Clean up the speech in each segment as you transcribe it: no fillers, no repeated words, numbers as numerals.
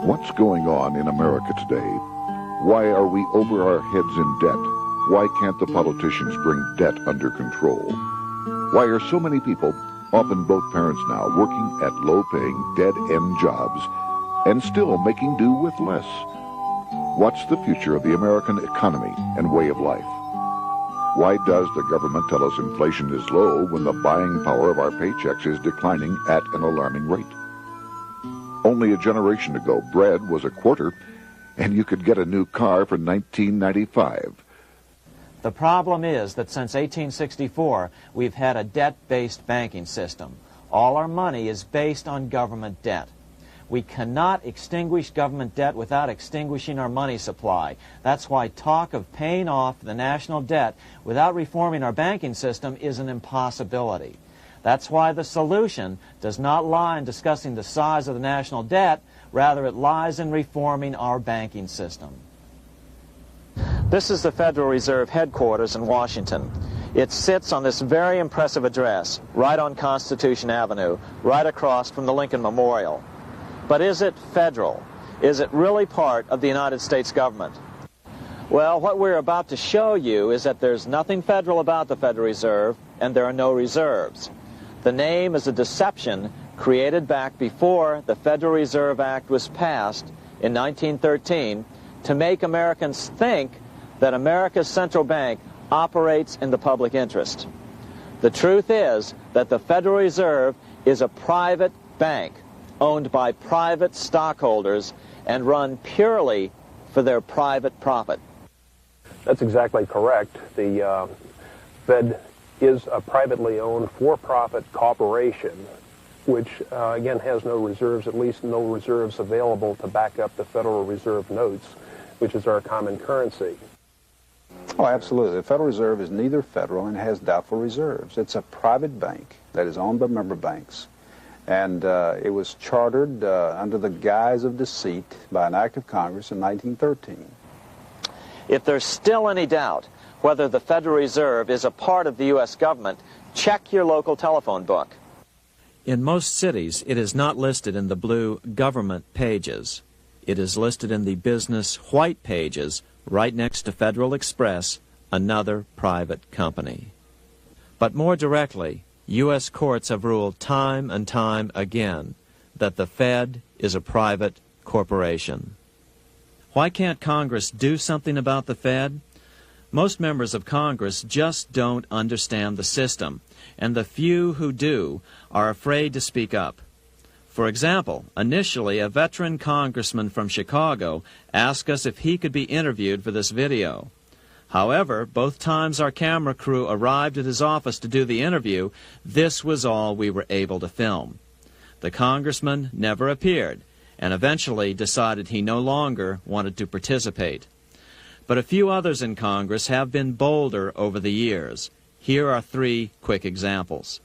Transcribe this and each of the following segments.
What's going on in America today? Why are we over our heads in debt? Why can't the politicians bring debt under control? Why are so many people, often both parents now, working at low-paying, dead-end jobs and still making do with less? What's the future of the American economy and way of life? Why does the government tell us inflation is low when the buying power of our paychecks is declining at an alarming rate? Only a generation ago, bread was a quarter, and you could get a new car for $19.95. The problem is that since 1864, we've had a debt-based banking system. All our money is based on government debt. We cannot extinguish government debt without extinguishing our money supply. That's why talk of paying off the national debt without reforming our banking system is an impossibility. That's why the solution does not lie in discussing the size of the national debt, rather it lies in reforming our banking system. This is the Federal Reserve headquarters in Washington. It sits on this very impressive address, right on Constitution Avenue, right across from the Lincoln Memorial. But is it federal? Is it really part of the United States government? Well, what we're about to show you is that there's nothing federal about the Federal Reserve, and there are no reserves. The name is a deception created back before the Federal Reserve Act was passed in 1913 to make Americans think that America's central bank operates in the public interest. The truth is that the Federal Reserve is a private bank owned by private stockholders and run purely for their private profit. That's exactly correct. The Fed is a privately owned for-profit corporation which, again, has no reserves, at least no reserves available to back up the Federal Reserve notes, which is our common currency. Oh, absolutely. The Federal Reserve is neither federal and has doubtful reserves. It's a private bank that is owned by member banks. And it was chartered under the guise of deceit by an act of Congress in 1913. If there's still any doubt whether the Federal Reserve is a part of the U.S. government, check your local telephone book. In most cities, it is not listed in the blue government pages. It is listed in the business white pages right next to Federal Express, another private company. But more directly, U.S. courts have ruled time and time again that the Fed is a private corporation. Why can't Congress do something about the Fed? Most members of Congress just don't understand the system, and the few who do are afraid to speak up. For example, initially a veteran congressman from Chicago asked us if he could be interviewed for this video. However, both times our camera crew arrived at his office to do the interview, this was all we were able to film. The congressman never appeared, and eventually decided he no longer wanted to participate. But a few others in Congress have been bolder over the years. Here are 3 quick examples.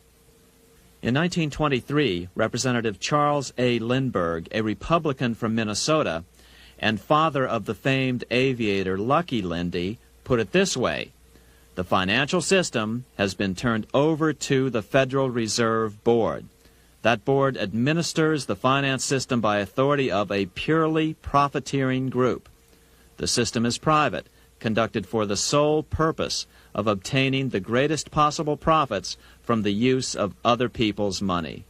In 1923, Representative Charles A. Lindbergh, a Republican from Minnesota, and father of the famed aviator Lucky Lindy, put it this way: the financial system has been turned over to the Federal Reserve Board. That board administers the finance system by authority of a purely profiteering group. The system is private, conducted for the sole purpose of obtaining the greatest possible profits from the use of other people's money.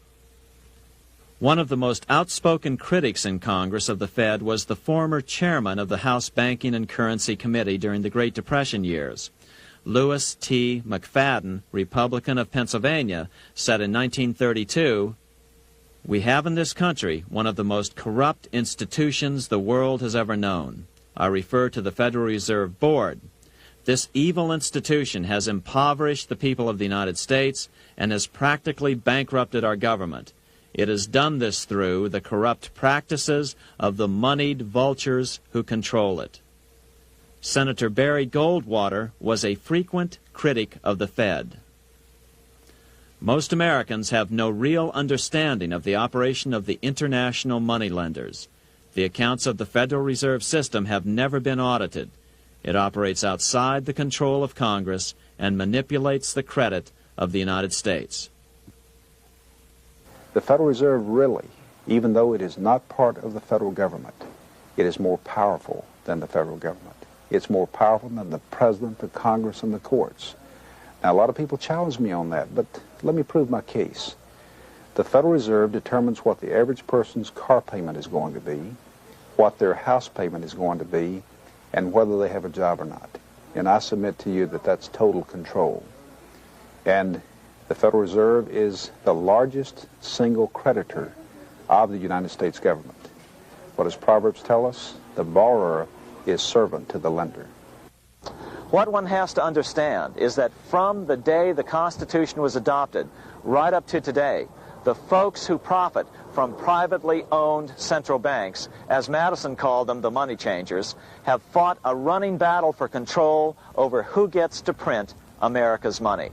One of the most outspoken critics in Congress of the Fed was the former chairman of the House Banking and Currency Committee during the Great Depression years. Louis T. McFadden, Republican of Pennsylvania, said in 1932, "We have in this country one of the most corrupt institutions the world has ever known. I refer to the Federal Reserve Board. This evil institution has impoverished the people of the United States and has practically bankrupted our government. It has done this through the corrupt practices of the moneyed vultures who control it." Senator Barry Goldwater was a frequent critic of the Fed. Most Americans have no real understanding of the operation of the international moneylenders. The accounts of the Federal Reserve System have never been audited. It operates outside the control of Congress and manipulates the credit of the United States. The Federal Reserve really even though it is not part of the federal government, it is more powerful than the federal government. It's more powerful than the president, the Congress, and the courts. Now, a lot of people challenge me on that, but let me prove my case. The Federal Reserve determines what the average person's car payment is going to be, what their house payment is going to be, and whether they have a job or not. And I submit to you that that's total control. And the Federal Reserve is the largest single creditor of the United States government. What does Proverbs tell us? The borrower is servant to the lender. What one has to understand is that from the day the Constitution was adopted right up to today, the folks who profit from privately owned central banks, as Madison called them, the money changers, have fought a running battle for control over who gets to print America's money.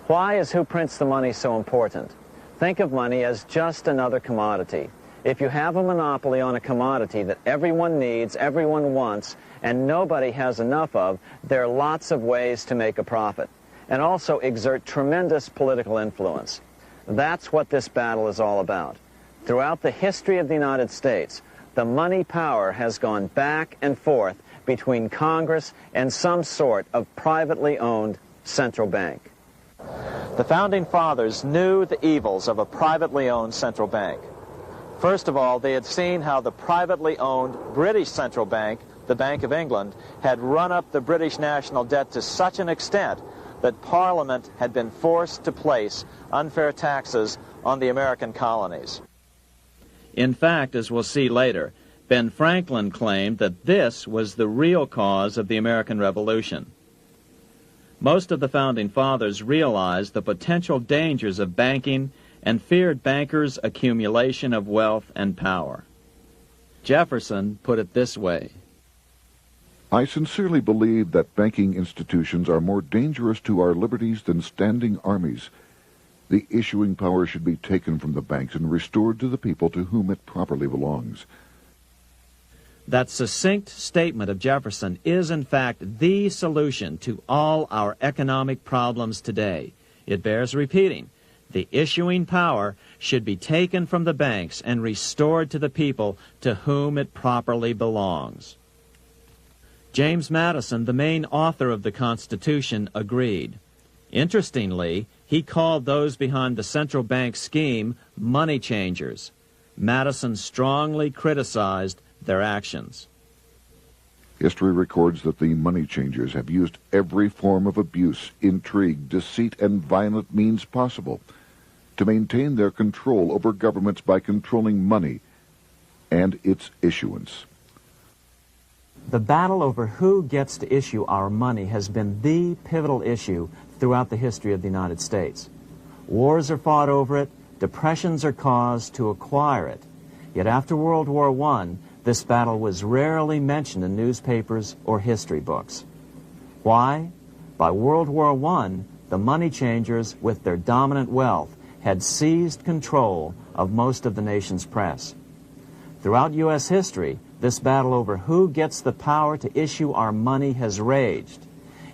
Why is who prints the money so important? Think of money as just another commodity. If you have a monopoly on a commodity that everyone needs, everyone wants, and nobody has enough of, there are lots of ways to make a profit, and also exert tremendous political influence. That's what this battle is all about. Throughout the history of the United States, the money power has gone back and forth between Congress and some sort of privately owned central bank. The Founding Fathers knew the evils of a privately owned central bank. First of all, they had seen how the privately owned British central bank, the Bank of England, had run up the British national debt to such an extent that Parliament had been forced to place unfair taxes on the American colonies. In fact, as we'll see later, Ben Franklin claimed that this was the real cause of the American Revolution. Most of the Founding Fathers realized the potential dangers of banking and feared bankers' accumulation of wealth and power. Jefferson put it this way: I sincerely believe that banking institutions are more dangerous to our liberties than standing armies. The issuing power should be taken from the banks and restored to the people to whom it properly belongs. That succinct statement of Jefferson is, in fact, the solution to all our economic problems today. It bears repeating. The issuing power should be taken from the banks and restored to the people to whom it properly belongs. James Madison, the main author of the Constitution, agreed. Interestingly, he called those behind the central bank scheme money changers. Madison strongly criticized their actions. History records that the money changers have used every form of abuse, intrigue, deceit, and violent means possible to maintain their control over governments by controlling money and its issuance. The battle over who gets to issue our money has been the pivotal issue throughout the history of the United States. Wars are fought over it, depressions are caused to acquire it. Yet after World War I, this battle was rarely mentioned in newspapers or history books. Why? By World War I, the money changers, with their dominant wealth, had seized control of most of the nation's press. Throughout U.S. history, this battle over who gets the power to issue our money has raged.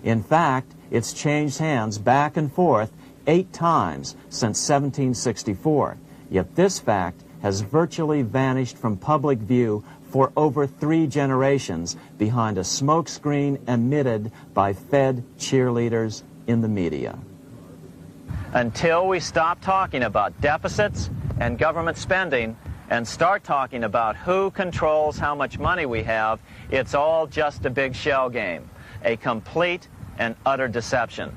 In fact, it's changed hands back and forth 8 times since 1764, yet this fact has virtually vanished from public view for over 3 generations behind a smokescreen emitted by Fed cheerleaders in the media. Until we stop talking about deficits and government spending and start talking about who controls how much money we have, it's all just a big shell game, a complete and utter deception.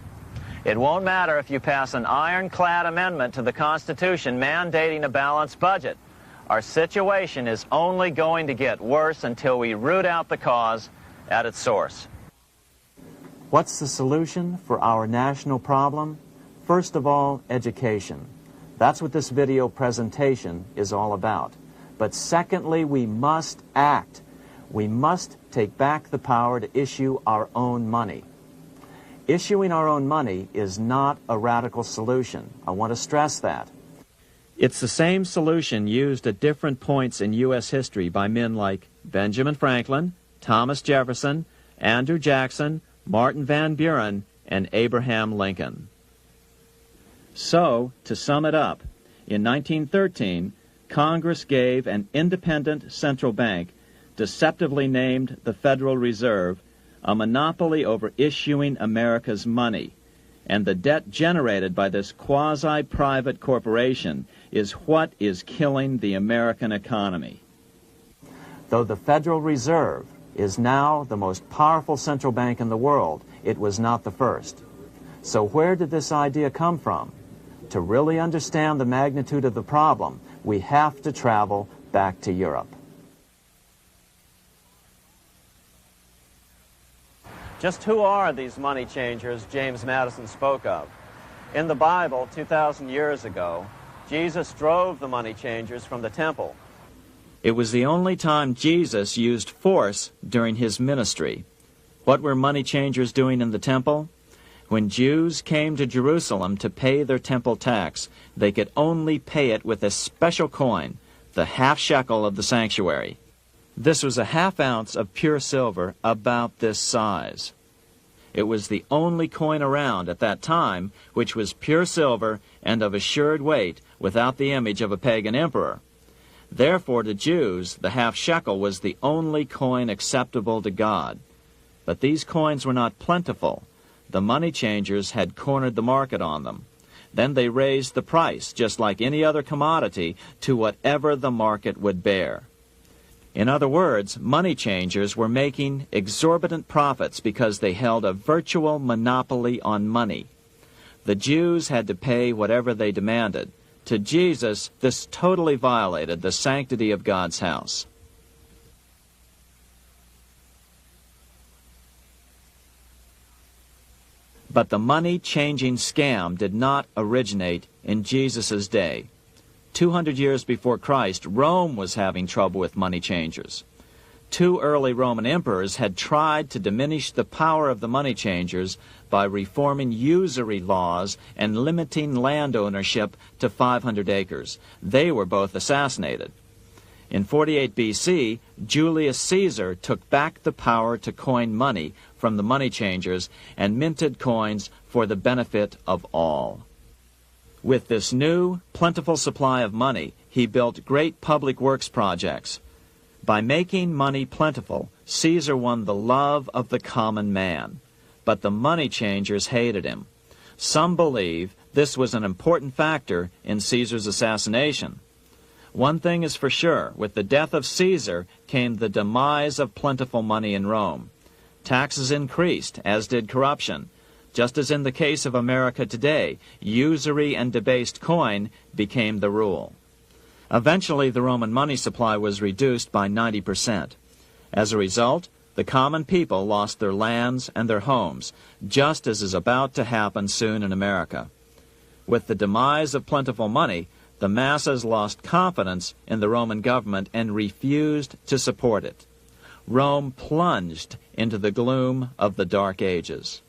It won't matter if you pass an ironclad amendment to the Constitution mandating a balanced budget. Our situation is only going to get worse until we root out the cause at its source. What's the solution for our national problem? First of all, education. That's what this video presentation is all about. But secondly, we must act. We must take back the power to issue our own money. Issuing our own money is not a radical solution. I want to stress that. It's the same solution used at different points in U.S. history by men like Benjamin Franklin, Thomas Jefferson, Andrew Jackson, Martin Van Buren, and Abraham Lincoln. So, to sum it up, in 1913, Congress gave an independent central bank, deceptively named the Federal Reserve, a monopoly over issuing America's money, and the debt generated by this quasi-private corporation is what is killing the American economy. Though the Federal Reserve is now the most powerful central bank in the world, it was not the first. So where did this idea come from? To really understand the magnitude of the problem, we have to travel back to Europe. Just who are these money changers James Madison spoke of? In the Bible, 2,000 years ago, Jesus drove the money changers from the temple. It was the only time Jesus used force during his ministry. What were money changers doing in the temple? When Jews came to Jerusalem to pay their temple tax, they could only pay it with a special coin, the half shekel of the sanctuary. This was a half ounce of pure silver about this size. It was the only coin around at that time which was pure silver and of assured weight without the image of a pagan emperor. Therefore, to Jews, the half shekel was the only coin acceptable to God. But these coins were not plentiful. The money changers had cornered the market on them. Then they raised the price, just like any other commodity, to whatever the market would bear. In other words, money changers were making exorbitant profits because they held a virtual monopoly on money. The Jews had to pay whatever they demanded. To Jesus, this totally violated the sanctity of God's house. But the money-changing scam did not originate in Jesus' day. 200 years before Christ, Rome was having trouble with money changers. 2 early Roman emperors had tried to diminish the power of the money changers by reforming usury laws and limiting land ownership to 500 acres. They were both assassinated. In 48 BC, Julius Caesar took back the power to coin money from the money changers and minted coins for the benefit of all. With this new, plentiful supply of money, he built great public works projects. By making money plentiful, Caesar won the love of the common man. But the money changers hated him. Some believe this was an important factor in Caesar's assassination. One thing is for sure, with the death of Caesar came the demise of plentiful money in Rome. Taxes increased, as did corruption. Just as in the case of America today, usury and debased coin became the rule. Eventually, the Roman money supply was reduced by 90%. As a result, the common people lost their lands and their homes, just as is about to happen soon in America. With the demise of plentiful money, the masses lost confidence in the Roman government and refused to support it. Rome plunged into the gloom of the Dark Ages.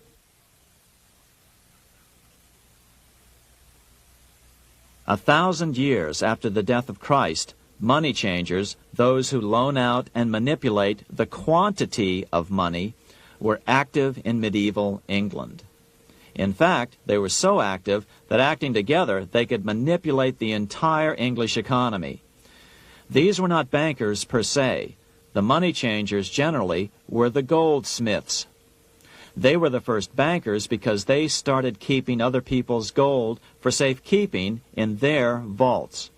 A 1,000 years after the death of Christ, money changers, those who loan out and manipulate the quantity of money, were active in medieval England. In fact, they were so active that acting together, they could manipulate the entire English economy. These were not bankers per se. The money changers generally were the goldsmiths. They were the first bankers because they started keeping other people's gold for safekeeping in their vaults.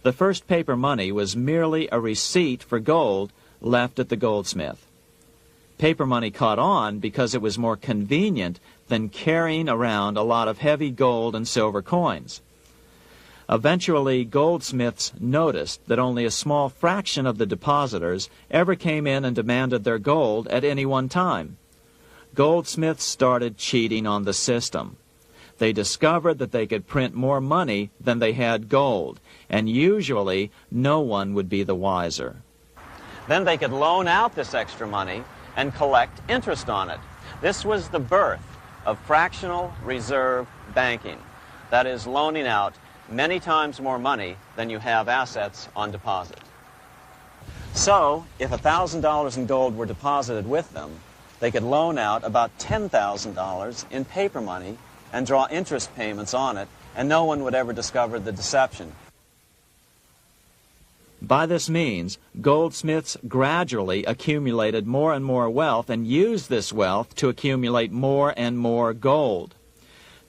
The first paper money was merely a receipt for gold left at the goldsmith. Paper money caught on because it was more convenient than carrying around a lot of heavy gold and silver coins. Eventually, goldsmiths noticed that only a small fraction of the depositors ever came in and demanded their gold at any one time. Goldsmiths started cheating on the system. They discovered that they could print more money than they had gold, and usually no one would be the wiser. Then they could loan out this extra money and collect interest on it. This was the birth of fractional reserve banking. That is, loaning out many times more money than you have assets on deposit. So, if $1,000 in gold were deposited with them, they could loan out about $10,000 in paper money and draw interest payments on it, and no one would ever discover the deception. By this means, goldsmiths gradually accumulated more and more wealth and used this wealth to accumulate more and more gold.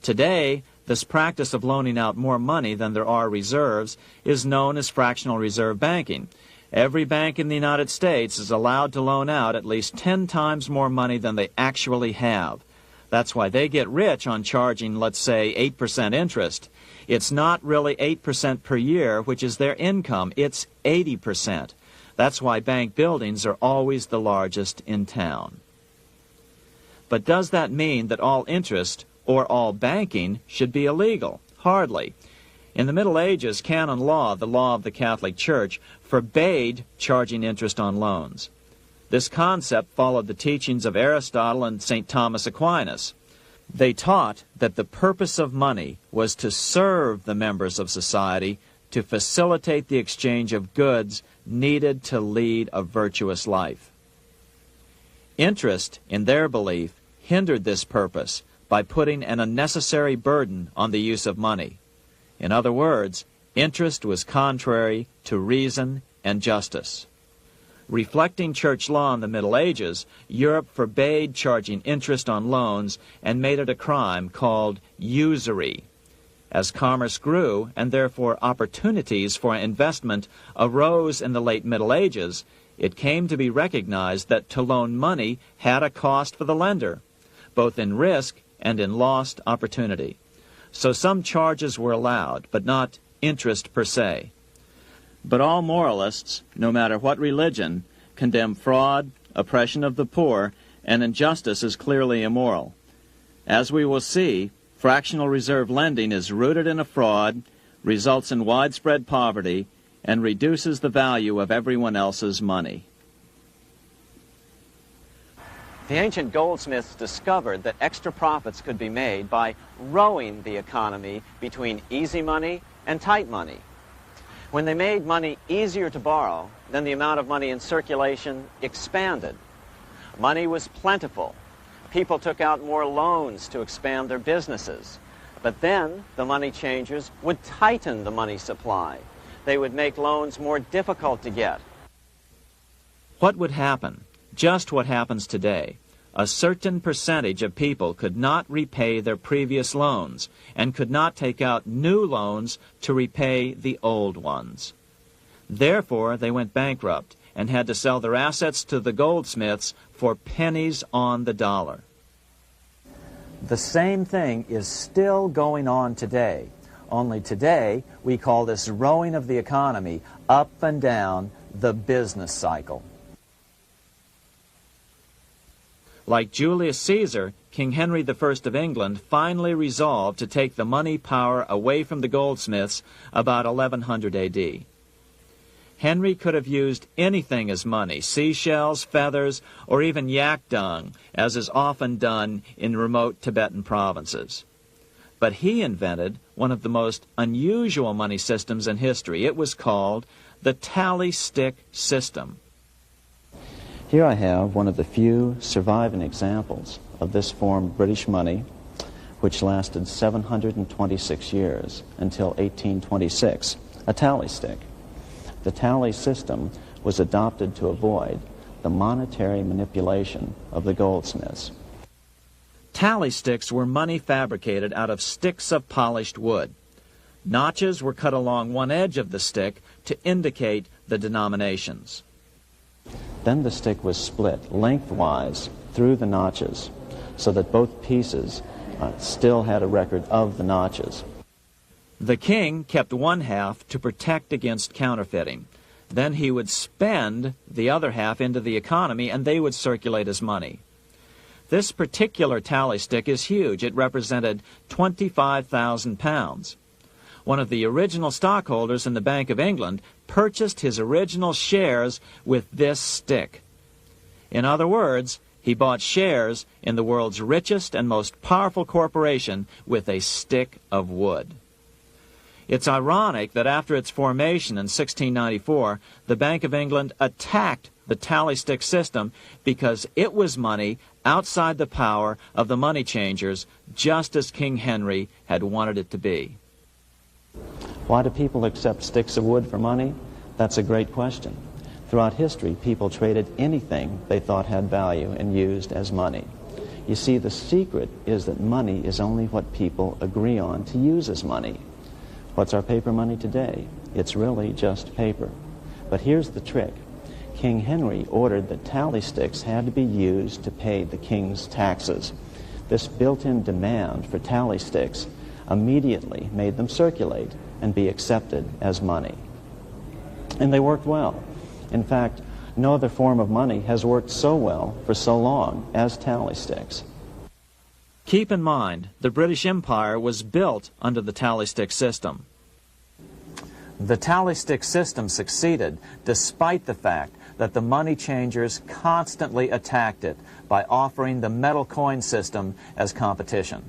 Today, this practice of loaning out more money than there are reserves is known as fractional reserve banking. Every bank in the United States is allowed to loan out at least 10 times more money than they actually have. That's why they get rich on charging, let's say, 8% interest. It's not really 8% per year, which is their income. It's 80%. That's why bank buildings are always the largest in town. But does that mean that all interest or all banking should be illegal? Hardly. In the Middle Ages, canon law, the law of the Catholic Church, forbade charging interest on loans. This concept followed the teachings of Aristotle and St. Thomas Aquinas. They taught that the purpose of money was to serve the members of society, to facilitate the exchange of goods needed to lead a virtuous life. Interest, in their belief, hindered this purpose by putting an unnecessary burden on the use of money. In other words, interest was contrary to reason and justice. Reflecting church law in the Middle Ages, Europe forbade charging interest on loans and made it a crime called usury. As commerce grew, and therefore opportunities for investment arose in the late Middle Ages, it came to be recognized that to loan money had a cost for the lender, both in risk and in lost opportunity. So some charges were allowed, but not interest per se. But all moralists, no matter what religion, condemn fraud, oppression of the poor, and injustice as clearly immoral. As we will see, fractional reserve lending is rooted in a fraud, results in widespread poverty, and reduces the value of everyone else's money. The ancient goldsmiths discovered that extra profits could be made by rowing the economy between easy money and tight money. When they made money easier to borrow, then the amount of money in circulation expanded. Money was plentiful. People took out more loans to expand their businesses. But then the money changers would tighten the money supply. They would make loans more difficult to get. What would happen? Just what happens today. A certain percentage of people could not repay their previous loans and could not take out new loans to repay the old ones. Therefore, they went bankrupt and had to sell their assets to the goldsmiths for pennies on the dollar. The same thing is still going on today. Only today, we call this rowing of the economy up and down the business cycle. Like Julius Caesar, King Henry I of England finally resolved to take the money power away from the goldsmiths about 1100 A.D. Henry could have used anything as money, seashells, feathers, or even yak dung, as is often done in remote Tibetan provinces. But he invented one of the most unusual money systems in history. It was called the tally stick system. Here I have one of the few surviving examples of this form of British money, which lasted 726 years until 1826, a tally stick. The tally system was adopted to avoid the monetary manipulation of the goldsmiths. Tally sticks were money fabricated out of sticks of polished wood. Notches were cut along one edge of the stick to indicate the denominations. Then the stick was split lengthwise through the notches so that both pieces still had a record of the notches. The king kept one half to protect against counterfeiting. Then he would spend the other half into the economy and they would circulate as money. This particular tally stick is huge. It represented 25,000 pounds. One of the original stockholders in the Bank of England purchased his original shares with this stick. In other words, he bought shares in the world's richest and most powerful corporation with a stick of wood. It's ironic that after its formation in 1694, the Bank of England attacked the tally stick system because it was money outside the power of the money changers, just as King Henry had wanted it to be. Why do people accept sticks of wood for money? That's a great question. Throughout history, people traded anything they thought had value and used as money. You see, the secret is that money is only what people agree on to use as money. What's our paper money today? It's really just paper. But here's the trick. King Henry ordered that tally sticks had to be used to pay the king's taxes. This built-in demand for tally sticks immediately made them circulate and be accepted as money. And they worked well. In fact, no other form of money has worked so well for so long as tally sticks. Keep in mind, the British Empire was built under the tally stick system. The tally stick system succeeded despite the fact that the money changers constantly attacked it by offering the metal coin system as competition.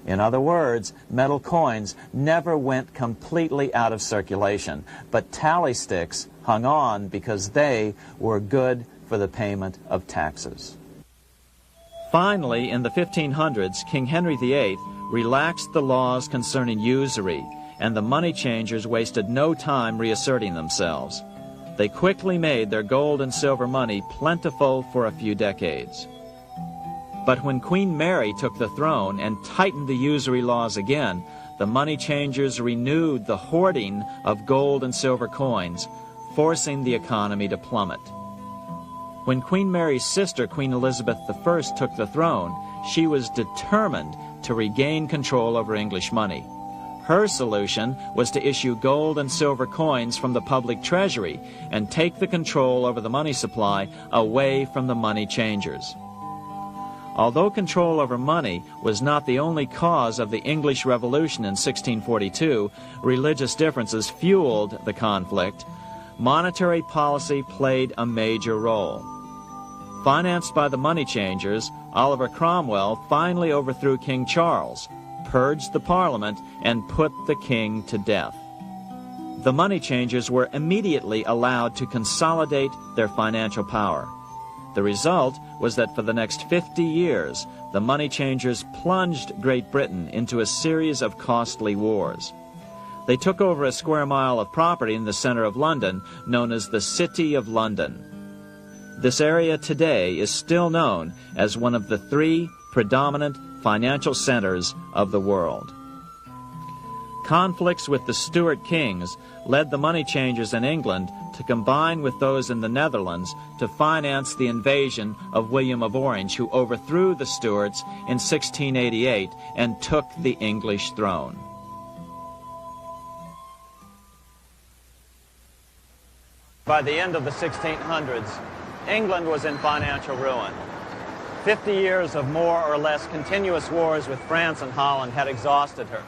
In other words, metal coins never went completely out of circulation, but tally sticks hung on because they were good for the payment of taxes. Finally, in the 1500s, King Henry VIII relaxed the laws concerning usury, and the money changers wasted no time reasserting themselves. They quickly made their gold and silver money plentiful for a few decades. But when Queen Mary took the throne and tightened the usury laws again, the money changers renewed the hoarding of gold and silver coins, forcing the economy to plummet. When Queen Mary's sister, Queen Elizabeth I, took the throne, she was determined to regain control over English money. Her solution was to issue gold and silver coins from the public treasury and take the control over the money supply away from the money changers. Although control over money was not the only cause of the English Revolution in 1642, religious differences fueled the conflict. Monetary policy played a major role. Financed by the money changers, Oliver Cromwell finally overthrew King Charles, purged the Parliament, and put the king to death. The money changers were immediately allowed to consolidate their financial power. The result was that for the next 50 years, the money changers plunged Great Britain into a series of costly wars. They took over a square mile of property in the center of London, known as the City of London. This area today is still known as one of the 3 predominant financial centers of the world. Conflicts with the Stuart kings led the money changers in England to combine with those in the Netherlands to finance the invasion of William of Orange, who overthrew the Stuarts in 1688 and took the English throne. By the end of the 1600s, England was in financial ruin. 50 years of more or less continuous wars with France and Holland had exhausted her.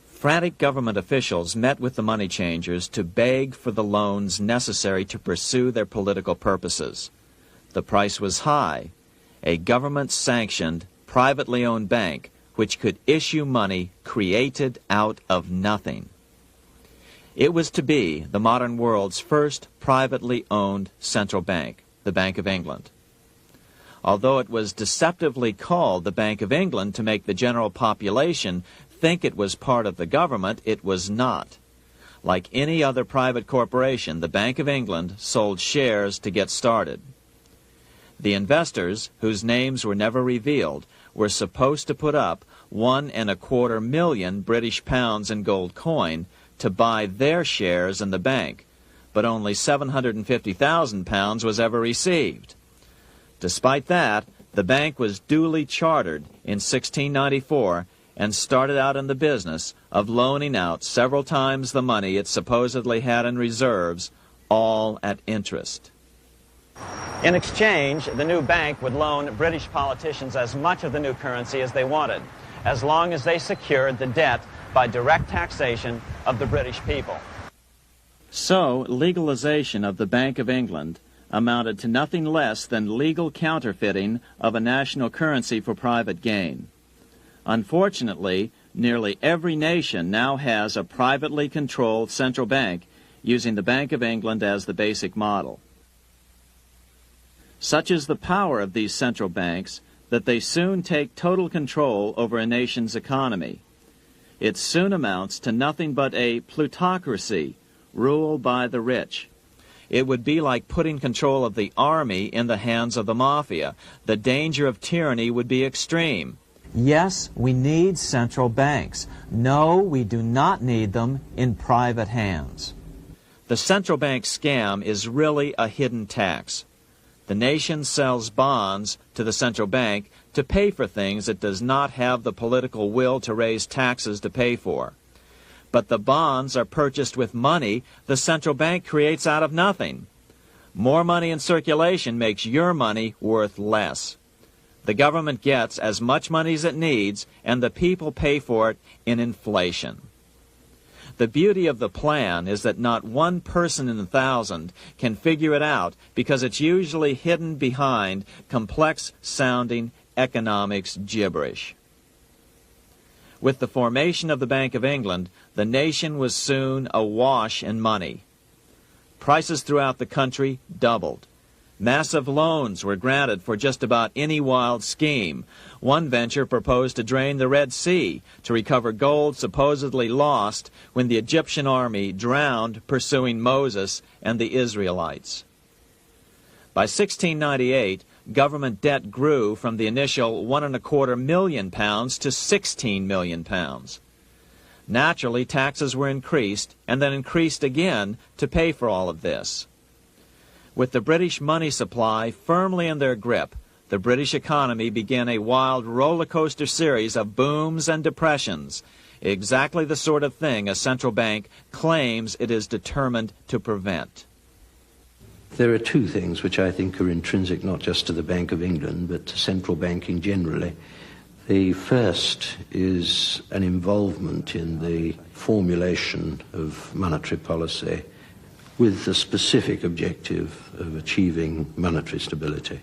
Frantic government officials met with the money changers to beg for the loans necessary to pursue their political purposes. The price was high: a government-sanctioned, privately owned bank which could issue money created out of nothing. It was to be the modern world's first privately owned central bank, the Bank of England. Although it was deceptively called the Bank of England to make the general population think it was part of the government, it was not. Like any other private corporation, the Bank of England sold shares to get started. The investors, whose names were never revealed, were supposed to put up £1.25 million British pounds in gold coin to buy their shares in the bank, but only £750,000 was ever received. Despite that, the bank was duly chartered in 1694 and started out in the business of loaning out several times the money it supposedly had in reserves, all at interest. In exchange, the new bank would loan British politicians as much of the new currency as they wanted, as long as they secured the debt by direct taxation of the British people. So, legalization of the Bank of England amounted to nothing less than legal counterfeiting of a national currency for private gain. Unfortunately, nearly every nation now has a privately controlled central bank using the Bank of England as the basic model. Such is the power of these central banks that they soon take total control over a nation's economy. It soon amounts to nothing but a plutocracy, rule by the rich. It would be like putting control of the army in the hands of the mafia. The danger of tyranny would be extreme. Yes, we need central banks. No, we do not need them in private hands. The central bank scam is really a hidden tax. The nation sells bonds to the central bank to pay for things it does not have the political will to raise taxes to pay for. But the bonds are purchased with money the central bank creates out of nothing. More money in circulation makes your money worth less. The government gets as much money as it needs, and the people pay for it in inflation. The beauty of the plan is that not one person in 1,000 can figure it out because it's usually hidden behind complex-sounding economics gibberish. With the formation of the Bank of England, the nation was soon awash in money. Prices throughout the country doubled. Massive loans were granted for just about any wild scheme. One venture proposed to drain the Red Sea to recover gold supposedly lost when the Egyptian army drowned pursuing Moses and the Israelites. By 1698, government debt grew from the initial £1.25 million to £16 million. Naturally, taxes were increased and then increased again to pay for all of this. With the British money supply firmly in their grip, the British economy began a wild roller coaster series of booms and depressions, exactly the sort of thing a central bank claims it is determined to prevent. There are two things which I think are intrinsic not just to the Bank of England, but to central banking generally. The first is an involvement in the formulation of monetary policy with the specific objective of achieving monetary stability.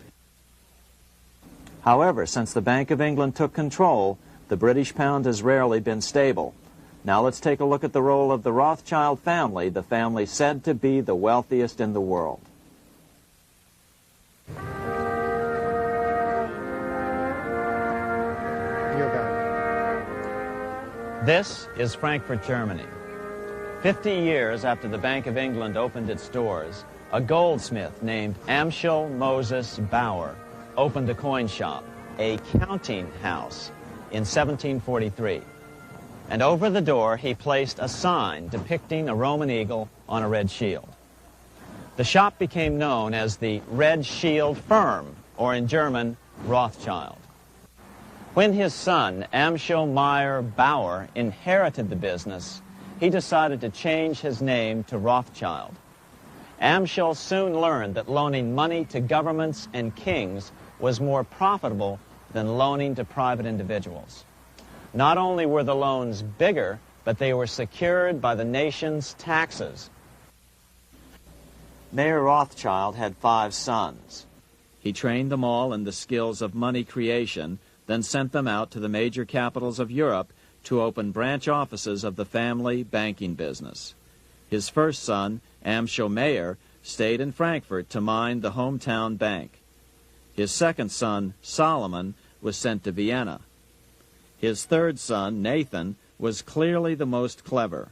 However, since the Bank of England took control, the British pound has rarely been stable. Now let's take a look at the role of the Rothschild family, the family said to be the wealthiest in the world. This is Frankfurt, Germany. 50 years after the Bank of England opened its doors, a goldsmith named Amschel Moses Bauer opened a coin shop, a counting house, in 1743. And over the door he placed a sign depicting a Roman eagle on a red shield. The shop became known as the Red Shield Firm, or in German, Rothschild. When his son, Amschel Meyer Bauer, inherited the business, he decided to change his name to Rothschild. Amschel soon learned that loaning money to governments and kings was more profitable than loaning to private individuals. Not only were the loans bigger, but they were secured by the nation's taxes. Mayer Rothschild had 5 sons. He trained them all in the skills of money creation, then sent them out to the major capitals of Europe to open branch offices of the family banking business. His first son, Amschel Meyer, stayed in Frankfurt to mind the hometown bank. His second son, Solomon, was sent to Vienna. His third son, Nathan, was clearly the most clever.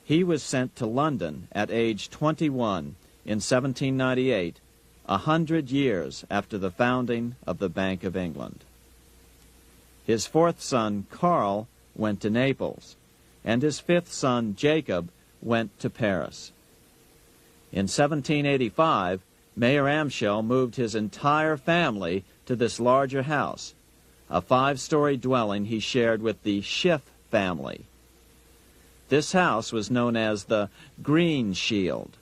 He was sent to London at age 21 in 1798, 100 years after the founding of the Bank of England. His fourth son, Karl, went to Naples, and his fifth son, Jacob, went to Paris. In 1785, Mayer Amschel moved his entire family to this larger house, a 5-story dwelling he shared with the Schiff family. This house was known as the Green Shield.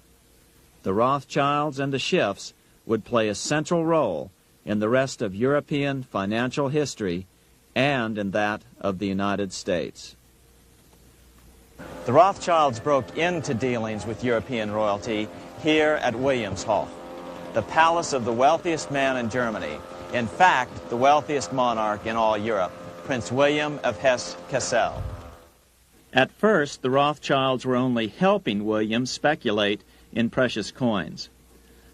The Rothschilds and the Schiffs would play a central role in the rest of European financial history and in that of the United States. The Rothschilds broke into dealings with European royalty here at Wilhelmshof, the palace of the wealthiest man in Germany, in fact, the wealthiest monarch in all Europe, Prince William of Hesse-Kassel. At first, the Rothschilds were only helping William speculate in precious coins.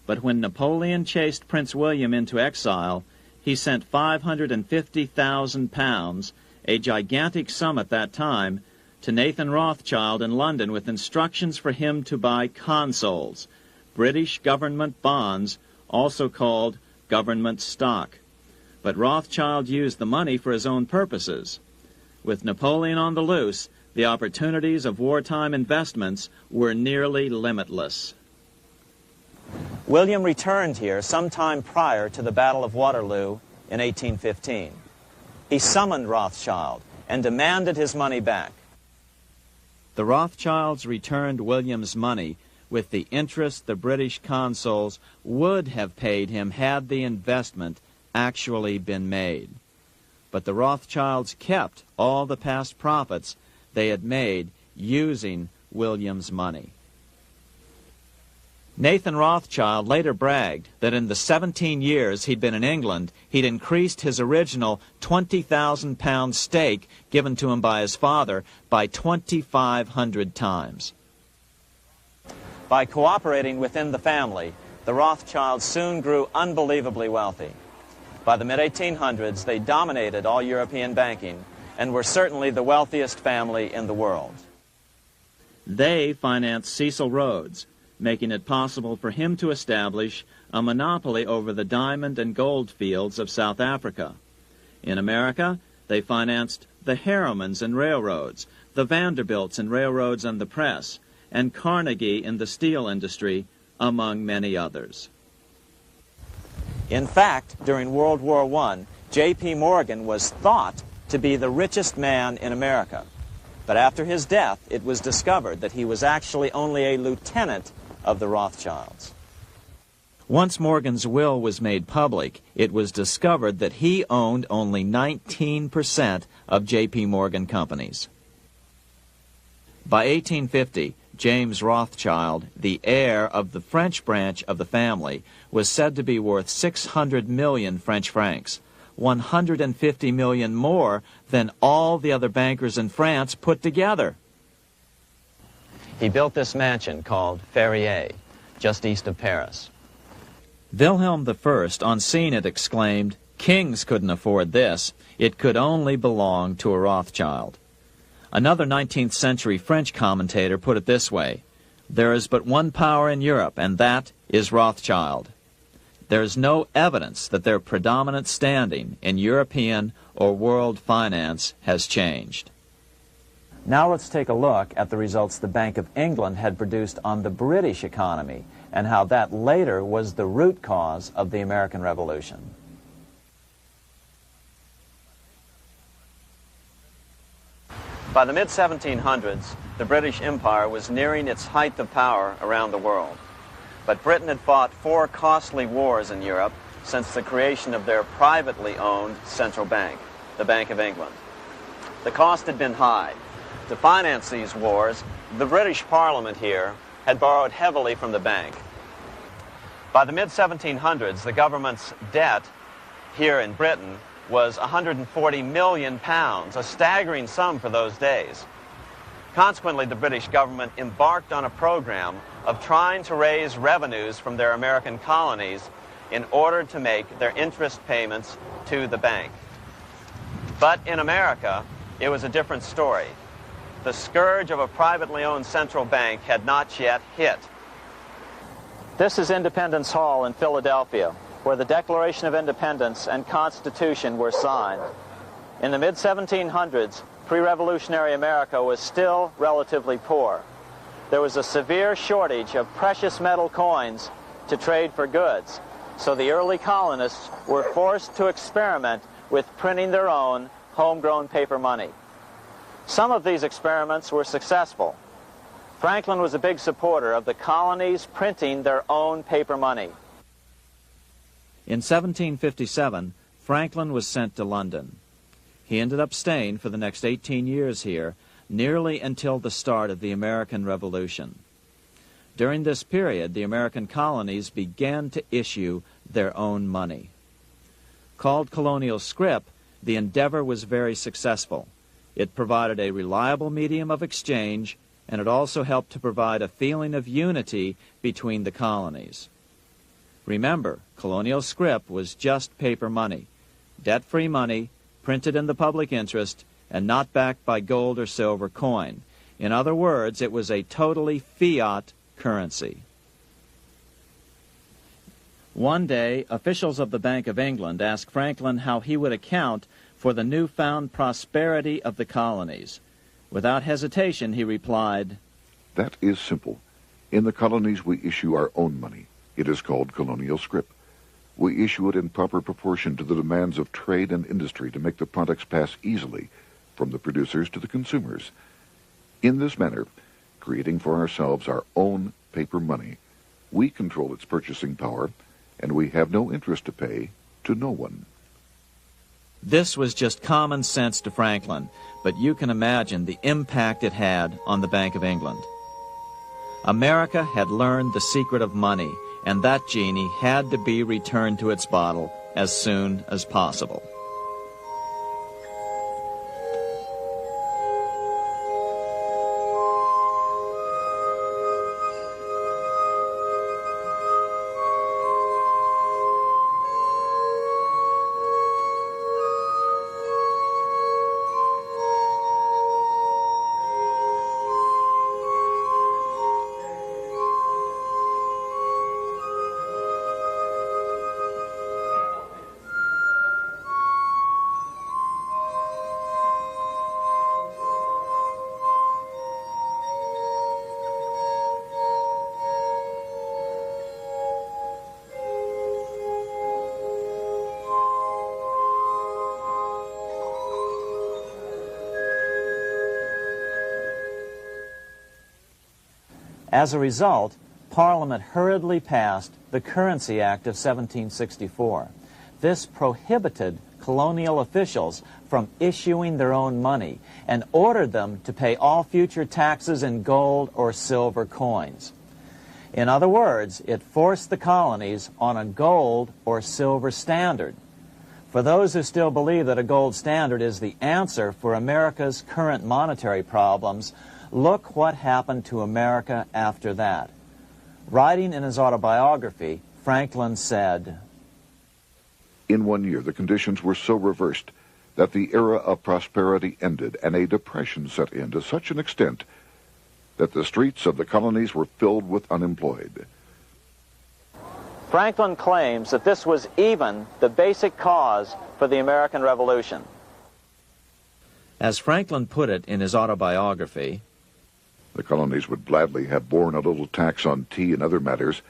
But when Napoleon chased Prince William into exile, he sent £550,000, a gigantic sum at that time, to Nathan Rothschild in London with instructions for him to buy consols, British government bonds, also called government stock. But Rothschild used the money for his own purposes. With Napoleon on the loose, the opportunities of wartime investments were nearly limitless. William returned here sometime prior to the Battle of Waterloo in 1815. He summoned Rothschild and demanded his money back. The Rothschilds returned William's money with the interest the British consuls would have paid him had the investment actually been made. But the Rothschilds kept all the past profits they had made using William's money. Nathan Rothschild later bragged that in the 17 years he'd been in England, he'd increased his original £20,000 stake given to him by his father by 2,500 times. By cooperating within the family, the Rothschilds soon grew unbelievably wealthy. By the mid-1800s, they dominated all European banking and were certainly the wealthiest family in the world. They financed Cecil Rhodes, making it possible for him to establish a monopoly over the diamond and gold fields of South Africa. In America, they financed the Harrimans and railroads, the Vanderbilts and railroads and the press, and Carnegie in the steel industry, among many others. In fact, during World War I, J.P. Morgan was thought to be the richest man in America. But after his death, it was discovered that he was actually only a lieutenant of the Rothschilds. Once Morgan's will was made public, it was discovered that he owned only 19% of J.P. Morgan companies. By 1850, James Rothschild, the heir of the French branch of the family, was said to be worth 600 million French francs, 150 million more than all the other bankers in France put together. He built this mansion called Ferrier, just east of Paris. Wilhelm I, on seeing it, exclaimed, "Kings couldn't afford this. It could only belong to a Rothschild." Another 19th century French commentator put it this way: "There is but one power in Europe, and that is Rothschild." There is no evidence that their predominant standing in European or world finance has changed. Now let's take a look at the results the Bank of England had produced on the British economy and how that later was the root cause of the American Revolution. By the mid-1700s, the British Empire was nearing its height of power around the world. But Britain had fought 4 costly wars in Europe since the creation of their privately owned central bank, the Bank of England. The cost had been high. To finance these wars, the British Parliament here had borrowed heavily from the bank. By the mid-1700s, the government's debt here in Britain was £140 million, a staggering sum for those days. Consequently, the British government embarked on a program of trying to raise revenues from their American colonies in order to make their interest payments to the bank. But in America, it was a different story. The scourge of a privately owned central bank had not yet hit. This is Independence Hall in Philadelphia, where the Declaration of Independence and Constitution were signed. In the mid-1700s, pre-revolutionary America was still relatively poor. There was a severe shortage of precious metal coins to trade for goods, so the early colonists were forced to experiment with printing their own homegrown paper money. Some of these experiments were successful. Franklin was a big supporter of the colonies printing their own paper money. In 1757, Franklin was sent to London. He ended up staying for the next 18 years here, nearly until the start of the American Revolution. During this period, the American colonies began to issue their own money. Called colonial scrip, the endeavor was very successful. It provided a reliable medium of exchange, and it also helped to provide a feeling of unity between the colonies. Remember, colonial scrip was just paper money, debt-free money, printed in the public interest, and not backed by gold or silver coin. In other words, it was a totally fiat currency. One day, officials of the Bank of England asked Franklin how he would account for the newfound prosperity of the colonies. Without hesitation, he replied, "That is simple. In the colonies we issue our own money. It is called colonial scrip. We issue it in proper proportion to the demands of trade and industry to make the products pass easily from the producers to the consumers. In this manner, creating for ourselves our own paper money, we control its purchasing power, and we have no interest to pay to no one." This was just common sense to Franklin, but you can imagine the impact it had on the Bank of England. America had learned the secret of money, and that genie had to be returned to its bottle as soon as possible. As a result, Parliament hurriedly passed the Currency Act of 1764. This prohibited colonial officials from issuing their own money and ordered them to pay all future taxes in gold or silver coins. In other words, it forced the colonies on a gold or silver standard. For those who still believe that a gold standard is the answer for America's current monetary problems, look what happened to America after that. Writing in his autobiography, Franklin said, "In 1 year, the conditions were so reversed that the era of prosperity ended and a depression set in to such an extent that the streets of the colonies were filled with unemployed." Franklin claims that this was even the basic cause for the American Revolution. As Franklin put it in his autobiography, The colonies would gladly have borne a little tax on tea and other matters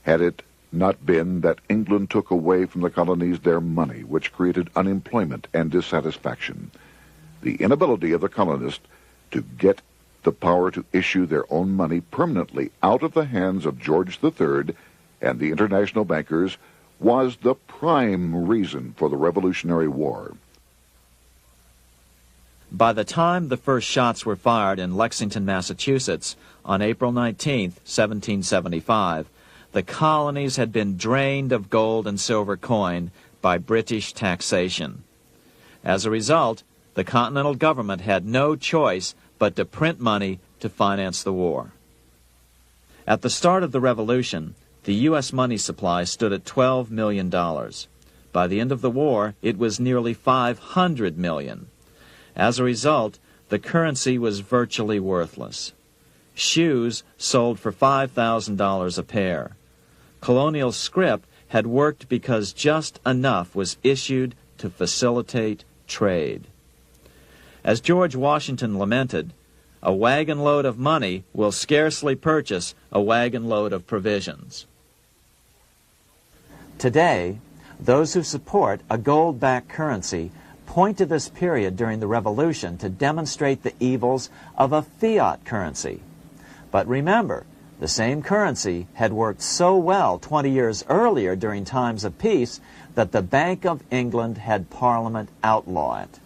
had it not been that England took away from the colonies their money, which created unemployment and dissatisfaction. The inability of the colonists to get the power to issue their own money permanently out of the hands of George III and the international bankers was the prime reason for the Revolutionary War. By the time the first shots were fired in Lexington, Massachusetts, on April 19, 1775, the colonies had been drained of gold and silver coin by British taxation. As a result, the Continental government had no choice but to print money to finance the war. At the start of the Revolution, the U.S. money supply stood at $12 million. By the end of the war, it was nearly $500 million. As a result, the currency was virtually worthless. Shoes sold for $5,000 a pair. Colonial scrip had worked because just enough was issued to facilitate trade. As George Washington lamented, "A wagon load of money will scarcely purchase a wagon load of provisions." Today, those who support a gold-backed currency point to this period during the Revolution to demonstrate the evils of a fiat currency. But remember, the same currency had worked so well 20 years earlier during times of peace that the Bank of England had Parliament outlaw it.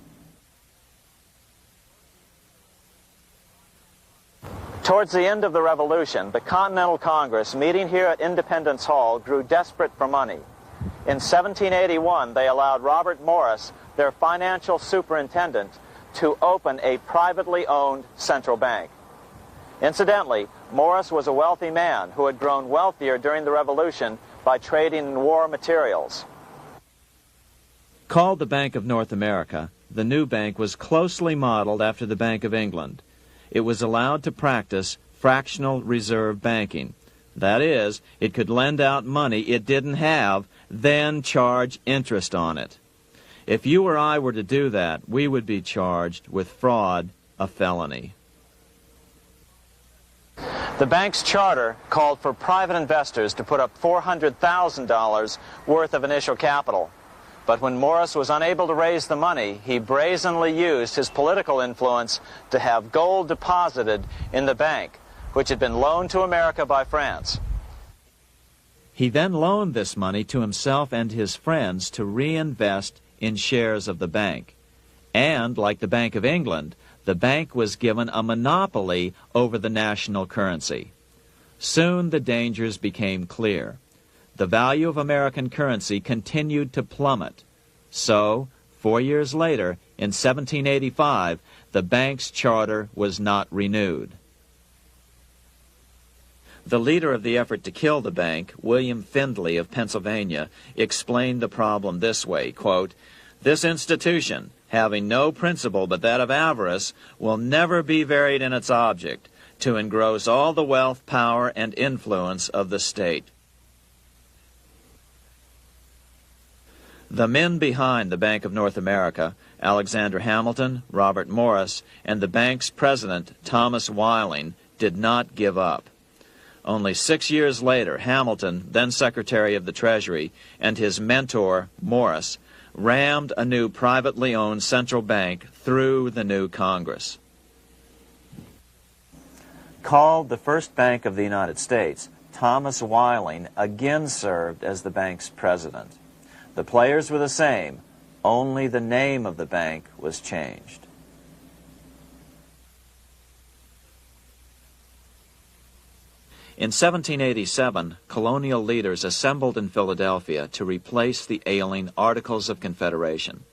Towards the end of the Revolution, the Continental Congress, meeting here at Independence Hall, grew desperate for money. In 1781, they allowed Robert Morris, their financial superintendent, to open a privately owned central bank. Incidentally, Morris was a wealthy man who had grown wealthier during the Revolution by trading in war materials. Called the Bank of North America, the new bank was closely modeled after the Bank of England. It was allowed to practice fractional reserve banking. That is, it could lend out money it didn't have, then charge interest on it. If you or I were to do that, we would be charged with fraud, a felony. The bank's charter called for private investors to put up $400,000 worth of initial capital. But when Morris was unable to raise the money, he brazenly used his political influence to have gold deposited in the bank, which had been loaned to America by France. He then loaned this money to himself and his friends to reinvest in shares of the bank. And, like the Bank of England, the bank was given a monopoly over the national currency. Soon the dangers became clear. The value of American currency continued to plummet. So, 4 years later, in 1785, the bank's charter was not renewed. The leader of the effort to kill the bank, William Findley of Pennsylvania, explained the problem this way, quote, "This institution, having no principle but that of avarice, will never be varied in its object, to engross all the wealth, power, and influence of the state." The men behind the Bank of North America, Alexander Hamilton, Robert Morris, and the bank's president, Thomas Weiling, did not give up. Only 6 years later, Hamilton, then Secretary of the Treasury, and his mentor, Morris, rammed a new privately owned central bank through the new Congress. Called the first bank of the United States, Thomas Weiling again served as the bank's president. The players were the same, only the name of the bank was changed. In 1787, colonial leaders assembled in Philadelphia to replace the ailing Articles of Confederation.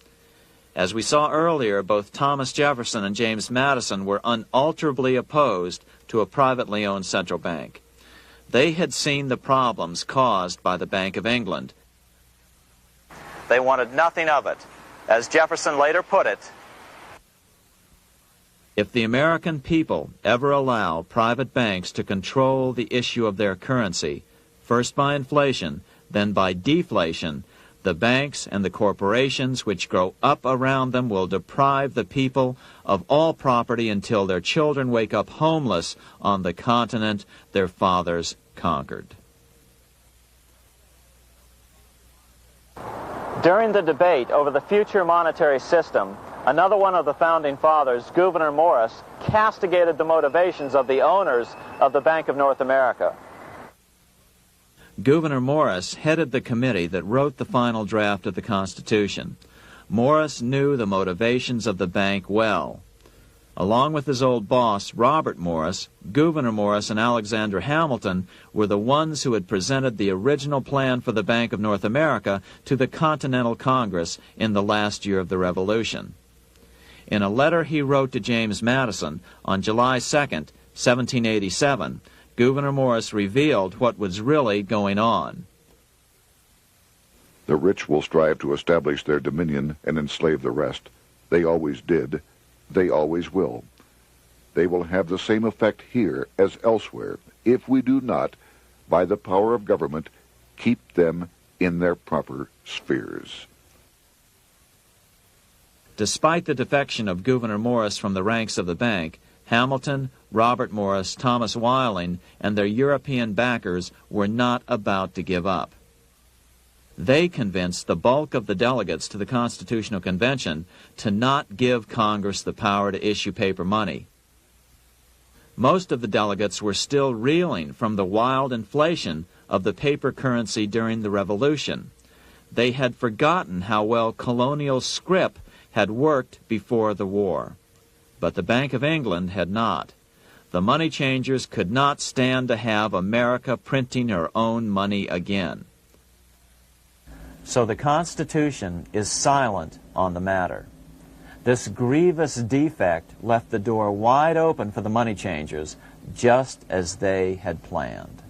As we saw earlier, both Thomas Jefferson and James Madison were unalterably opposed to a privately owned central bank. They had seen the problems caused by the Bank of England. They wanted nothing of it. As Jefferson later put it, "If the American people ever allow private banks to control the issue of their currency, first by inflation, then by deflation, the banks and the corporations which grow up around them will deprive the people of all property until their children wake up homeless on the continent their fathers conquered." During the debate over the future monetary system, another one of the founding fathers, Gouverneur Morris, castigated the motivations of the owners of the Bank of North America. Gouverneur Morris headed the committee that wrote the final draft of the Constitution. Morris knew the motivations of the bank well. Along with his old boss, Robert Morris, Gouverneur Morris and Alexander Hamilton were the ones who had presented the original plan for the Bank of North America to the Continental Congress in the last year of the Revolution. In a letter he wrote to James Madison on July 2nd, 1787, Gouverneur Morris revealed what was really going on. "The rich will strive to establish their dominion and enslave the rest. They always did. They always will. They will have the same effect here as elsewhere if we do not, by the power of government, keep them in their proper spheres." Despite the defection of Gouverneur Morris from the ranks of the bank, Hamilton, Robert Morris, Thomas Weiling, and their European backers were not about to give up. They convinced the bulk of the delegates to the Constitutional Convention to not give Congress the power to issue paper money. Most of the delegates were still reeling from the wild inflation of the paper currency during the Revolution. They had forgotten how well colonial scrip had worked before the war. But the Bank of England had not. The money changers could not stand to have America printing her own money again. So the Constitution is silent on the matter. This grievous defect left the door wide open for the money changers, just as they had planned.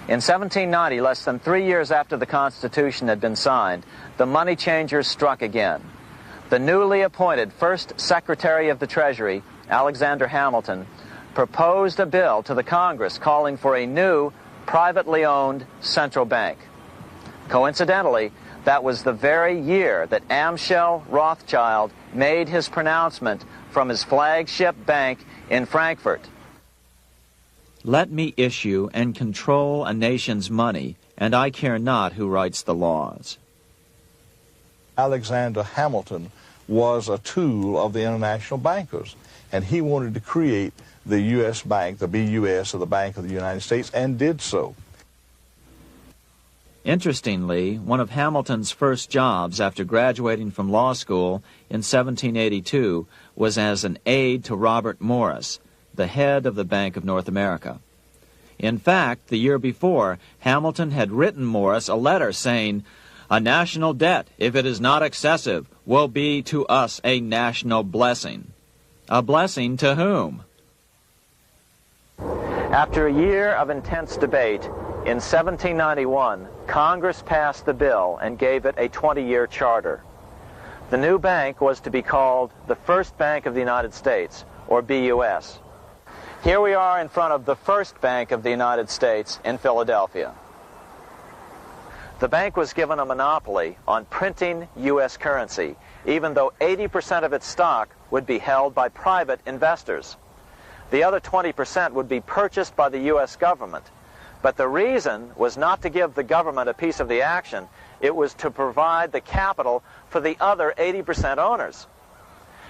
In 1790, less than 3 years after the Constitution had been signed, the money changers struck again. The newly appointed first Secretary of the Treasury, Alexander Hamilton, proposed a bill to the Congress calling for a new, privately owned central bank. Coincidentally, that was the very year that Amschel Rothschild made his pronouncement from his flagship bank in Frankfurt. Let me issue and control a nation's money, and I care not who writes the laws. Alexander Hamilton was a tool of the international bankers, and he wanted to create the U.S. Bank, the BUS, or the Bank of the United States, and did so. Interestingly, one of Hamilton's first jobs after graduating from law school in 1782 was as an aide to Robert Morris, the head of the Bank of North America. In fact, the year before, Hamilton had written Morris a letter saying, "A national debt, if it is not excessive, will be to us a national blessing." A blessing to whom? After a year of intense debate, in 1791, Congress passed the bill and gave it a 20-year charter. The new bank was to be called the First Bank of the United States, or BUS. Here we are in front of the First Bank of the United States in Philadelphia. The bank was given a monopoly on printing U.S. currency, even though 80% of its stock would be held by private investors. The other 20% would be purchased by the U.S. government. But the reason was not to give the government a piece of the action. It was to provide the capital for the other 80% owners.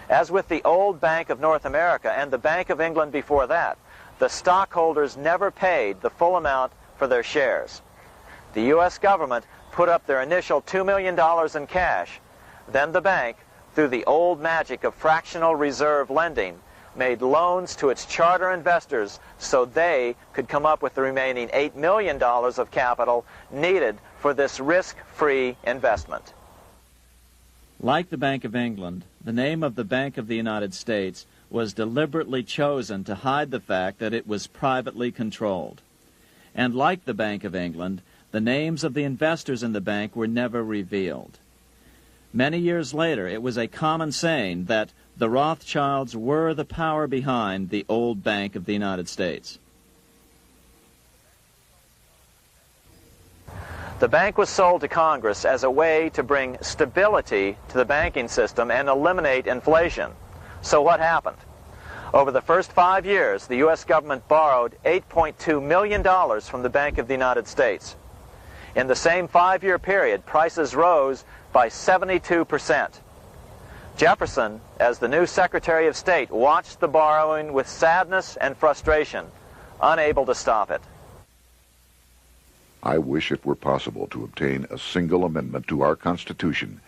As with the old Bank of North America and the Bank of England before that, the stockholders never paid the full amount for their shares. The U.S. government put up their initial $2 million in cash. Then the bank, through the old magic of fractional reserve lending, made loans to its charter investors so they could come up with the remaining $8 million of capital needed for this risk-free investment. Like the Bank of England, the name of the Bank of the United States was deliberately chosen to hide the fact that it was privately controlled. And like the Bank of England, the names of the investors in the bank were never revealed. Many years later, it was a common saying that the Rothschilds were the power behind the old Bank of the United States. The bank was sold to Congress as a way to bring stability to the banking system and eliminate inflation. So what happened? Over the first 5 years, the U.S. government borrowed $8.2 million from the Bank of the United States. In the same 5-year period, prices rose by 72%. Jefferson, as the new Secretary of State, watched the borrowing with sadness and frustration, unable to stop it. I wish it were possible to obtain a single amendment to our Constitution,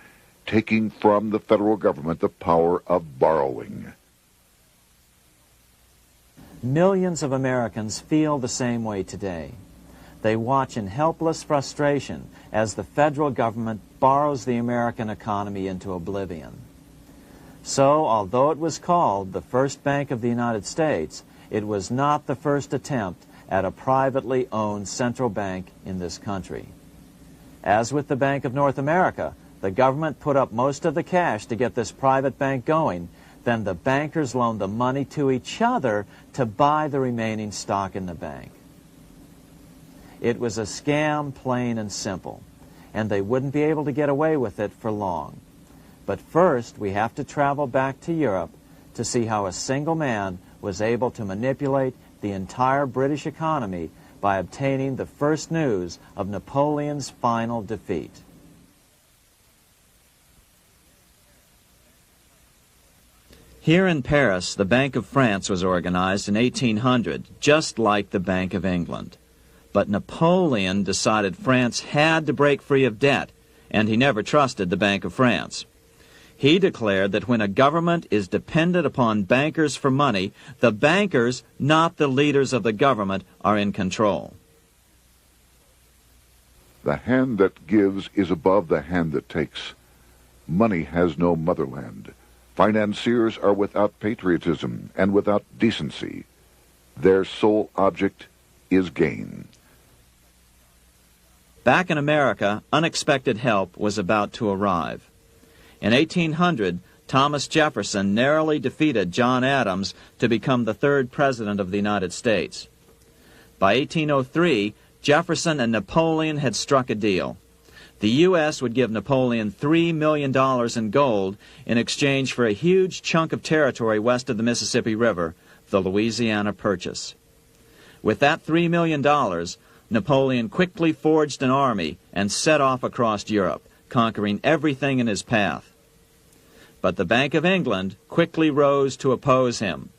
taking from the federal government the power of borrowing. Millions of Americans feel the same way today. They watch in helpless frustration as the federal government borrows the American economy into oblivion. So, although it was called the First Bank of the United States, it was not the first attempt at a privately owned central bank in this country. As with the Bank of North America, the government put up most of the cash to get this private bank going, then the bankers loaned the money to each other to buy the remaining stock in the bank. It was a scam, plain and simple, and they wouldn't be able to get away with it for long. But first, we have to travel back to Europe to see how a single man was able to manipulate the entire British economy by obtaining the first news of Napoleon's final defeat. Here in Paris, the Bank of France was organized in 1800, just like the Bank of England. But Napoleon decided France had to break free of debt, and he never trusted the Bank of France. He declared that when a government is dependent upon bankers for money, the bankers, not the leaders of the government, are in control. The hand that gives is above the hand that takes. Money has no motherland. Financiers are without patriotism and without decency. Their sole object is gain. Back in America, unexpected help was about to arrive. In 1800, Thomas Jefferson narrowly defeated John Adams to become the third president of the United States. By 1803, Jefferson and Napoleon had struck a deal. The U.S. would give Napoleon $3 million in gold in exchange for a huge chunk of territory west of the Mississippi River, the Louisiana Purchase. With that $3 million, Napoleon quickly forged an army and set off across Europe, conquering everything in his path. But the Bank of England quickly rose to oppose him.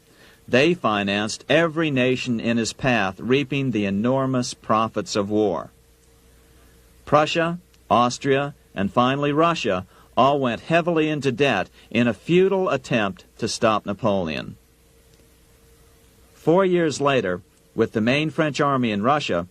They financed every nation in his path, reaping the enormous profits of war. Prussia, Austria, and finally Russia all went heavily into debt in a futile attempt to stop Napoleon. 4 years later, with the main French army in Russia,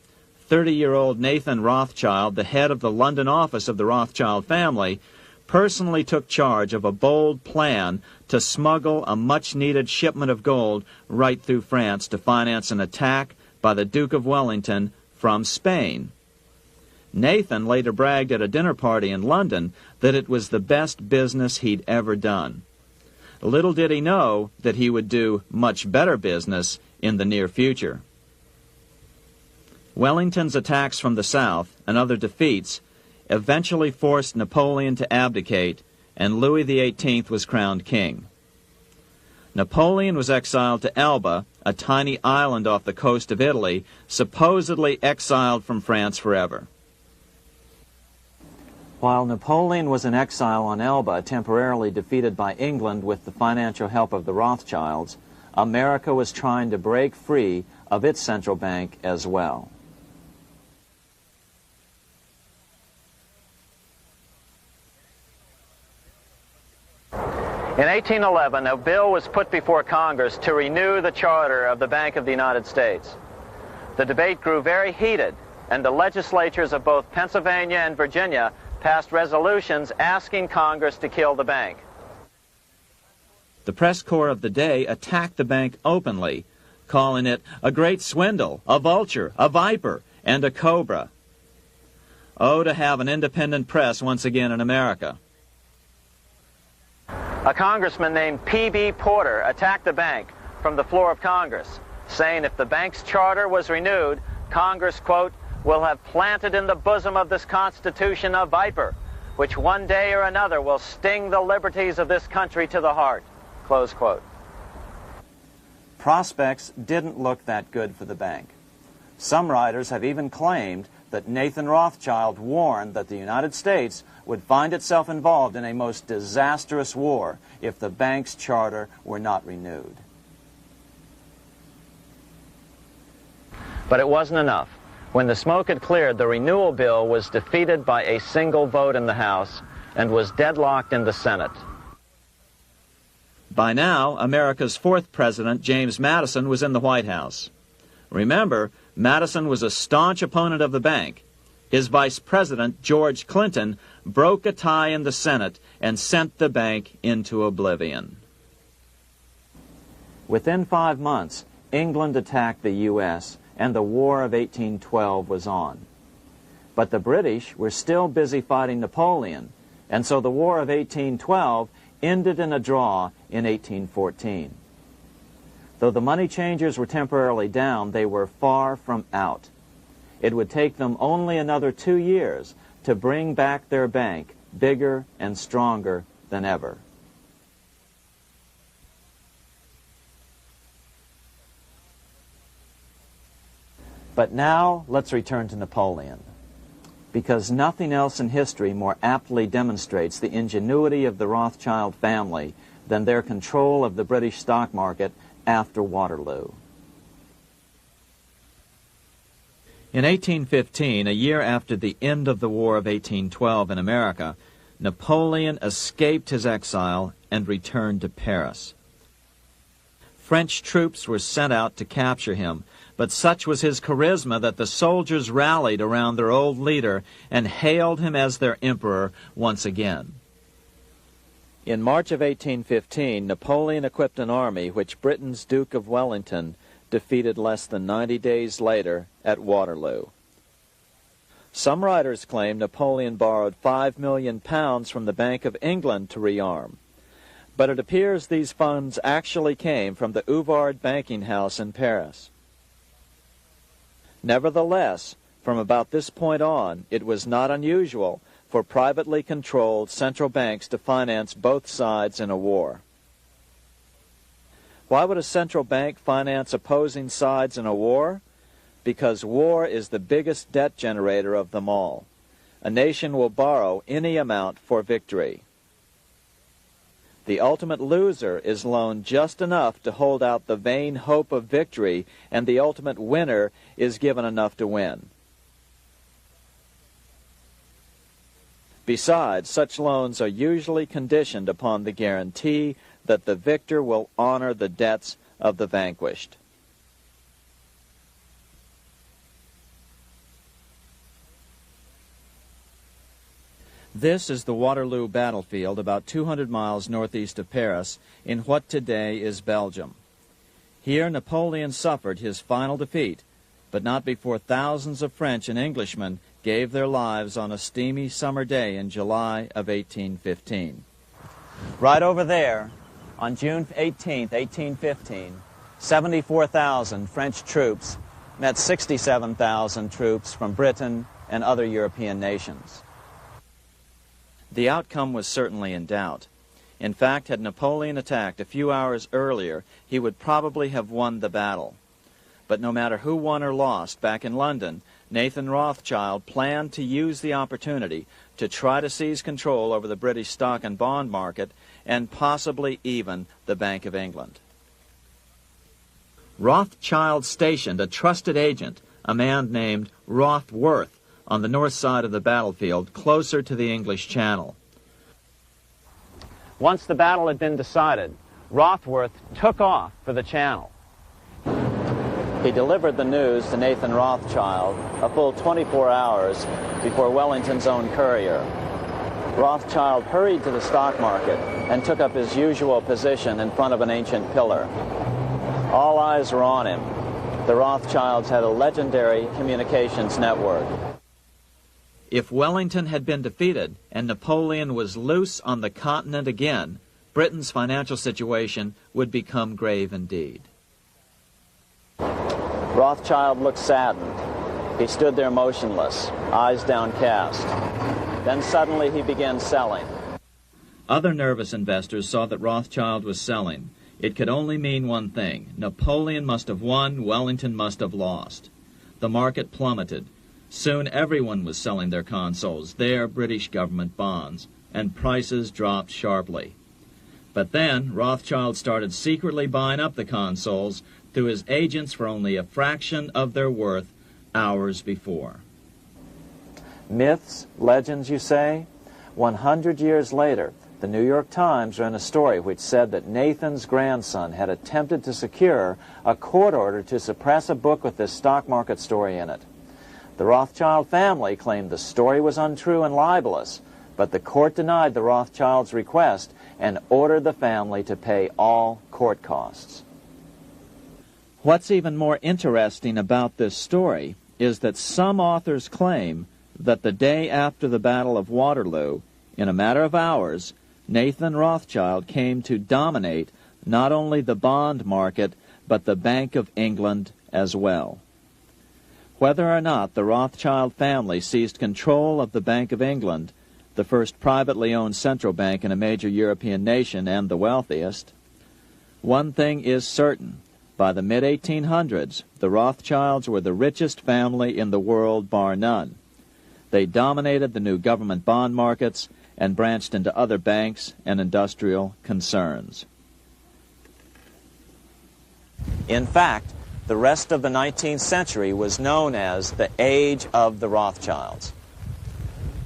30-year-old Nathan Rothschild, the head of the London office of the Rothschild family, personally took charge of a bold plan to smuggle a much-needed shipment of gold right through France to finance an attack by the Duke of Wellington from Spain. Nathan later bragged at a dinner party in London that it was the best business he'd ever done. Little did he know that he would do much better business in the near future. Wellington's attacks from the south and other defeats eventually forced Napoleon to abdicate, and Louis XVIII was crowned king. Napoleon was exiled to Elba, a tiny island off the coast of Italy, supposedly exiled from France forever. While Napoleon was in exile on Elba, temporarily defeated by England with the financial help of the Rothschilds, America was trying to break free of its central bank as well. In 1811, a bill was put before Congress to renew the charter of the Bank of the United States. The debate grew very heated, and the legislatures of both Pennsylvania and Virginia passed resolutions asking Congress to kill the bank. The press corps of the day attacked the bank openly, calling it a great swindle, a vulture, a viper, and a cobra. Oh, to have an independent press once again in America. A congressman named P.B. Porter attacked the bank from the floor of Congress, saying if the bank's charter was renewed, Congress, quote, will have planted in the bosom of this Constitution a viper, which one day or another will sting the liberties of this country to the heart, close quote. Prospects didn't look that good for the bank. Some writers have even claimed that Nathan Rothschild warned that the United States would find itself involved in a most disastrous war if the bank's charter were not renewed. But it wasn't enough. When the smoke had cleared, the renewal bill was defeated by a single vote in the House and was deadlocked in the Senate. By now, America's fourth president, James Madison, was in the White House. Remember, Madison was a staunch opponent of the bank. His vice president, George Clinton, broke a tie in the Senate and sent the bank into oblivion. Within 5 months, England attacked the U.S., and the War of 1812 was on. But the British were still busy fighting Napoleon, and so the War of 1812 ended in a draw in 1814. Though the money changers were temporarily down, they were far from out. It would take them only another 2 years to bring back their bank bigger and stronger than ever. But now let's return to Napoleon, because nothing else in history more aptly demonstrates the ingenuity of the Rothschild family than their control of the British stock market after Waterloo. In 1815, a year after the end of the War of 1812 in America, Napoleon escaped his exile and returned to Paris. French troops were sent out to capture him, but such was his charisma that the soldiers rallied around their old leader and hailed him as their emperor once again. In March of 1815, Napoleon equipped an army which Britain's Duke of Wellington defeated less than 90 days later at Waterloo. Some writers claim Napoleon borrowed £5 million from the Bank of England to rearm, but it appears these funds actually came from the Ouvard banking house in Paris. Nevertheless, from about this point on, it was not unusual for privately controlled central banks to finance both sides in a war. Why would a central bank finance opposing sides in a war? Because war is the biggest debt generator of them all. A nation will borrow any amount for victory. The ultimate loser is loaned just enough to hold out the vain hope of victory, and the ultimate winner is given enough to win. Besides, such loans are usually conditioned upon the guarantee that the victor will honor the debts of the vanquished. This is the Waterloo battlefield about 200 miles northeast of Paris in what today is Belgium. Here Napoleon suffered his final defeat, but not before thousands of French and Englishmen gave their lives on a steamy summer day in July of 1815. Right over there, on June 18, 1815, 74,000 French troops met 67,000 troops from Britain and other European nations. The outcome was certainly in doubt. In fact, had Napoleon attacked a few hours earlier, he would probably have won the battle. But no matter who won or lost, back in London, Nathan Rothschild planned to use the opportunity to try to seize control over the British stock and bond market and possibly even the Bank of England. Rothschild stationed a trusted agent, a man named Rothworth, on the north side of the battlefield, closer to the English Channel. Once the battle had been decided, Rothworth took off for the Channel. He delivered the news to Nathan Rothschild a full 24 hours before Wellington's own courier. Rothschild hurried to the stock market and took up his usual position in front of an ancient pillar. All eyes were on him. The Rothschilds had a legendary communications network. If Wellington had been defeated and Napoleon was loose on the continent again, Britain's financial situation would become grave indeed. Rothschild looked saddened. He stood there motionless, eyes downcast. Then suddenly he began selling. Other nervous investors saw that Rothschild was selling. It could only mean one thing. Napoleon must have won, Wellington must have lost. The market plummeted. Soon everyone was selling their consols, their British government bonds, and prices dropped sharply. But then Rothschild started secretly buying up the consols through his agents for only a fraction of their worth hours before. Myths, legends, you say? 100 years later, the New York Times ran a story which said that Nathan's grandson had attempted to secure a court order to suppress a book with this stock market story in it. The Rothschild family claimed the story was untrue and libelous, but the court denied the Rothschilds' request and ordered the family to pay all court costs. What's even more interesting about this story is that some authors claim that the day after the Battle of Waterloo, in a matter of hours, Nathan Rothschild came to dominate not only the bond market, but the Bank of England as well. Whether or not the Rothschild family seized control of the Bank of England, the first privately owned central bank in a major European nation and the wealthiest, one thing is certain. By the mid-1800s, the Rothschilds were the richest family in the world, bar none. They dominated the new government bond markets and branched into other banks and industrial concerns. In fact, the rest of the 19th century was known as the Age of the Rothschilds.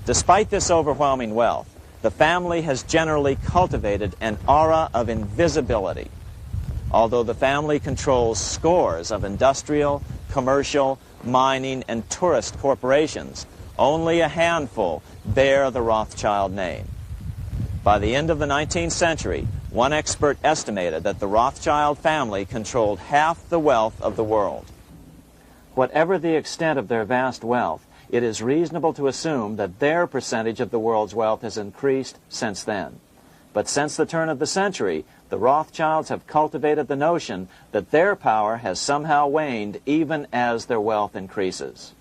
Despite this overwhelming wealth, the family has generally cultivated an aura of invisibility. Although the family controls scores of industrial, commercial, mining, and tourist corporations, only a handful bear the Rothschild name. By the end of the 19th century, one expert estimated that the Rothschild family controlled half the wealth of the world. Whatever the extent of their vast wealth, it is reasonable to assume that their percentage of the world's wealth has increased since then. But since the turn of the century, the Rothschilds have cultivated the notion that their power has somehow waned even as their wealth increases.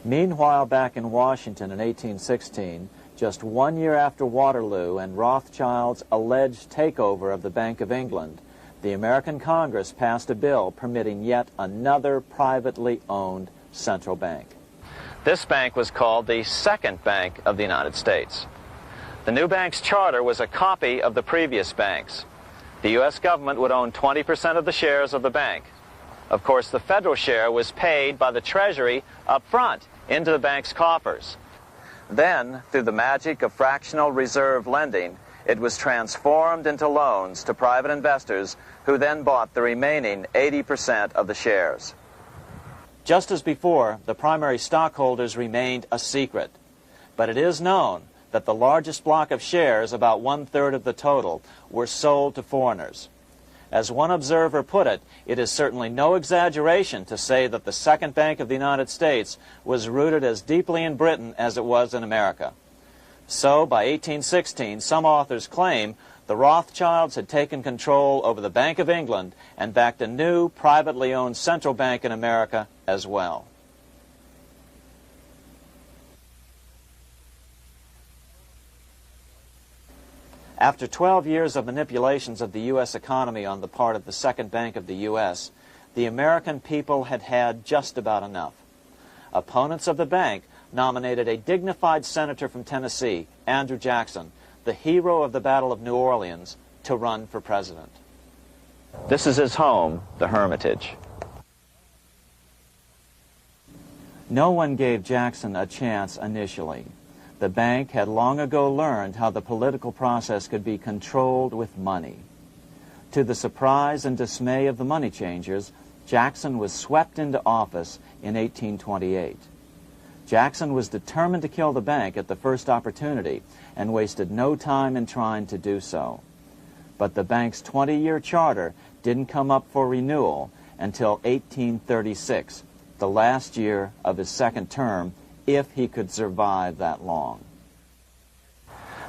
Meanwhile, back in Washington in 1816, just 1 year after Waterloo and Rothschild's alleged takeover of the Bank of England, the American Congress passed a bill permitting yet another privately owned central bank. This bank was called the Second Bank of the United States. The new bank's charter was a copy of the previous bank's. The U.S. government would own 20% of the shares of the bank. Of course, the federal share was paid by the Treasury up front into the bank's coffers. Then, through the magic of fractional reserve lending, it was transformed into loans to private investors who then bought the remaining 80% of the shares. Just as before, the primary stockholders remained a secret. But it is known that the largest block of shares, about 1/3 of the total, were sold to foreigners. As one observer put it, it is certainly no exaggeration to say that the Second Bank of the United States was rooted as deeply in Britain as it was in America. So, by 1816, some authors claim the Rothschilds had taken control over the Bank of England and backed a new, privately owned central bank in America as well. After 12 years of manipulations of the U.S. economy on the part of the Second Bank of the U.S., the American people had had just about enough. Opponents of the bank nominated a dignified senator from Tennessee, Andrew Jackson, the hero of the Battle of New Orleans, to run for president. This is his home, the Hermitage. No one gave Jackson a chance initially. The bank had long ago learned how the political process could be controlled with money. To the surprise and dismay of the money changers, Jackson was swept into office in 1828. Jackson was determined to kill the bank at the first opportunity and wasted no time in trying to do so. But the bank's 20-year charter didn't come up for renewal until 1836, the last year of his second term, if he could survive that long.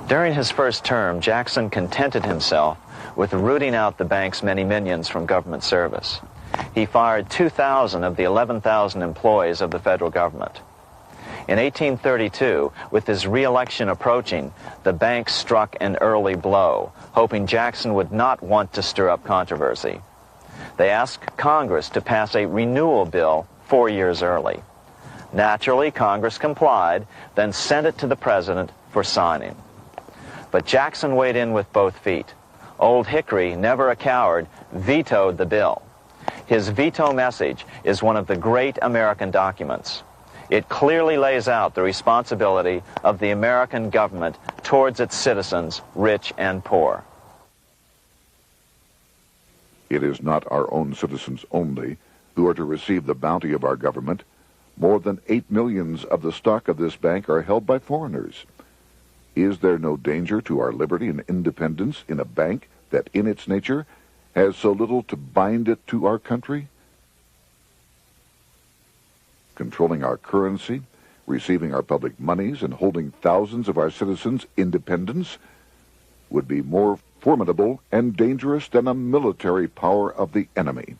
During his first term, Jackson contented himself with rooting out the bank's many minions from government service. He fired 2,000 of the 11,000 employees of the federal government. In 1832, with his re-election approaching, the bank struck an early blow, hoping Jackson would not want to stir up controversy. They asked Congress to pass a renewal bill 4 years early. Naturally, Congress complied, then sent it to the president for signing. But Jackson weighed in with both feet. Old Hickory, never a coward, vetoed the bill. His veto message is one of the great American documents. It clearly lays out the responsibility of the American government towards its citizens, rich and poor. It is not our own citizens only who are to receive the bounty of our government. More than 8 million of the stock of this bank are held by foreigners. Is there no danger to our liberty and independence in a bank that in its nature has so little to bind it to our country? Controlling our currency, receiving our public monies, and holding thousands of our citizens' independence would be more formidable and dangerous than a military power of the enemy.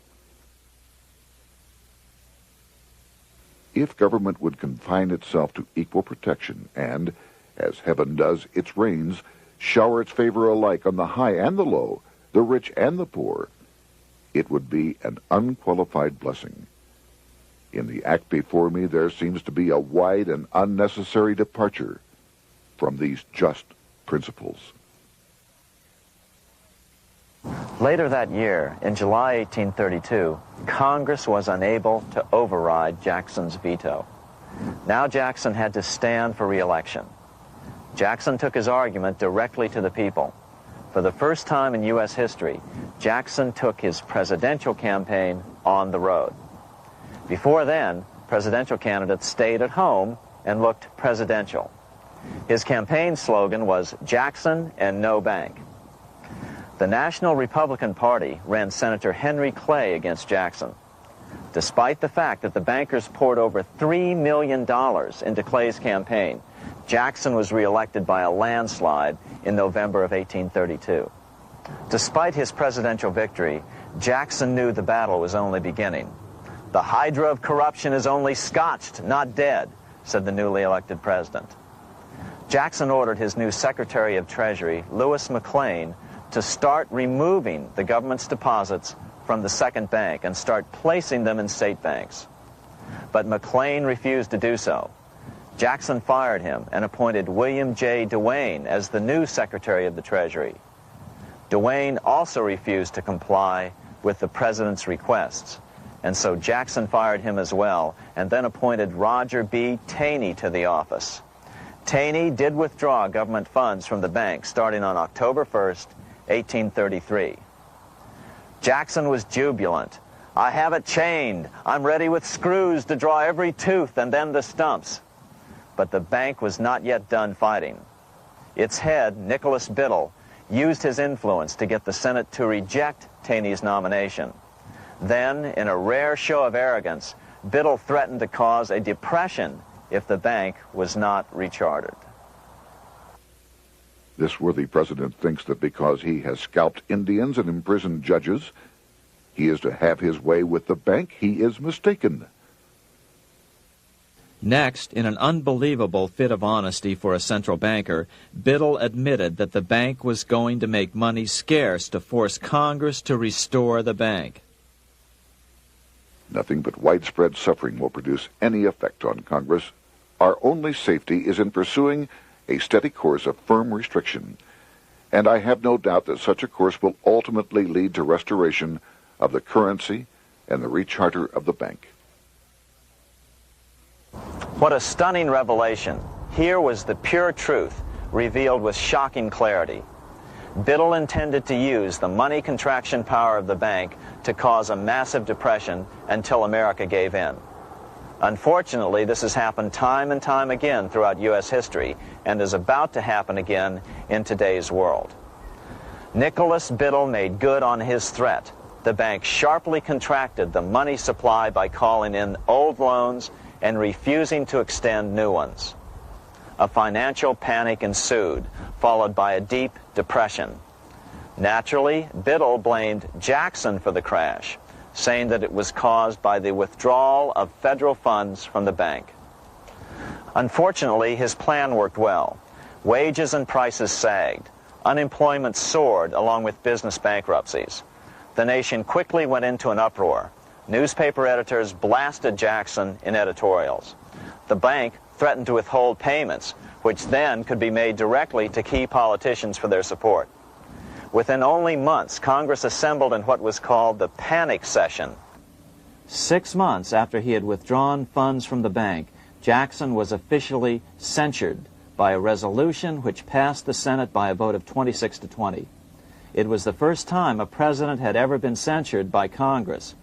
If government would confine itself to equal protection and, as heaven does its rains, shower its favor alike on the high and the low, the rich and the poor, it would be an unqualified blessing. In the act before me, there seems to be a wide and unnecessary departure from these just principles. Later that year, in July 1832, Congress was unable to override Jackson's veto. Now Jackson had to stand for re-election. Jackson took his argument directly to the people. For the first time in U.S. history, Jackson took his presidential campaign on the road. Before then, presidential candidates stayed at home and looked presidential. His campaign slogan was Jackson and no bank. The The National Republican Party ran Senator Henry Clay against Jackson. Despite the fact that the bankers poured over $3 million into Clay's campaign, Jackson was reelected by a landslide in November of 1832. Despite his presidential victory, Jackson knew the battle was only beginning. "The hydra of corruption is only scotched, not dead," said the newly elected president. Jackson ordered his new Secretary of Treasury, Lewis McLean, to start removing the government's deposits from the second bank and start placing them in state banks. But McLean refused to do so. Jackson fired him and appointed William J. Duane as the new Secretary of the Treasury. Duane also refused to comply with the president's requests, and so Jackson fired him as well and then appointed Roger B. Taney to the office. Taney did withdraw government funds from the bank starting on October 1st, 1833. Jackson was jubilant. "I have it chained. I'm ready with screws to draw every tooth and then the stumps." But the bank was not yet done fighting. Its head, Nicholas Biddle, used his influence to get the Senate to reject Taney's nomination. Then, in a rare show of arrogance, Biddle threatened to cause a depression if the bank was not rechartered. This worthy president thinks that because he has scalped Indians and imprisoned judges, he is to have his way with the bank. He is mistaken. Next, in an unbelievable fit of honesty for a central banker, Biddle admitted that the bank was going to make money scarce to force Congress to restore the bank. Nothing but widespread suffering will produce any effect on Congress. Our only safety is in pursuing a steady course of firm restriction, and I have no doubt that such a course will ultimately lead to restoration of the currency and the recharter of the bank. What a stunning revelation. Here was the pure truth, revealed with shocking clarity. Biddle intended to use the money contraction power of the bank to cause a massive depression until America gave in. Unfortunately, this has happened time and time again throughout U.S. history and is about to happen again in today's world. Nicholas Biddle made good on his threat. The bank sharply contracted the money supply by calling in old loans and refusing to extend new ones. A financial panic ensued, followed by a deep depression. Naturally, Biddle blamed Jackson for the crash, saying that it was caused by the withdrawal of federal funds from the bank. Unfortunately, his plan worked well. Wages and prices sagged. Unemployment soared along with business bankruptcies. The nation quickly went into an uproar. Newspaper editors blasted Jackson in editorials. The bank threatened to withhold payments, which then could be made directly to key politicians for their support. Within only months, Congress assembled in what was called the panic session. 6 months after he had withdrawn funds from the bank, Jackson was officially censured by a resolution which passed the Senate by a vote of 26 to 20. It was the first time a president had ever been censured by Congress.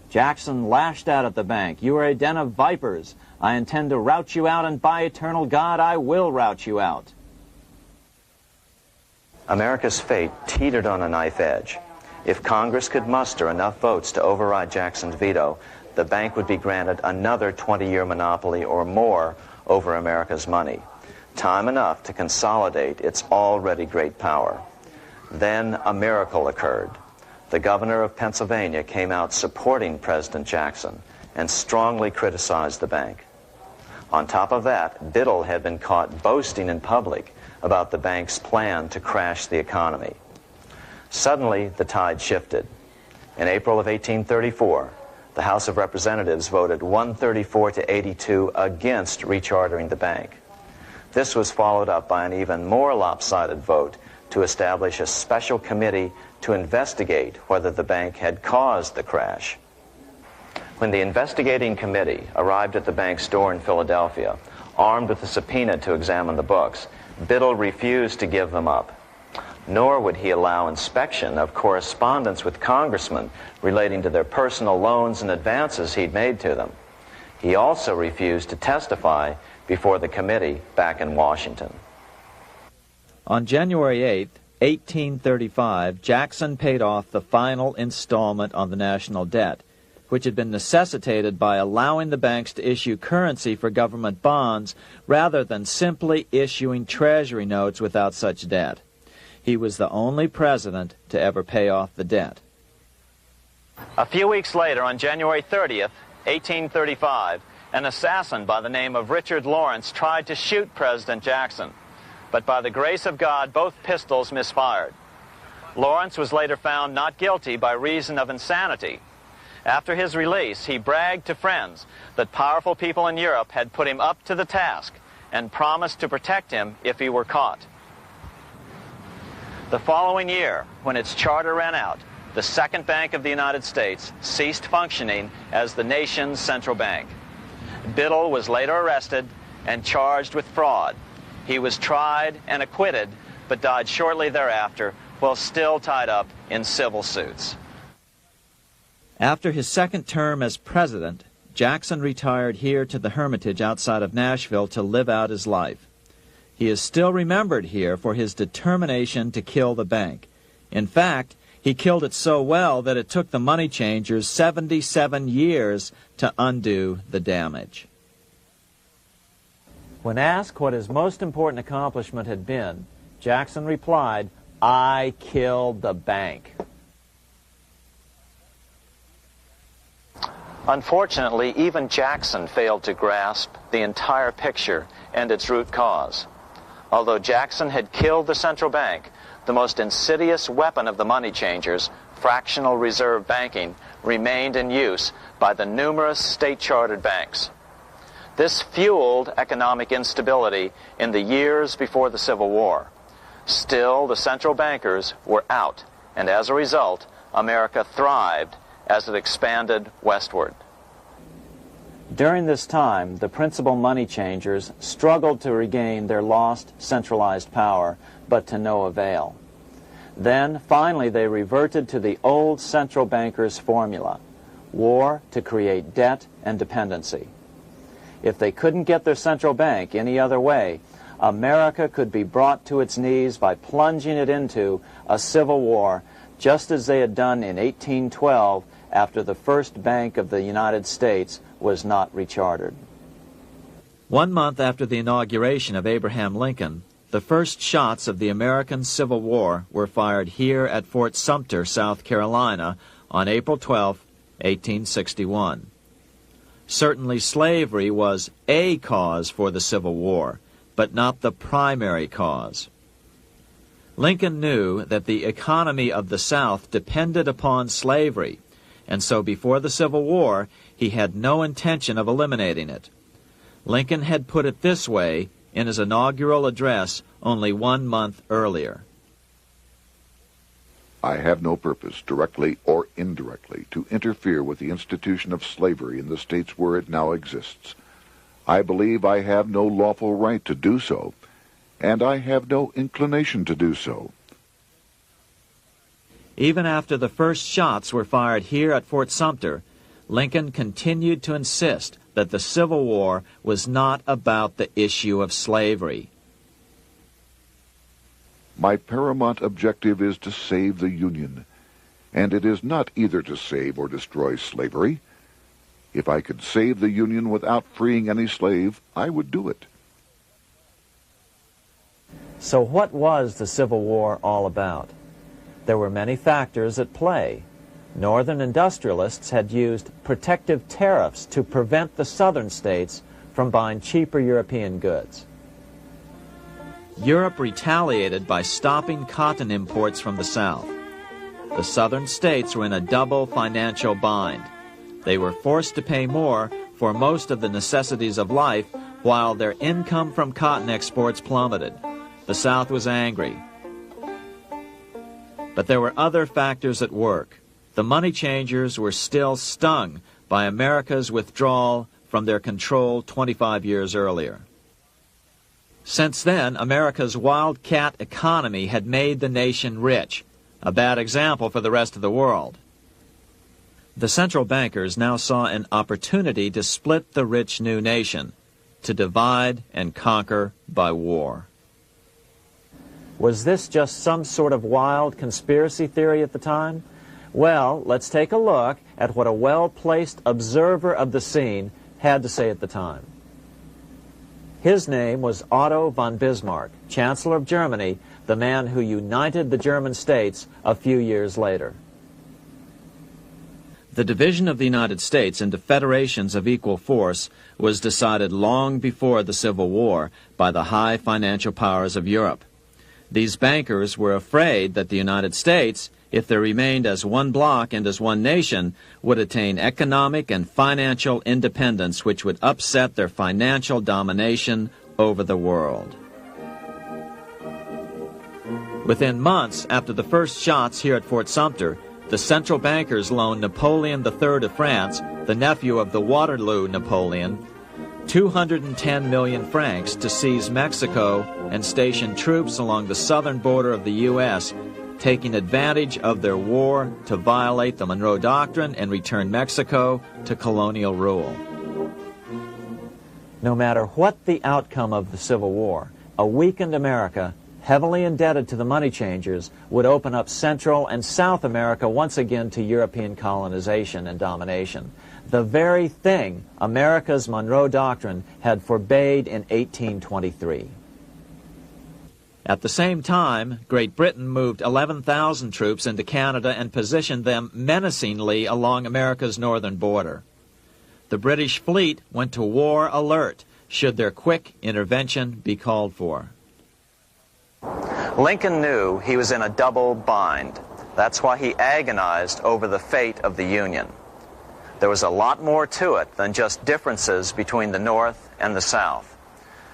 Jackson lashed out at the bank. "You are a den of vipers. I intend to rout you out, and by eternal God, I will rout you out." America's fate teetered on a knife edge. If Congress could muster enough votes to override Jackson's veto, the bank would be granted another 20-year monopoly or more over America's money, time enough to consolidate its already great power. Then a miracle occurred. The governor of Pennsylvania came out supporting President Jackson and strongly criticized the bank. On top of that, Biddle had been caught boasting in public about the bank's plan to crash the economy. Suddenly, the tide shifted. In April of 1834, the House of Representatives voted 134 to 82 against rechartering the bank. This was followed up by an even more lopsided vote to establish a special committee to investigate whether the bank had caused the crash. When the investigating committee arrived at the bank's door in Philadelphia, armed with a subpoena to examine the books, Biddle refused to give them up. Nor would he allow inspection of correspondence with congressmen relating to their personal loans and advances he'd made to them. He also refused to testify before the committee back in Washington. On January 8th, 1835, Jackson paid off the final installment on the national debt, which had been necessitated by allowing the banks to issue currency for government bonds rather than simply issuing treasury notes without such debt. He was the only president to ever pay off the debt. A few weeks later, on January 30th, 1835, an assassin by the name of Richard Lawrence tried to shoot President Jackson, but by the grace of God, both pistols misfired. Lawrence was later found not guilty by reason of insanity. After his release, he bragged to friends that powerful people in Europe had put him up to the task and promised to protect him if he were caught. The following year, when its charter ran out, the Second Bank of the United States ceased functioning as the nation's central bank. Biddle was later arrested and charged with fraud. He was tried and acquitted, but died shortly thereafter while still tied up in civil suits. After his second term as president, Jackson retired here to the Hermitage outside of Nashville to live out his life. He is still remembered here for his determination to kill the bank. In fact, he killed it so well that it took the money changers 77 years to undo the damage. When asked what his most important accomplishment had been, Jackson replied, "I killed the bank." Unfortunately, even Jackson failed to grasp the entire picture and its root cause. Although Jackson had killed the central bank, the most insidious weapon of the money changers, fractional reserve banking, remained in use by the numerous state-chartered banks. This fueled economic instability in the years before the Civil War. Still, the central bankers were out, and as a result, America thrived as it expanded westward. During this time, the principal money changers struggled to regain their lost centralized power, but to no avail. Then, finally, they reverted to the old central bankers' formula: war to create debt and dependency. If they couldn't get their central bank any other way, America could be brought to its knees by plunging it into a civil war, just as they had done in 1812 after the first Bank of the United States was not rechartered. 1 month after the inauguration of Abraham Lincoln, the first shots of the American Civil War were fired here at Fort Sumter, South Carolina, on April 12, 1861. Certainly slavery was a cause for the Civil War, but not the primary cause. Lincoln knew that the economy of the South depended upon slavery, and so before the Civil War, he had no intention of eliminating it. Lincoln had put it this way in his inaugural address only 1 month earlier. I have no purpose, directly or indirectly, to interfere with the institution of slavery in the states where it now exists. I believe I have no lawful right to do so, and I have no inclination to do so. Even after the first shots were fired here at Fort Sumter, Lincoln continued to insist that the Civil War was not about the issue of slavery. My paramount objective is to save the Union, and it is not either to save or destroy slavery. If I could save the Union without freeing any slave, I would do it. So what was the Civil War all about? There were many factors at play. Northern industrialists had used protective tariffs to prevent the southern states from buying cheaper European goods. Europe retaliated by stopping cotton imports from the South. The southern states were in a double financial bind. They were forced to pay more for most of the necessities of life, while their income from cotton exports plummeted. The South was angry. But there were other factors at work. The money changers were still stung by America's withdrawal from their control 25 years earlier. Since then, America's wildcat economy had made the nation rich, a bad example for the rest of the world. The central bankers now saw an opportunity to split the rich new nation, to divide and conquer by war. Was this just some sort of wild conspiracy theory at the time? Well, let's take a look at what a well-placed observer of the scene had to say at the time. His name was Otto von Bismarck, Chancellor of Germany, the man who united the German states a few years later. The division of the United States into federations of equal force was decided long before the Civil War by the high financial powers of Europe. These bankers were afraid that the United States, if they remained as one bloc and as one nation, would attain economic and financial independence which would upset their financial domination over the world. Within months after the first shots here at Fort Sumter, the central bankers loaned Napoleon III of France, the nephew of the Waterloo Napoleon, 210 million francs to seize Mexico and station troops along the southern border of the U.S., taking advantage of their war to violate the Monroe Doctrine and return Mexico to colonial rule. No matter what the outcome of the Civil War, a weakened America, heavily indebted to the money changers, would open up Central and South America once again to European colonization and domination. The very thing America's Monroe Doctrine had forbade in 1823. At the same time, Great Britain moved 11,000 troops into Canada and positioned them menacingly along America's northern border. The British fleet went to war alert should their quick intervention be called for. Lincoln knew he was in a double bind. That's why he agonized over the fate of the Union. There was a lot more to it than just differences between the North and the South.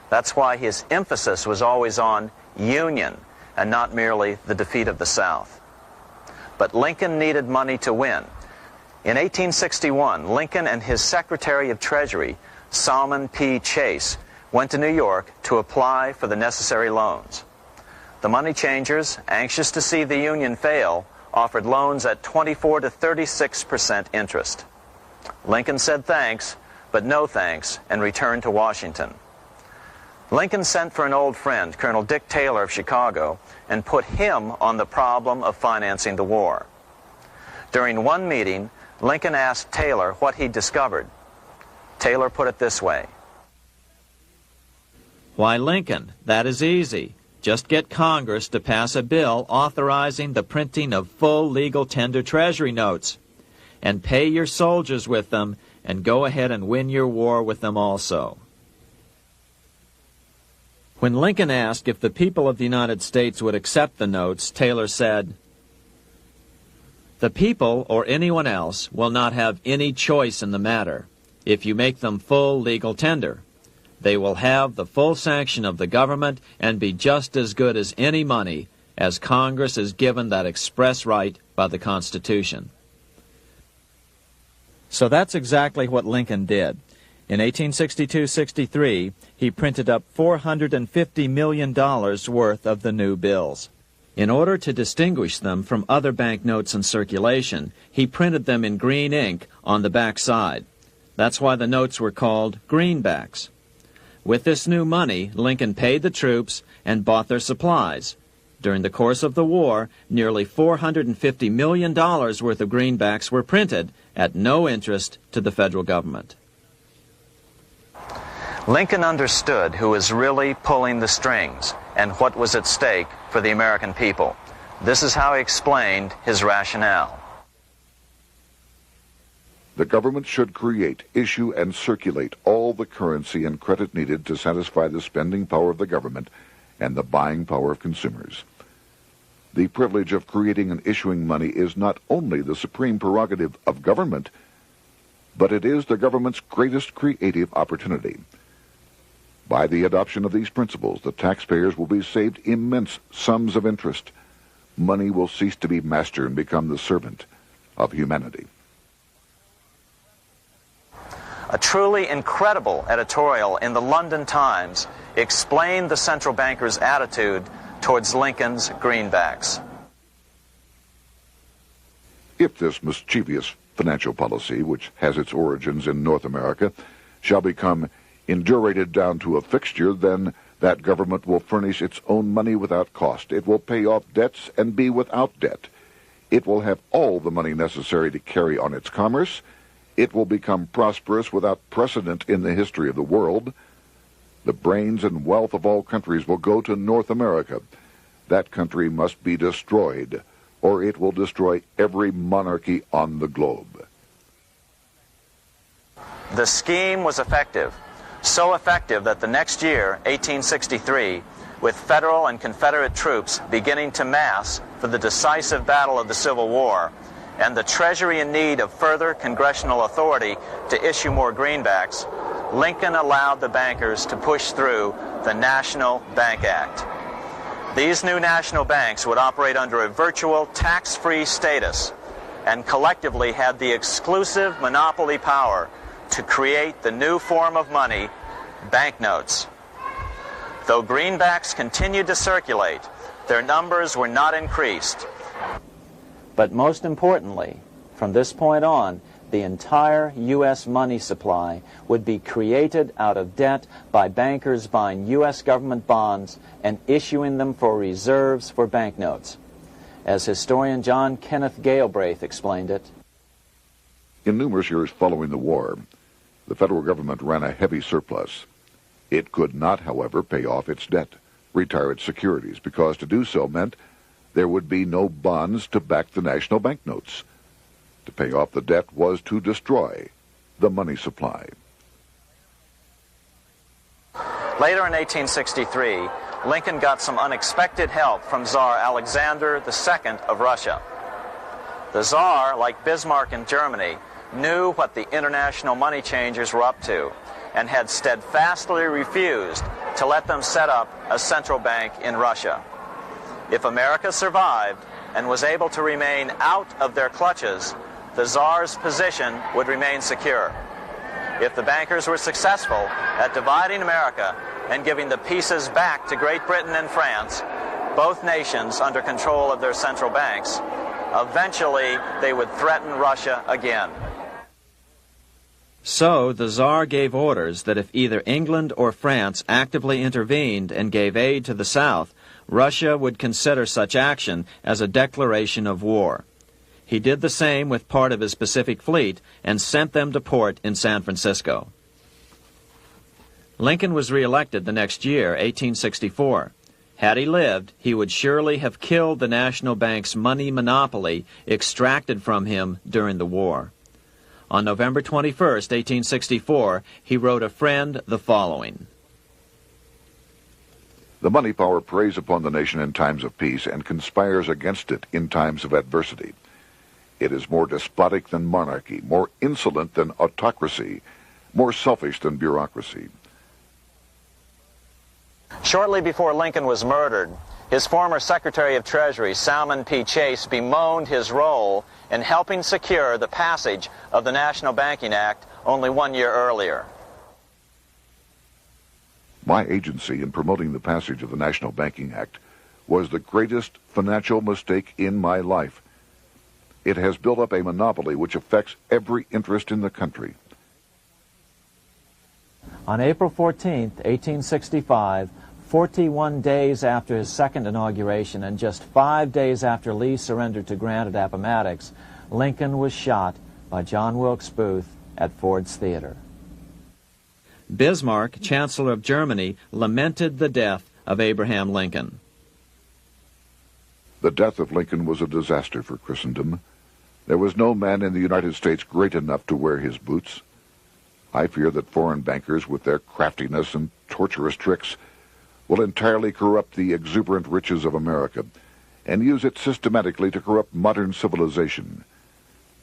That's why his emphasis was always on union and not merely the defeat of the South. But Lincoln needed money to win. In 1861, Lincoln and his Secretary of Treasury, Salmon P. Chase, went to New York to apply for the necessary loans. The money changers, anxious to see the Union fail, offered loans at 24 to 36% interest. Lincoln said thanks, but no thanks, and returned to Washington. Lincoln sent for an old friend, Colonel Dick Taylor of Chicago, and put him on the problem of financing the war. During one meeting, Lincoln asked Taylor what he'd discovered. Taylor put it this way. Why, Lincoln, that is easy. Just get Congress to pass a bill authorizing the printing of full legal tender Treasury notes, and pay your soldiers with them, and go ahead and win your war with them also. When Lincoln asked if the people of the United States would accept the notes, Taylor said, "The people, or anyone else, will not have any choice in the matter if you make them full legal tender. They will have the full sanction of the government and be just as good as any money, as Congress is given that express right by the Constitution." So that's exactly what Lincoln did. In 1862-63, he printed up $450 million worth of the new bills. In order to distinguish them from other banknotes in circulation, he printed them in green ink on the back side. That's why the notes were called greenbacks. With this new money, Lincoln paid the troops and bought their supplies. During the course of the war, nearly $450 million worth of greenbacks were printed at no interest to the federal government. Lincoln understood who was really pulling the strings and what was at stake for the American people. This is how he explained his rationale. The government should create, issue, and circulate all the currency and credit needed to satisfy the spending power of the government and the buying power of consumers. The privilege of creating and issuing money is not only the supreme prerogative of government, but it is the government's greatest creative opportunity. By the adoption of these principles, the taxpayers will be saved immense sums of interest. Money will cease to be master and become the servant of humanity. A truly incredible editorial in the London Times explained the central bankers' attitude towards Lincoln's greenbacks. If this mischievous financial policy, which has its origins in North America, shall become indurated down to a fixture, then That government will furnish its own money without cost. It will pay off debts and be without debt. It will have all the money necessary to carry on its commerce. It will become prosperous without precedent in the history of the world. The brains and wealth of all countries will go to North America. That country must be destroyed, or it will destroy every monarchy on the globe. The scheme was effective, so effective that the next year, 1863, with Federal and Confederate troops beginning to mass for the decisive battle of the Civil War, and the Treasury in need of further congressional authority to issue more greenbacks, Lincoln allowed the bankers to push through the National Bank Act. These new national banks would operate under a virtual tax-free status and collectively had the exclusive monopoly power to create the new form of money, banknotes. Though greenbacks continued to circulate, their numbers were not increased. But most importantly, from this point on, the entire U.S. money supply would be created out of debt by bankers buying U.S. government bonds and issuing them for reserves for banknotes. As historian John Kenneth Galbraith explained it, in numerous years following the war, the federal government ran a heavy surplus. It could not, however, pay off its debt, retire its securities, because to do so meant there would be no bonds to back the national banknotes. To pay off the debt was to destroy the money supply. Later in 1863, Lincoln got some unexpected help from Tsar Alexander II of Russia. The Tsar, like Bismarck in Germany, knew what the international money changers were up to and had steadfastly refused to let them set up a central bank in Russia. If America survived and was able to remain out of their clutches, the Tsar's position would remain secure. If the bankers were successful at dividing America and giving the pieces back to Great Britain and France, both nations under control of their central banks, eventually they would threaten Russia again. So the Tsar gave orders that if either England or France actively intervened and gave aid to the South, Russia would consider such action as a declaration of war. He did the same with part of his Pacific Fleet and sent them to port in San Francisco. Lincoln was reelected the next year, 1864. Had he lived, he would surely have killed the national bank's money monopoly extracted from him during the war. On November 21, 1864, he wrote a friend the following: The money power preys upon the nation in times of peace and conspires against it in times of adversity. It is more despotic than monarchy, more insolent than autocracy, more selfish than bureaucracy. Shortly before Lincoln was murdered, his former Secretary of Treasury, Salmon P. Chase, bemoaned his role in helping secure the passage of the National Banking Act only 1 year earlier. My agency in promoting the passage of the National Banking Act was the greatest financial mistake in my life. It has built up a monopoly which affects every interest in the country. On April 14, 1865, 41 days after his second inauguration and just 5 days after Lee surrendered to Grant at Appomattox, Lincoln was shot by John Wilkes Booth at Ford's Theater. Bismarck, Chancellor of Germany, lamented the death of Abraham Lincoln. The death of Lincoln was a disaster for Christendom. There was no man in the United States great enough to wear his boots. I fear that foreign bankers, with their craftiness and tortuous tricks, will entirely corrupt the exuberant riches of America and use it systematically to corrupt modern civilization.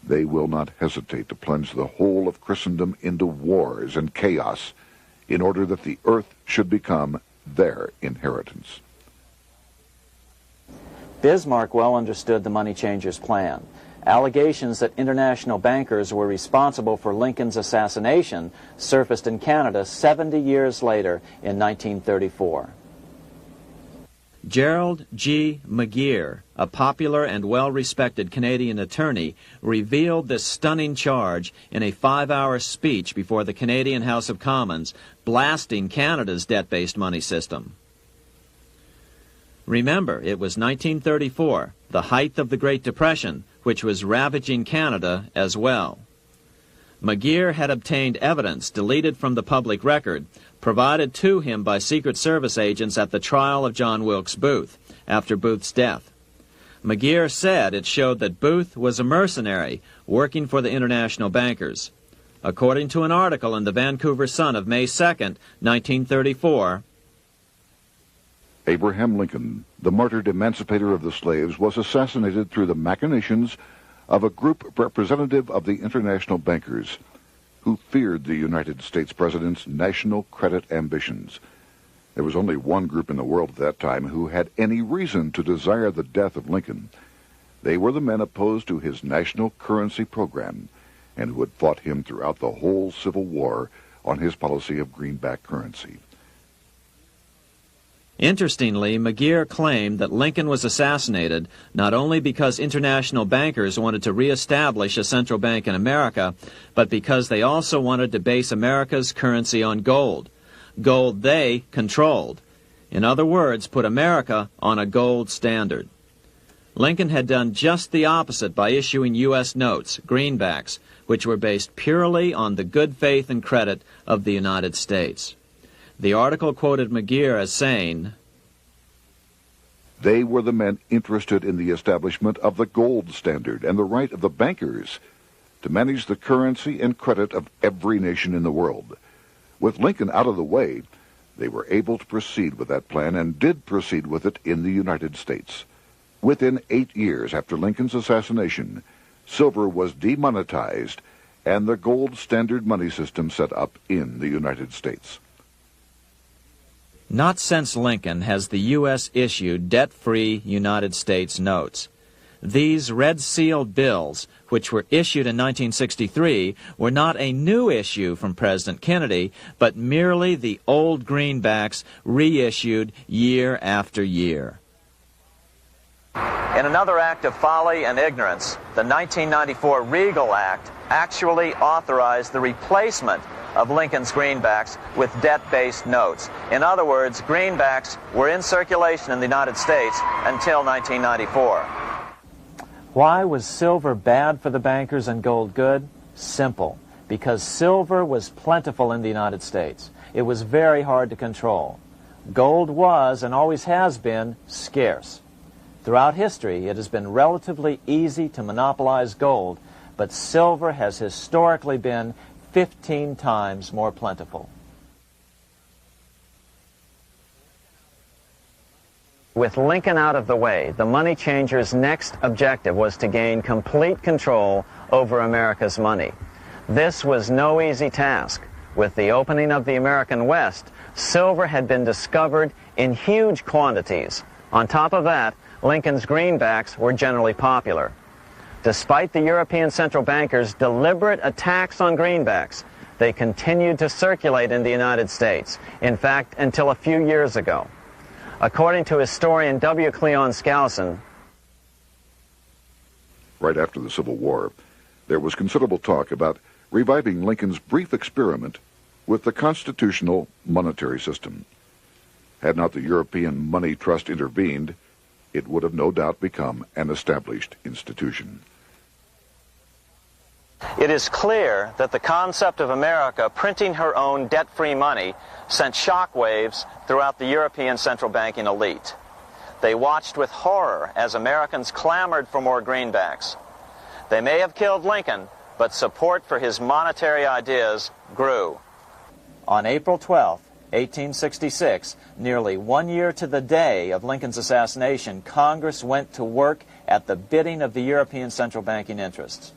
They will not hesitate to plunge the whole of Christendom into wars and chaos in order that the earth should become their inheritance. Bismarck well understood the money changers' plan. Allegations that international bankers were responsible for Lincoln's assassination surfaced in Canada 70 years later in 1934. Gerald G. McGeer, a popular and well-respected Canadian attorney, revealed this stunning charge in a 5-hour speech before the Canadian House of Commons, blasting Canada's debt-based money system. Remember, it was 1934, the height of the Great Depression, which was ravaging Canada as well. McGeer had obtained evidence deleted from the public record, provided to him by Secret Service agents at the trial of John Wilkes Booth, after Booth's death. McGeer said it showed that Booth was a mercenary working for the international bankers. According to an article in the Vancouver Sun of May 2nd, 1934, Abraham Lincoln, the martyred emancipator of the slaves, was assassinated through the machinations of a group representative of the international bankers who feared the United States president's national credit ambitions. There was only one group in the world at that time who had any reason to desire the death of Lincoln. They were the men opposed to his national currency program and who had fought him throughout the whole Civil War on his policy of greenback currency. Interestingly, McGeer claimed that Lincoln was assassinated not only because international bankers wanted to reestablish a central bank in America, but because they also wanted to base America's currency on gold. Gold they controlled. In other words, put America on a gold standard. Lincoln had done just the opposite by issuing U.S. notes, greenbacks, which were based purely on the good faith and credit of the United States. The article quoted McGeer as saying, "They were the men interested in the establishment of the gold standard and the right of the bankers to manage the currency and credit of every nation in the world. With Lincoln out of the way, they were able to proceed with that plan and did proceed with it in the United States. Within 8 years after Lincoln's assassination, silver was demonetized and the gold standard money system set up in the United States." Not since Lincoln has the U.S. issued debt-free United States notes. These red-sealed bills, which were issued in 1963, were not a new issue from President Kennedy, but merely the old greenbacks reissued year after year. In another act of folly and ignorance, the 1994 Regal Act actually authorized the replacement of Lincoln's greenbacks with debt-based notes. In other words, greenbacks were in circulation in the United States until 1994. Why was silver bad for the bankers and gold good? Simple. Because silver was plentiful in the United States. It was very hard to control. Gold was, and always has been, scarce. Throughout history, it has been relatively easy to monopolize gold, but silver has historically been 15 times more plentiful. With Lincoln out of the way, the money changers' next objective was to gain complete control over America's money. This was no easy task. With the opening of the American West, silver had been discovered in huge quantities. On top of that, Lincoln's greenbacks were generally popular. Despite the European central bankers' deliberate attacks on greenbacks, they continued to circulate in the United States, in fact, until a few years ago. According to historian W. Cleon Skousen, right after the Civil War, there was considerable talk about reviving Lincoln's brief experiment with the constitutional monetary system. Had not the European Money Trust intervened, it would have no doubt become an established institution. it is clear that the concept of America printing her own debt-free money sent shockwaves throughout the European central banking elite. They watched with horror as Americans clamored for more greenbacks. They may have killed Lincoln, but support for his monetary ideas grew. On April 12, 1866, nearly 1 year to the day of Lincoln's assassination, Congress went to work at the bidding of the European central banking interests.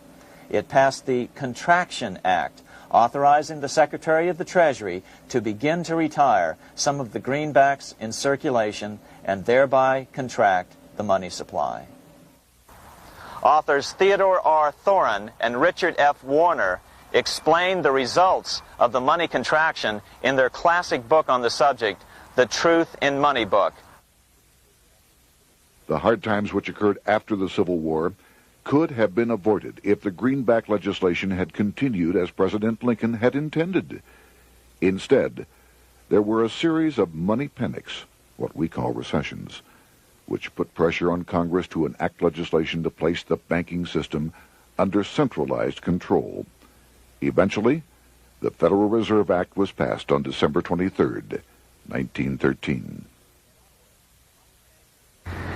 It passed the Contraction Act, authorizing the Secretary of the Treasury to begin to retire some of the greenbacks in circulation and thereby contract the money supply. Authors Theodore R. Thorin and Richard F. Warner explained the results of the money contraction in their classic book on the subject, The Truth in Money Book. The hard times which occurred after the Civil War could have been avoided if the greenback legislation had continued as President Lincoln had intended. Instead, there were a series of money panics, what we call recessions, which put pressure on Congress to enact legislation to place the banking system under centralized control. Eventually, the Federal Reserve Act was passed on December 23, 1913.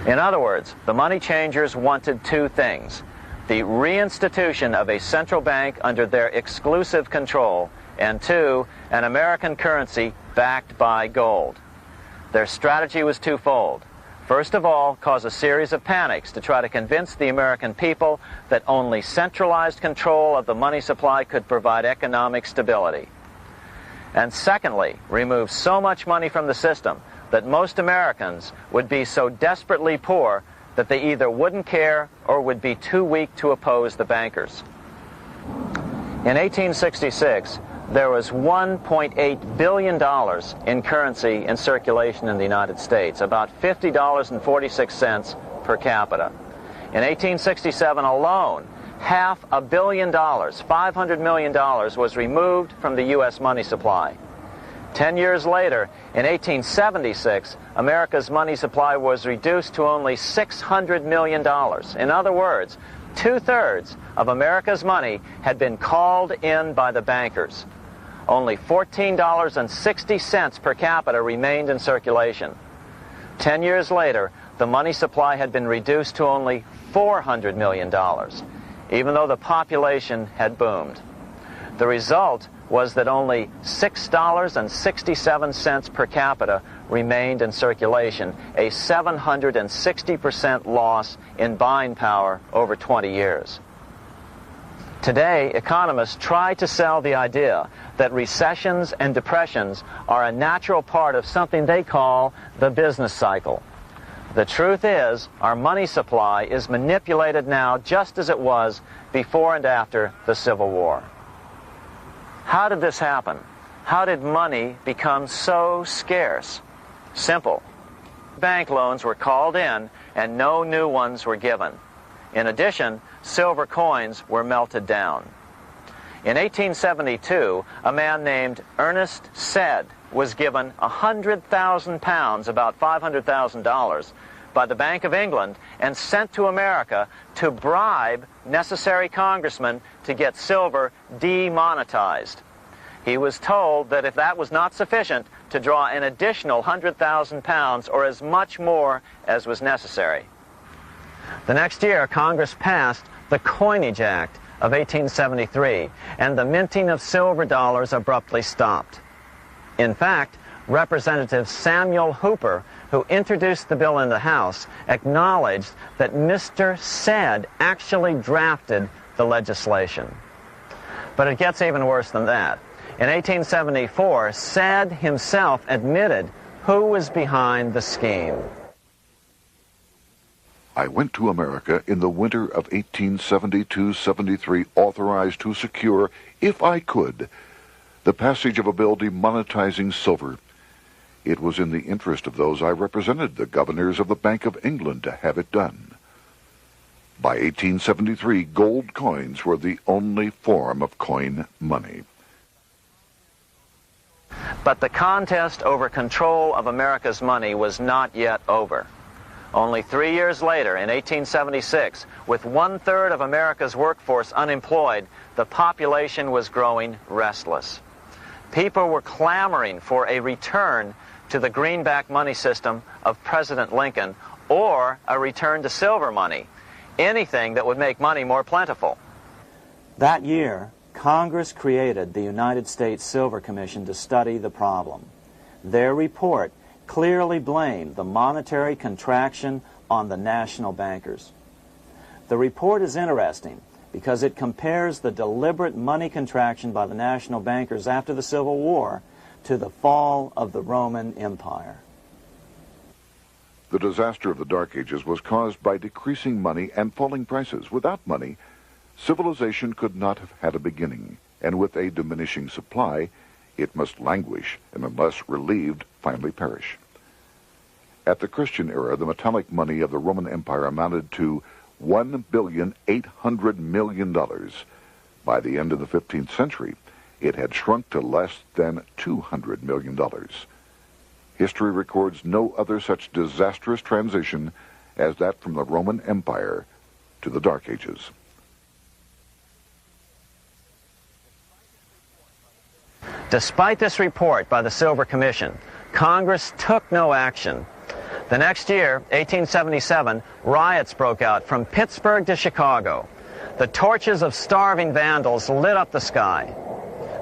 In other words, the money changers wanted two things: the reinstitution of a central bank under their exclusive control, and two, an American currency backed by gold. Their strategy was twofold. First of all, cause a series of panics to try to convince the American people that only centralized control of the money supply could provide economic stability. And secondly, remove so much money from the system that most Americans would be so desperately poor that they either wouldn't care or would be too weak to oppose the bankers. In 1866, there was $1.8 billion in currency in circulation in the United States, about $50.46 per capita. In 1867 alone, $500 million, $500 million, was removed from the U.S. money supply. 10 years later, in 1876, America's money supply was reduced to only $600 million. In other words, 2/3 of America's money had been called in by the bankers. Only $14.60 per capita remained in circulation. 10 years later, the money supply had been reduced to only $400 million, even though the population had boomed. The result was that only $6.67 per capita remained in circulation, a 760% loss in buying power over 20 years. Today, economists try to sell the idea that recessions and depressions are a natural part of something they call the business cycle. The truth is, our money supply is manipulated now just as it was before and after the Civil War. How did this happen? How did money become so scarce? Simple. Bank loans were called in and no new ones were given. In addition, silver coins were melted down. In 1872, a man named Ernest Sed was given 100,000 pounds, about $500,000, by the Bank of England and sent to America to bribe necessary congressmen to get silver demonetized. He was told that if that was not sufficient, to draw an additional 100,000 pounds or as much more as was necessary. The next year, Congress passed the Coinage Act of 1873, and the minting of silver dollars abruptly stopped. In fact, Representative Samuel Hooper, who introduced the bill in the House, acknowledged that Mr. Sed actually drafted the legislation. But it gets even worse than that. In 1874, Sed himself admitted who was behind the scheme. I went to America in the winter of 1872-73, authorized to secure, if I could, the passage of a bill demonetizing silver. It was in the interest of those I represented, the governors of the Bank of England, to have it done. By 1873, gold coins were the only form of coin money. But the contest over control of America's money was not yet over. Only 3 years later, in 1876, with 1/3 of America's workforce unemployed, the population was growing restless. People were clamoring for a return to the greenback money system of President Lincoln, or a return to silver money, anything that would make money more plentiful. That year, Congress created the United States Silver Commission to study the problem. Their report clearly blamed the monetary contraction on the national bankers. The report is interesting because it compares the deliberate money contraction by the national bankers after the Civil War to the fall of the Roman Empire. The disaster of the Dark Ages was caused by decreasing money and falling prices. Without money, civilization could not have had a beginning, and with a diminishing supply, it must languish, and unless relieved, finally perish. At the Christian era, the metallic money of the Roman Empire amounted to $1,800,000,000. By the end of the 15th century, it had shrunk to less than $200 million. History records no other such disastrous transition as that from the Roman Empire to the Dark Ages. Despite this report by the Silver Commission, Congress took no action. The next year, 1877, riots broke out from Pittsburgh to Chicago. The torches of starving vandals lit up the sky.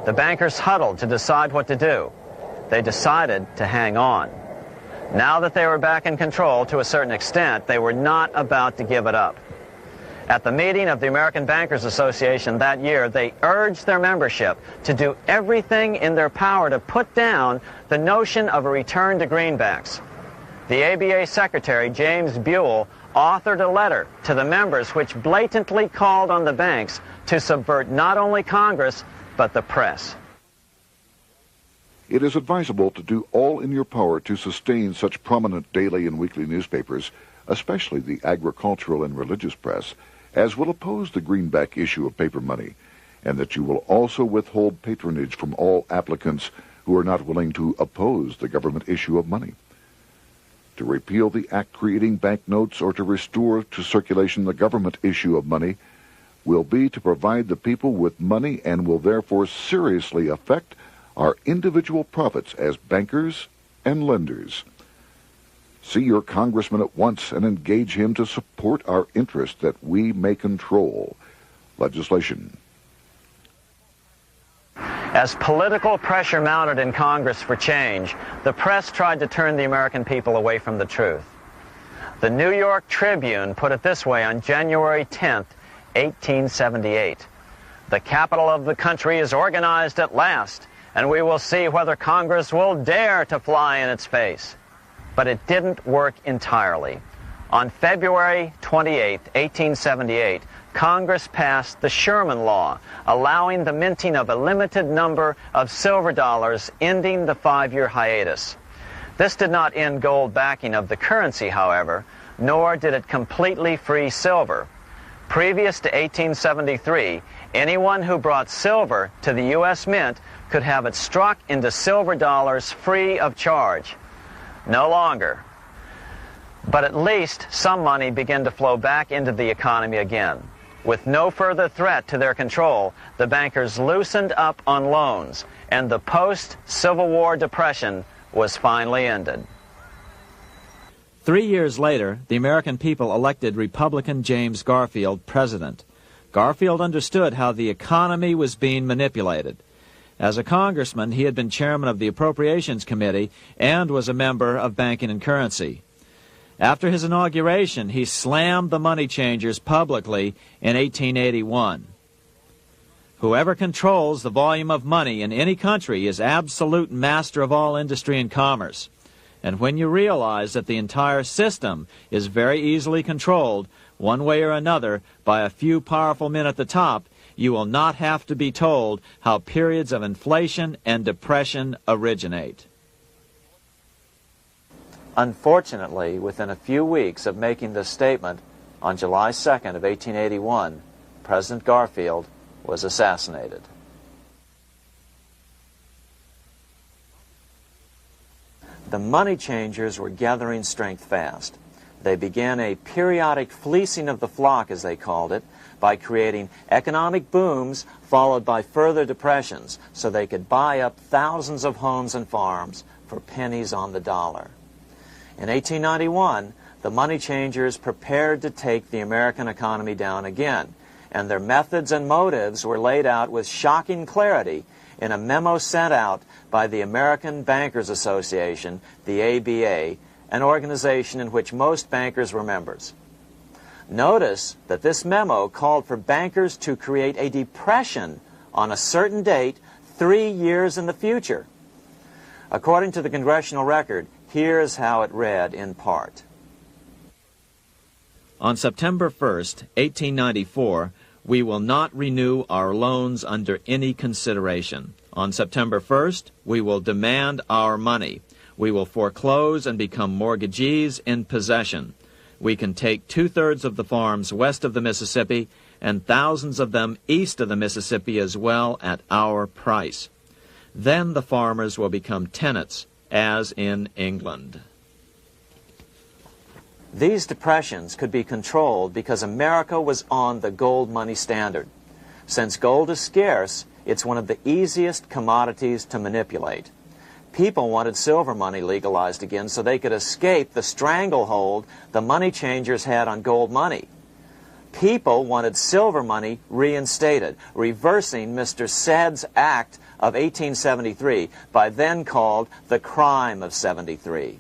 The bankers huddled to decide what to do. They decided to hang on. Now that they were back in control to a certain extent, they were not about to give it up. At the meeting of the American Bankers Association that year, they urged their membership to do everything in their power to put down the notion of a return to greenbacks. The ABA Secretary, James Buell, authored a letter to the members which blatantly called on the banks to subvert not only Congress, but the press. It is advisable to do all in your power to sustain such prominent daily and weekly newspapers, especially the agricultural and religious press, as will oppose the greenback issue of paper money, and that you will also withhold patronage from all applicants who are not willing to oppose the government issue of money. To repeal the act creating banknotes or to restore to circulation the government issue of money will be to provide the people with money and will therefore seriously affect our individual profits as bankers and lenders. See your congressman at once and engage him to support our interest that we may control legislation. As political pressure mounted in Congress for change, the press tried to turn the American people away from the truth. The New York Tribune put it this way on January 10th, 1878. "The capital of the country is organized at last, and we will see whether Congress will dare to fly in its face." But it didn't work entirely. On February 28, 1878, Congress passed the Sherman Law, allowing the minting of a limited number of silver dollars, ending the 5-year hiatus. This did not end gold backing of the currency, however, nor did it completely free silver. Previous to 1873, anyone who brought silver to the U.S. Mint could have it struck into silver dollars free of charge. No longer. But at least some money began to flow back into the economy again. With no further threat to their control, the bankers loosened up on loans, and the post-Civil War depression was finally ended. 3 years later, the American people elected Republican James Garfield president. Garfield understood how the economy was being manipulated. As a congressman, he had been chairman of the Appropriations Committee and was a member of Banking and Currency. After his inauguration, he slammed the money changers publicly in 1881. Whoever controls the volume of money in any country is absolute master of all industry and commerce. And when you realize that the entire system is very easily controlled, one way or another, by a few powerful men at the top, you will not have to be told how periods of inflation and depression originate. Unfortunately, within a few weeks of making this statement, on July 2nd of 1881, President Garfield was assassinated. The money changers were gathering strength fast. They began a periodic fleecing of the flock, as they called it, by creating economic booms followed by further depressions so they could buy up thousands of homes and farms for pennies on the dollar. In 1891, the money changers prepared to take the American economy down again, and their methods and motives were laid out with shocking clarity in a memo sent out by the American Bankers Association, the ABA, an organization in which most bankers were members. Notice that this memo called for bankers to create a depression on a certain date 3 years in the future. According to the Congressional Record, here's how it read in part. On September 1st, 1894, we will not renew our loans under any consideration. On September 1st, we will demand our money. We will foreclose and become mortgagees in possession. We can take 2/3 of the farms west of the Mississippi and thousands of them east of the Mississippi as well at our price. Then the farmers will become tenants, as in England. These depressions could be controlled because America was on the gold money standard. Since gold is scarce, it's one of the easiest commodities to manipulate. People wanted silver money legalized again so they could escape the stranglehold the money changers had on gold money. People wanted silver money reinstated, reversing Mr. Said's Act of 1873, by then called the Crime of 73.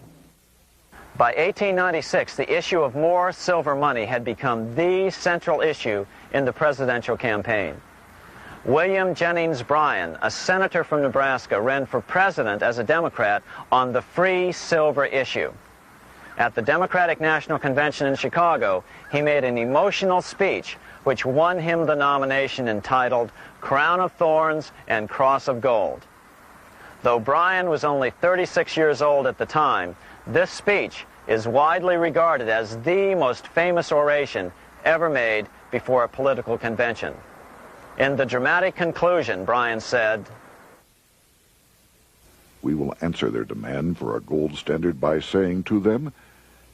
By 1896, the issue of more silver money had become the central issue in the presidential campaign. William Jennings Bryan, a senator from Nebraska, ran for president as a Democrat on the free silver issue. At the Democratic National Convention in Chicago, he made an emotional speech which won him the nomination entitled Crown of Thorns and Cross of Gold. Though Bryan was only 36 years old at the time, this speech is widely regarded as the most famous oration ever made before a political convention. In the dramatic conclusion, Bryan said, "We will answer their demand for a gold standard by saying to them,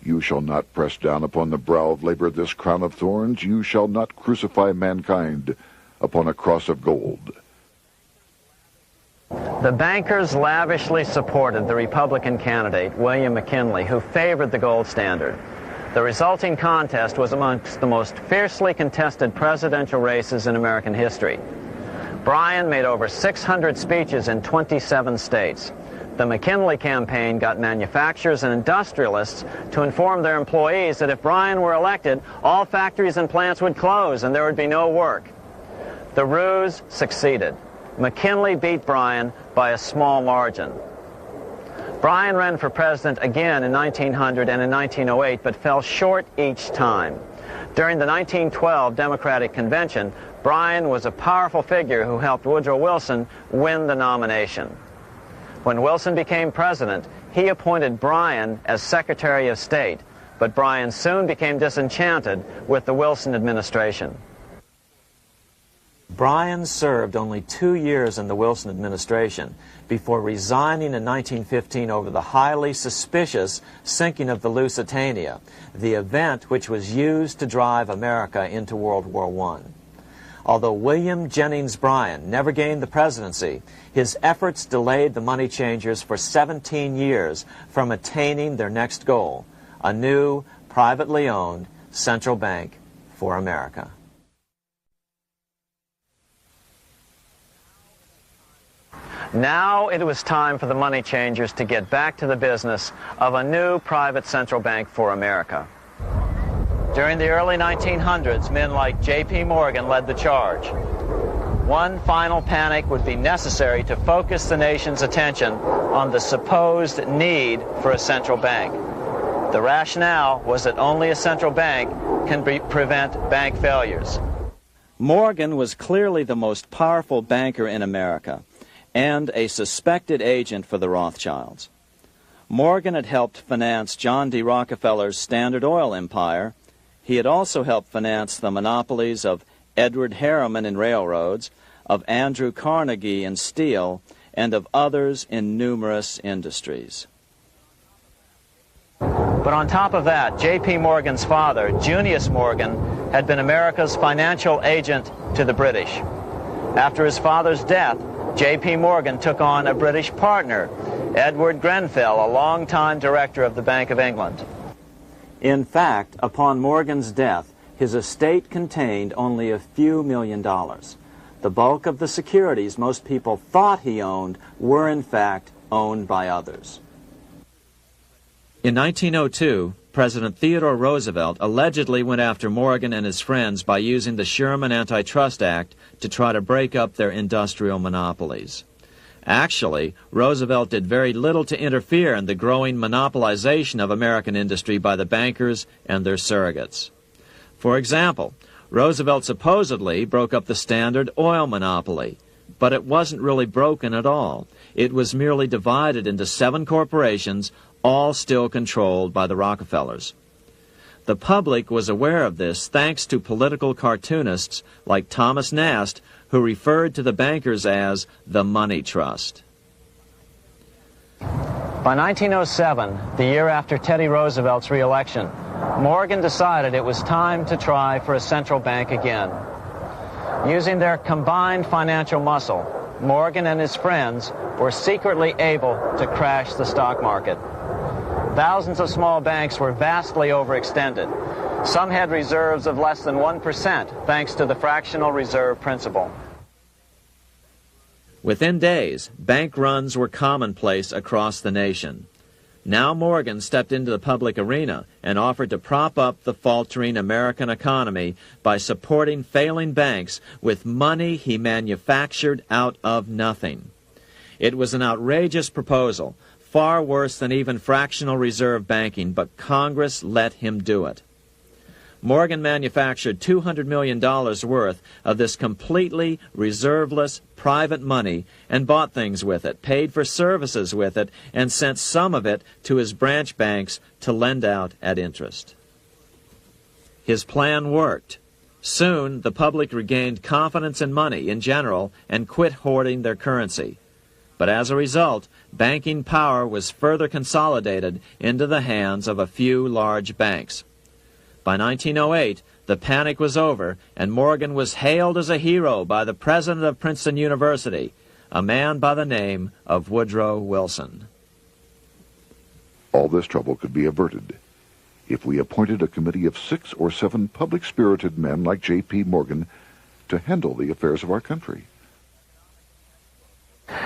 you shall not press down upon the brow of labor this crown of thorns. You shall not crucify mankind upon a cross of gold." The bankers lavishly supported the Republican candidate, William McKinley, who favored the gold standard. The resulting contest was amongst the most fiercely contested presidential races in American history. Bryan made over 600 speeches in 27 states. The McKinley campaign got manufacturers and industrialists to inform their employees that if Bryan were elected, all factories and plants would close and there would be no work. The ruse succeeded. McKinley beat Bryan by a small margin. Bryan ran for president again in 1900 and in 1908, but fell short each time. During the 1912 Democratic Convention, Bryan was a powerful figure who helped Woodrow Wilson win the nomination. When Wilson became president, he appointed Bryan as Secretary of State, but Bryan soon became disenchanted with the Wilson administration. Bryan served only 2 years in the Wilson administration before resigning in 1915 over the highly suspicious sinking of the Lusitania, the event which was used to drive America into World War I. Although William Jennings Bryan never gained the presidency, his efforts delayed the money changers for 17 years from attaining their next goal, a new, privately owned central bank for America. Now it was time for the money changers to get back to the business of a new private central bank for America. During the early 1900s, men like J.P. Morgan led the charge. One final panic would be necessary to focus the nation's attention on the supposed need for a central bank. The rationale was that only a central bank can prevent bank failures. Morgan was clearly the most powerful banker in America and a suspected agent for the Rothschilds. Morgan had helped finance John D. Rockefeller's Standard Oil empire. He had also helped finance the monopolies of Edward Harriman in railroads, of Andrew Carnegie in steel, and of others in numerous industries. But on top of that, J.P. Morgan's father, Junius Morgan, had been America's financial agent to the British. After his father's death, J.P. Morgan took on a British partner, Edward Grenfell, a longtime director of the Bank of England. In fact, upon Morgan's death, his estate contained only a few $1 million. The bulk of the securities most people thought he owned were in fact owned by others. In 1902, President Theodore Roosevelt allegedly went after Morgan and his friends by using the Sherman Antitrust Act to try to break up their industrial monopolies. Actually, Roosevelt did very little to interfere in the growing monopolization of American industry by the bankers and their surrogates. For example, Roosevelt supposedly broke up the Standard Oil monopoly, But it wasn't really broken at all. It was merely divided into 7 corporations, all still controlled by the Rockefellers. The public was aware of this thanks to political cartoonists like Thomas Nast, who referred to the bankers as the money trust. By 1907, the year after Teddy Roosevelt's re-election, Morgan decided it was time to try for a central bank again. Using their combined financial muscle, Morgan and his friends were secretly able to crash the stock market. Thousands of small banks were vastly overextended. Some had reserves of less than 1% thanks to the fractional reserve principle. Within days, bank runs were commonplace across the nation. Now Morgan stepped into the public arena and offered to prop up the faltering American economy by supporting failing banks with money he manufactured out of nothing. It was an outrageous proposal, far worse than even fractional reserve banking, but Congress let him do it. Morgan manufactured $200 million worth of this completely reserveless private money and bought things with it, paid for services with it, and sent some of it to his branch banks to lend out at interest. His plan worked. Soon, the public regained confidence in money in general and quit hoarding their currency. But as a result, banking power was further consolidated into the hands of a few large banks. By 1908, the panic was over, and Morgan was hailed as a hero by the president of Princeton University, a man by the name of Woodrow Wilson. All this trouble could be averted if we appointed a committee of 6 or 7 public-spirited men like J.P. Morgan to handle the affairs of our country.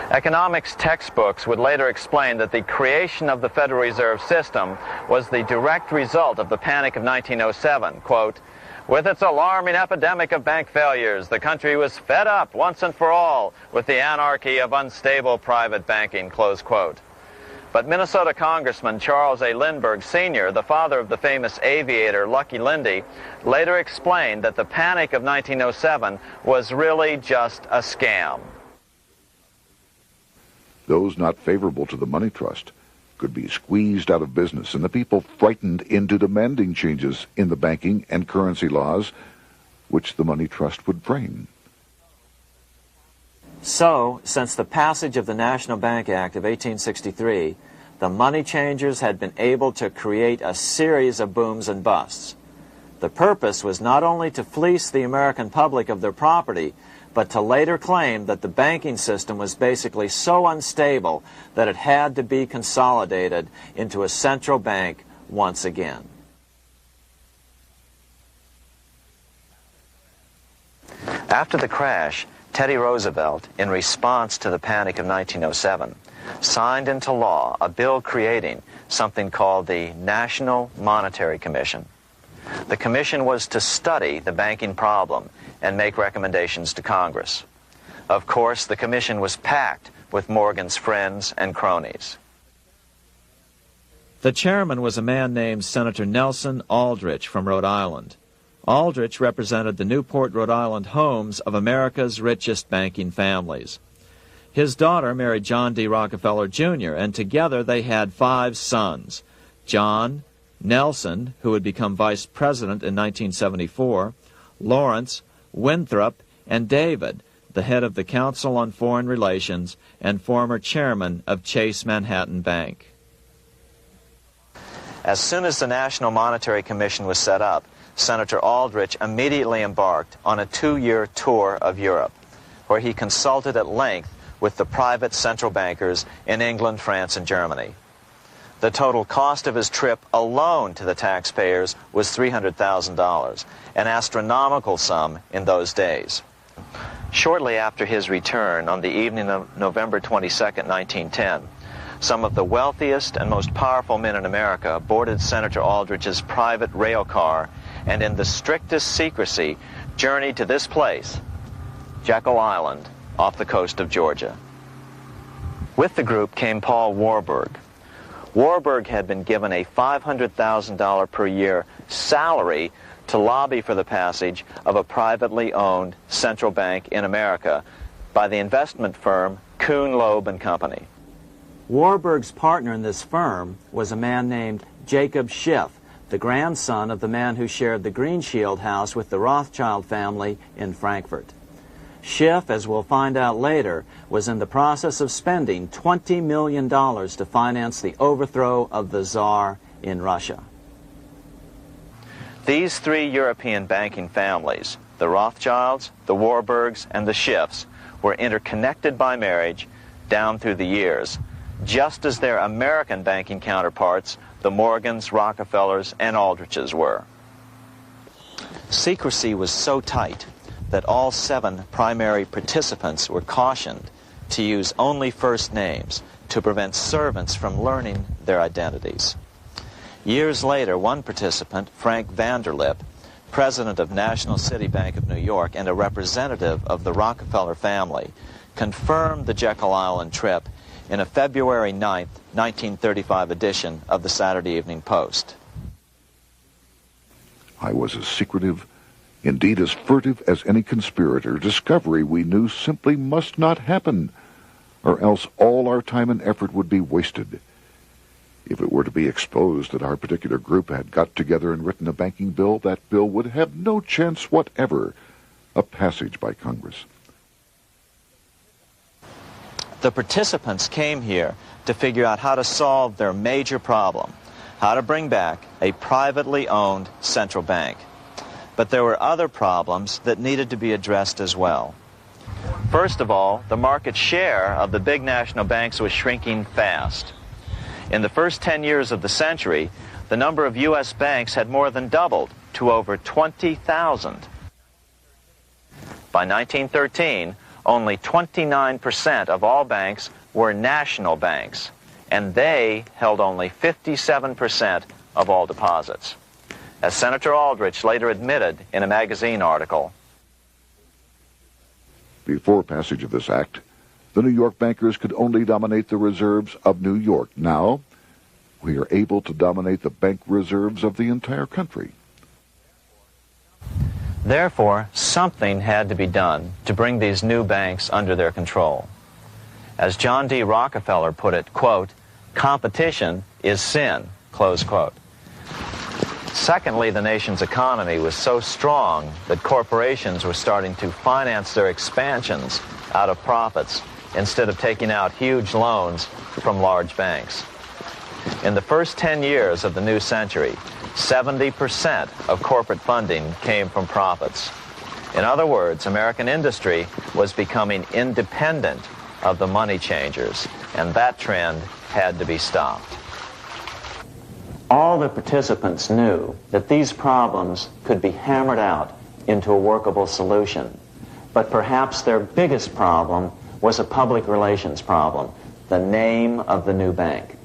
Economics textbooks would later explain that the creation of the Federal Reserve System was the direct result of the Panic of 1907. Quote, "With its alarming epidemic of bank failures, the country was fed up once and for all with the anarchy of unstable private banking," close quote. But Minnesota Congressman Charles A. Lindbergh Sr., the father of the famous aviator Lucky Lindy, later explained that the Panic of 1907 was really just a scam. Those not favorable to the money trust could be squeezed out of business, and the people frightened into demanding changes in the banking and currency laws which the money trust would frame. So, since the passage of the National Bank Act of 1863, the money changers had been able to create a series of booms and busts. The purpose was not only to fleece the American public of their property, but to later claim that the banking system was basically so unstable that it had to be consolidated into a central bank once again. After the crash, Teddy Roosevelt, in response to the Panic of 1907, signed into law a bill creating something called the National Monetary Commission. The commission was to study the banking problem and make recommendations to Congress. Of course, the commission was packed with Morgan's friends and cronies. The chairman was a man named Senator Nelson Aldrich from Rhode Island. Aldrich represented the Newport, Rhode Island homes of America's richest banking families. His daughter married John D. Rockefeller, Jr., and together they had 5 sons: John, Nelson, who would become vice president in 1974, Lawrence, Winthrop, and David, the head of the Council on Foreign Relations and former chairman of Chase Manhattan Bank. As soon as the National Monetary Commission was set up, Senator Aldrich immediately embarked on a 2-year tour of Europe, where he consulted at length with the private central bankers in England, France, and Germany. The total cost of his trip alone to the taxpayers was $300,000, an astronomical sum in those days. Shortly after his return, on the evening of November 22, 1910, some of the wealthiest and most powerful men in America boarded Senator Aldrich's private rail car and in the strictest secrecy journeyed to this place, Jekyll Island, off the coast of Georgia. With the group came Paul Warburg. Warburg had been given a $500,000 per year salary to lobby for the passage of a privately owned central bank in America by the investment firm Kuhn, Loeb and Company. Warburg's partner in this firm was a man named Jacob Schiff, the grandson of the man who shared the Greenshield house with the Rothschild family in Frankfurt. Schiff, as we'll find out later, was in the process of spending $20 million to finance the overthrow of the Tsar in Russia. These three European banking families, the Rothschilds, the Warburgs, and the Schiffs, were interconnected by marriage down through the years, just as their American banking counterparts, the Morgans, Rockefellers, and Aldriches were. Secrecy was so tight that all 7 primary participants were cautioned to use only first names to prevent servants from learning their identities. Years later, one participant, Frank Vanderlip, president of National City Bank of New York and a representative of the Rockefeller family, confirmed the Jekyll Island trip in a February 9, 1935 edition of the Saturday Evening Post. I was as secretive, indeed as furtive as any conspirator. Discovery, we knew, simply must not happen, or else all our time and effort would be wasted. If it were to be exposed that our particular group had got together and written a banking bill, that bill would have no chance whatever of passage by Congress. The participants came here to figure out how to solve their major problem, how to bring back a privately owned central bank. But there were other problems that needed to be addressed as well. First of all, the market share of the big national banks was shrinking fast. In the first 10 years of the century, the number of U.S. banks had more than doubled to over 20,000. By 1913, only 29% of all banks were national banks, and they held only 57% of all deposits. As Senator Aldrich later admitted in a magazine article, before passage of this act, the New York bankers could only dominate the reserves of New York. Now, we are able to dominate the bank reserves of the entire country. Therefore, something had to be done to bring these new banks under their control. As John D. Rockefeller put it, quote, "Competition is sin," close quote. Secondly, the nation's economy was so strong that corporations were starting to finance their expansions out of profits instead of taking out huge loans from large banks. In the first 10 years of the new century, 70% of corporate funding came from profits. In other words, American industry was becoming independent of the money changers, and that trend had to be stopped. All the participants knew that these problems could be hammered out into a workable solution, but perhaps their biggest problem was a public relations problem, the name of the new bank.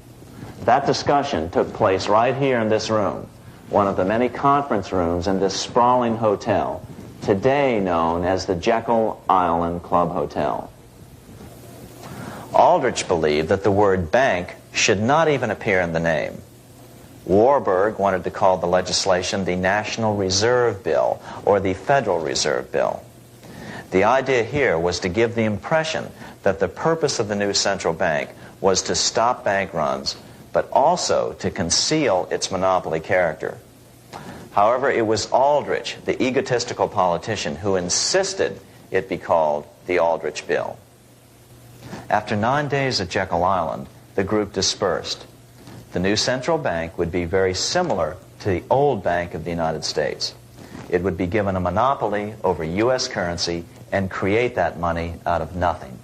That discussion took place right here in this room, one of the many conference rooms in this sprawling hotel, today known as the Jekyll Island Club Hotel. Aldrich believed that the word bank should not even appear in the name. Warburg wanted to call the legislation the National Reserve Bill or the Federal Reserve Bill. The idea here was to give the impression that the purpose of the new central bank was to stop bank runs, but also to conceal its monopoly character. However, it was Aldrich, the egotistical politician, who insisted it be called the Aldrich Bill. After 9 days at Jekyll Island, the group dispersed. The new central bank would be very similar to the old Bank of the United States. It would be given a monopoly over U.S. currency and create that money out of nothing.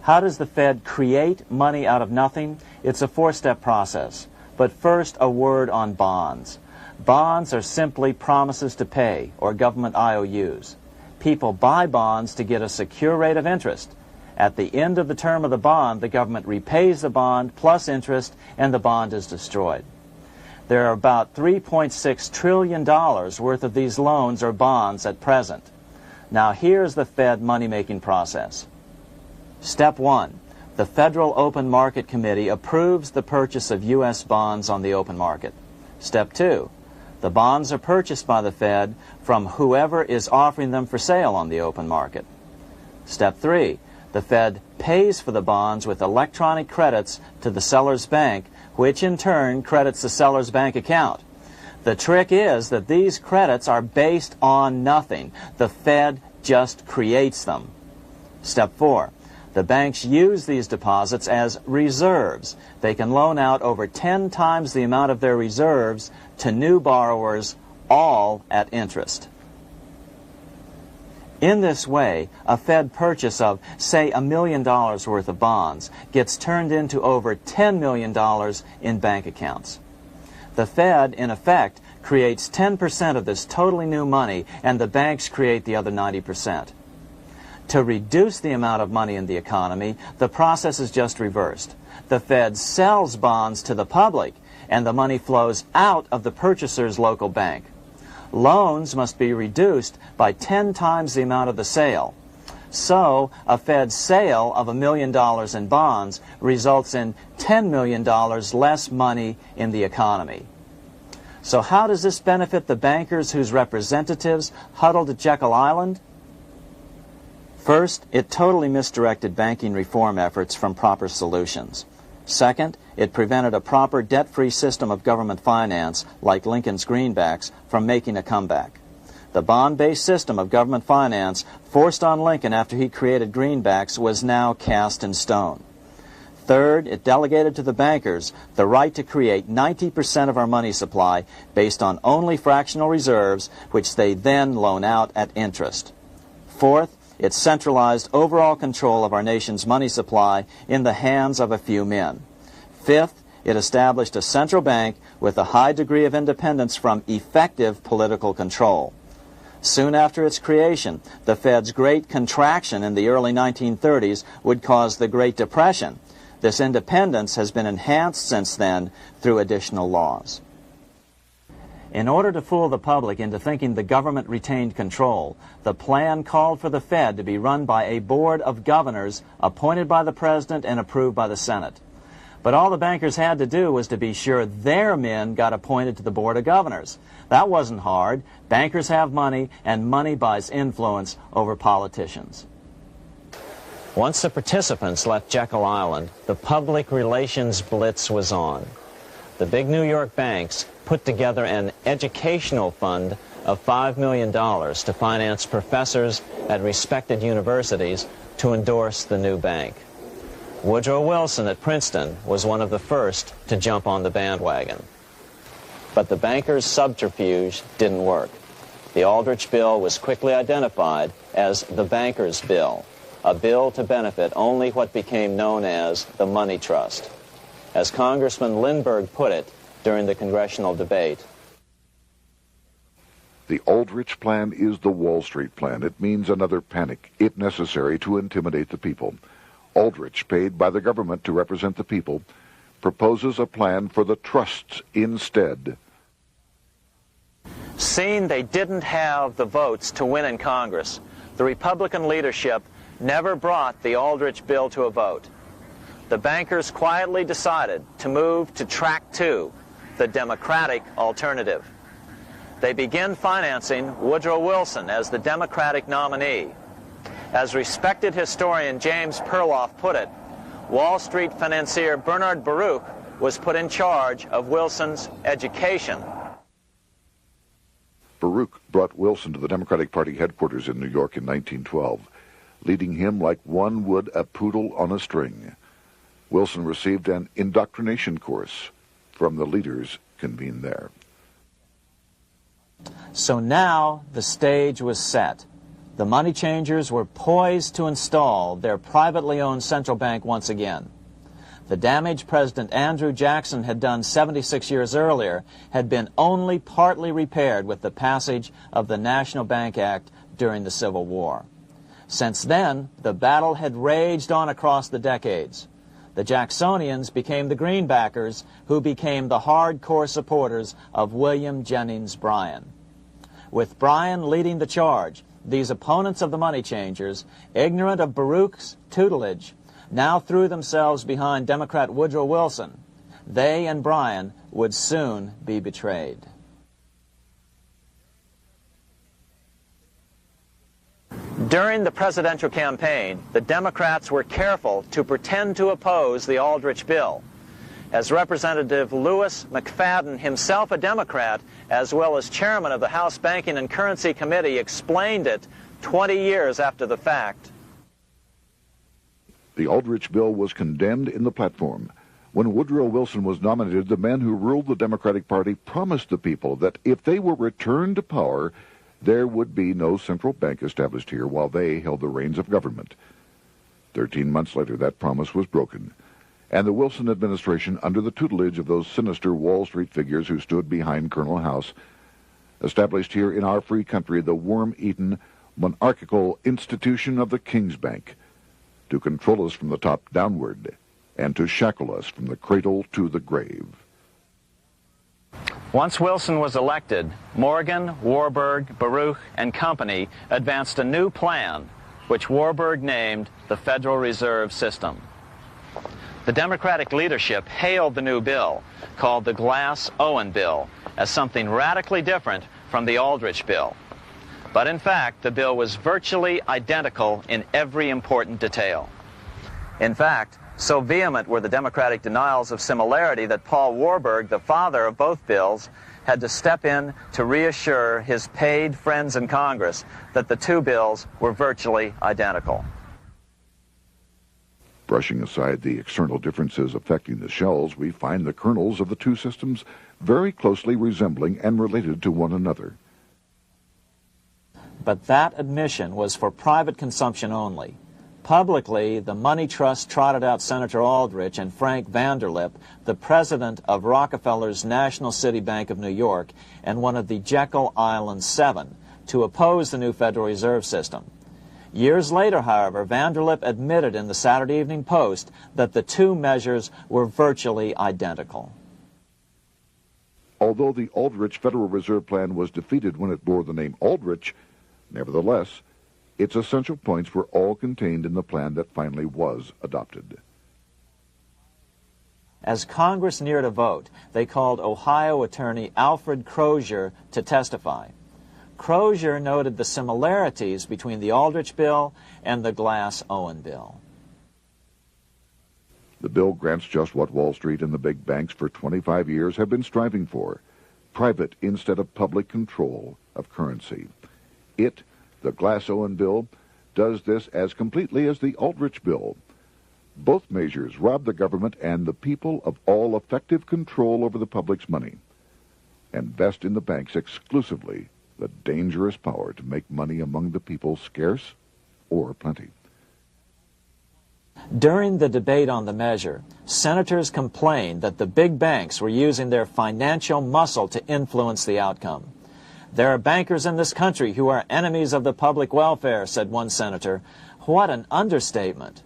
How does the Fed create money out of nothing? It's a four-step process. But first, a word on bonds. Bonds are simply promises to pay, or government IOUs. People buy bonds to get a secure rate of interest. At the end of the term of the bond, the government repays the bond plus interest, and the bond is destroyed. There are about $3.6 trillion worth of these loans or bonds at present. Now here's the Fed money-making process. Step 1. The Federal Open Market Committee approves the purchase of U.S. bonds on the open market. Step 2. The bonds are purchased by the Fed from whoever is offering them for sale on the open market. Step 3. The Fed pays for the bonds with electronic credits to the seller's bank, which in turn credits the seller's bank account. The trick is that these credits are based on nothing. The Fed just creates them. Step 4. The banks use these deposits as reserves. They can loan out over 10 times the amount of their reserves to new borrowers, all at interest. In this way, a Fed purchase of, say, $1 million worth of bonds gets turned into over $10 million in bank accounts. The Fed, in effect, creates 10% of this totally new money, and the banks create the other 90%. To reduce the amount of money in the economy, the process is just reversed. The Fed sells bonds to the public, and the money flows out of the purchaser's local bank. Loans must be reduced by 10 times the amount of the sale. So, a Fed sale of $1 million in bonds results in $10 million less money in the economy. So how does this benefit the bankers whose representatives huddled at Jekyll Island? First, it totally misdirected banking reform efforts from proper solutions. Second, it prevented a proper debt-free system of government finance, like Lincoln's greenbacks, from making a comeback. The bond-based system of government finance forced on Lincoln after he created greenbacks was now cast in stone. Third, it delegated to the bankers the right to create 90% of our money supply based on only fractional reserves, which they then loan out at interest. Fourth, it centralized overall control of our nation's money supply in the hands of a few men. Fifth, it established a central bank with a high degree of independence from effective political control. Soon after its creation, the Fed's great contraction in the early 1930s would cause the Great Depression. This independence has been enhanced since then through additional laws. In order to fool the public into thinking the government retained control, the plan called for the Fed to be run by a board of governors appointed by the President and approved by the Senate. But all the bankers had to do was to be sure their men got appointed to the board of governors. That wasn't hard. Bankers have money, and money buys influence over politicians. Once the participants left Jekyll Island, the public relations blitz was on. The big New York banks put together an educational fund of $5 million to finance professors at respected universities to endorse the new bank. Woodrow Wilson at Princeton was one of the first to jump on the bandwagon. But the bankers' subterfuge didn't work. The Aldrich Bill was quickly identified as the bankers' bill, a bill to benefit only what became known as the money trust. As Congressman Lindbergh put it during the congressional debate, the Aldrich Plan is the Wall Street Plan. It means another panic, if necessary, to intimidate the people. Aldrich, paid by the government to represent the people, proposes a plan for the trusts instead. Seeing they didn't have the votes to win in Congress, the Republican leadership never brought the Aldrich bill to a vote. The bankers quietly decided to move to track 2, the Democratic alternative. They began financing Woodrow Wilson as the Democratic nominee. As respected historian James Perloff put it, Wall Street financier Bernard Baruch was put in charge of Wilson's education. Baruch brought Wilson to the Democratic Party headquarters in New York in 1912, leading him like one would a poodle on a string. Wilson received an indoctrination course from the leaders convened there. So now the stage was set. The money changers were poised to install their privately owned central bank once again. The damage President Andrew Jackson had done 76 years earlier had been only partly repaired with the passage of the National Bank Act during the Civil War. Since then, the battle had raged on across the decades. The Jacksonians became the greenbackers, who became the hardcore supporters of William Jennings Bryan. With Bryan leading the charge, these opponents of the money changers, ignorant of Baruch's tutelage, now threw themselves behind Democrat Woodrow Wilson. They and Bryan would soon be betrayed. During the presidential campaign, the Democrats were careful to pretend to oppose the Aldrich bill. As Representative Louis McFadden, himself a Democrat, as well as chairman of the House Banking and Currency Committee, explained it 20 years after the fact. The Aldrich bill was condemned in the platform. When Woodrow Wilson was nominated, the man who ruled the Democratic Party promised the people that if they were returned to power, there would be no central bank established here while they held the reins of government. 13 months later, that promise was broken, and the Wilson administration, under the tutelage of those sinister Wall Street figures who stood behind Colonel House, established here in our free country the worm-eaten, monarchical institution of the King's Bank, to control us from the top downward and to shackle us from the cradle to the grave. Once Wilson was elected, Morgan, Warburg, Baruch, and company advanced a new plan, which Warburg named the Federal Reserve System. The Democratic leadership hailed the new bill, called the Glass-Owen Bill, as something radically different from the Aldrich Bill. But in fact, the bill was virtually identical in every important detail. In fact, so vehement were the Democratic denials of similarity that Paul Warburg, the father of both bills, had to step in to reassure his paid friends in Congress that the two bills were virtually identical. Brushing aside the external differences affecting the shells, we find the kernels of the two systems very closely resembling and related to one another. But that admission was for private consumption only. Publicly, the money trust trotted out Senator Aldrich and Frank Vanderlip, the president of Rockefeller's National City Bank of New York and one of the Jekyll Island Seven, to oppose the new Federal Reserve System. Years later, however, Vanderlip admitted in the Saturday Evening Post that the two measures were virtually identical. Although the Aldrich Federal Reserve Plan was defeated when it bore the name Aldrich, nevertheless, its essential points were all contained in the plan that finally was adopted. As Congress neared a vote, they called Ohio attorney Alfred Crozier to testify. Crozier noted the similarities between the Aldrich bill and the Glass-Owen bill. The bill grants just what Wall Street and the big banks for 25 years have been striving for: private instead of public control of currency. It, the Glass-Owen bill, does this as completely as the Aldrich bill. Both measures rob the government and the people of all effective control over the public's money, and vest in the banks exclusively the dangerous power to make money among the people scarce or plenty. During the debate on the measure, senators complained that the big banks were using their financial muscle to influence the outcome. "There are bankers in this country who are enemies of the public welfare," said one senator. What an understatement.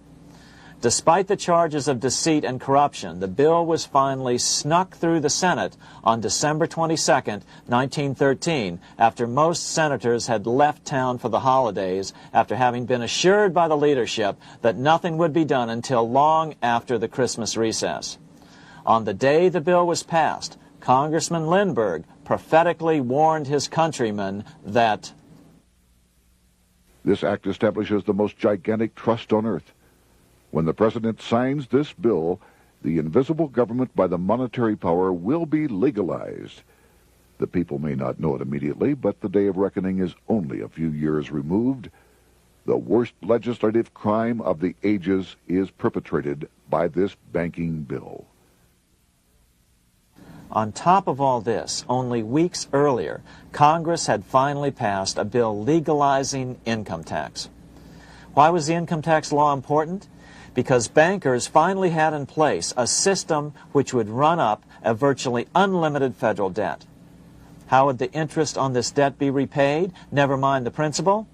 Despite the charges of deceit and corruption, the bill was finally snuck through the Senate on December 22, 1913, after most senators had left town for the holidays, after having been assured by the leadership that nothing would be done until long after the Christmas recess. On the day the bill was passed, Congressman Lindbergh prophetically warned his countrymen that this act establishes the most gigantic trust on earth. When the president signs this bill, the invisible government by the monetary power will be legalized. The people may not know it immediately, but the day of reckoning is only a few years removed. The worst legislative crime of the ages is perpetrated by this banking bill. On top of all this, only weeks earlier, Congress had finally passed a bill legalizing income tax. Why was the income tax law important? Because bankers finally had in place a system which would run up a virtually unlimited federal debt. How would the interest on this debt be repaid? Never mind the principal.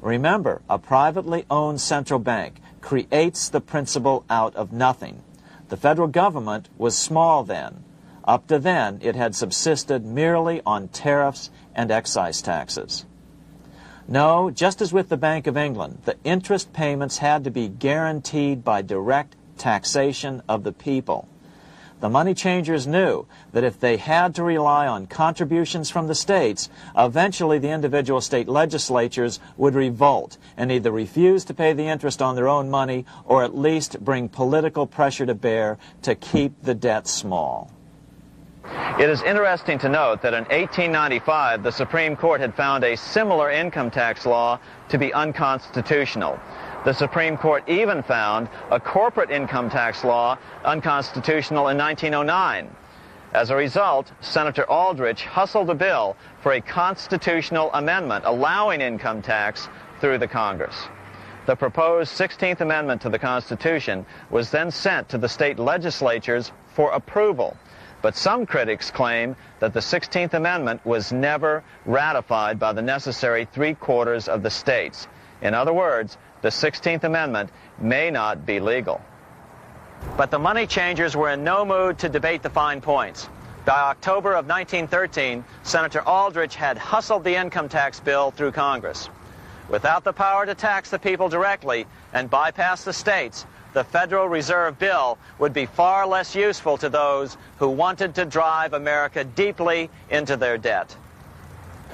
Remember, a privately owned central bank creates the principal out of nothing. The federal government was small then. Up to then, it had subsisted merely on tariffs and excise taxes. No, just as with the Bank of England, the interest payments had to be guaranteed by direct taxation of the people. the money changers knew that if they had to rely on contributions from the states, eventually the individual state legislatures would revolt and either refuse to pay the interest on their own money or at least bring political pressure to bear to keep the debt small. It is interesting to note that in 1895, the Supreme Court had found a similar income tax law to be unconstitutional. The Supreme Court even found a corporate income tax law unconstitutional in 1909. As a result, Senator Aldrich hustled a bill for a constitutional amendment allowing income tax through the Congress. The proposed 16th Amendment to the Constitution was then sent to the state legislatures for approval. But some critics claim that the 16th Amendment was never ratified by the necessary 3/4 of the states. In other words, the 16th Amendment may not be legal. But the money changers were in no mood to debate the fine points. By October of 1913, Senator Aldrich had hustled the income tax bill through Congress. Without the power to tax the people directly and bypass the states, the Federal Reserve Bill would be far less useful to those who wanted to drive America deeply into their debt.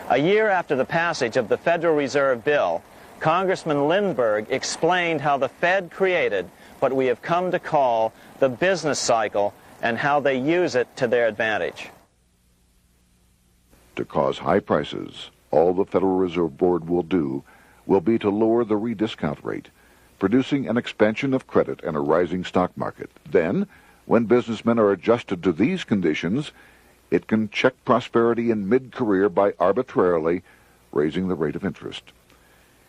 A year after the passage of the Federal Reserve Bill, Congressman Lindbergh explained how the Fed created what we have come to call the business cycle and how they use it to their advantage. To cause high prices, all the Federal Reserve Board will do will be to lower the rediscount rate, producing an expansion of credit and a rising stock market. Then, when businessmen are adjusted to these conditions, it can check prosperity in mid-career by arbitrarily raising the rate of interest.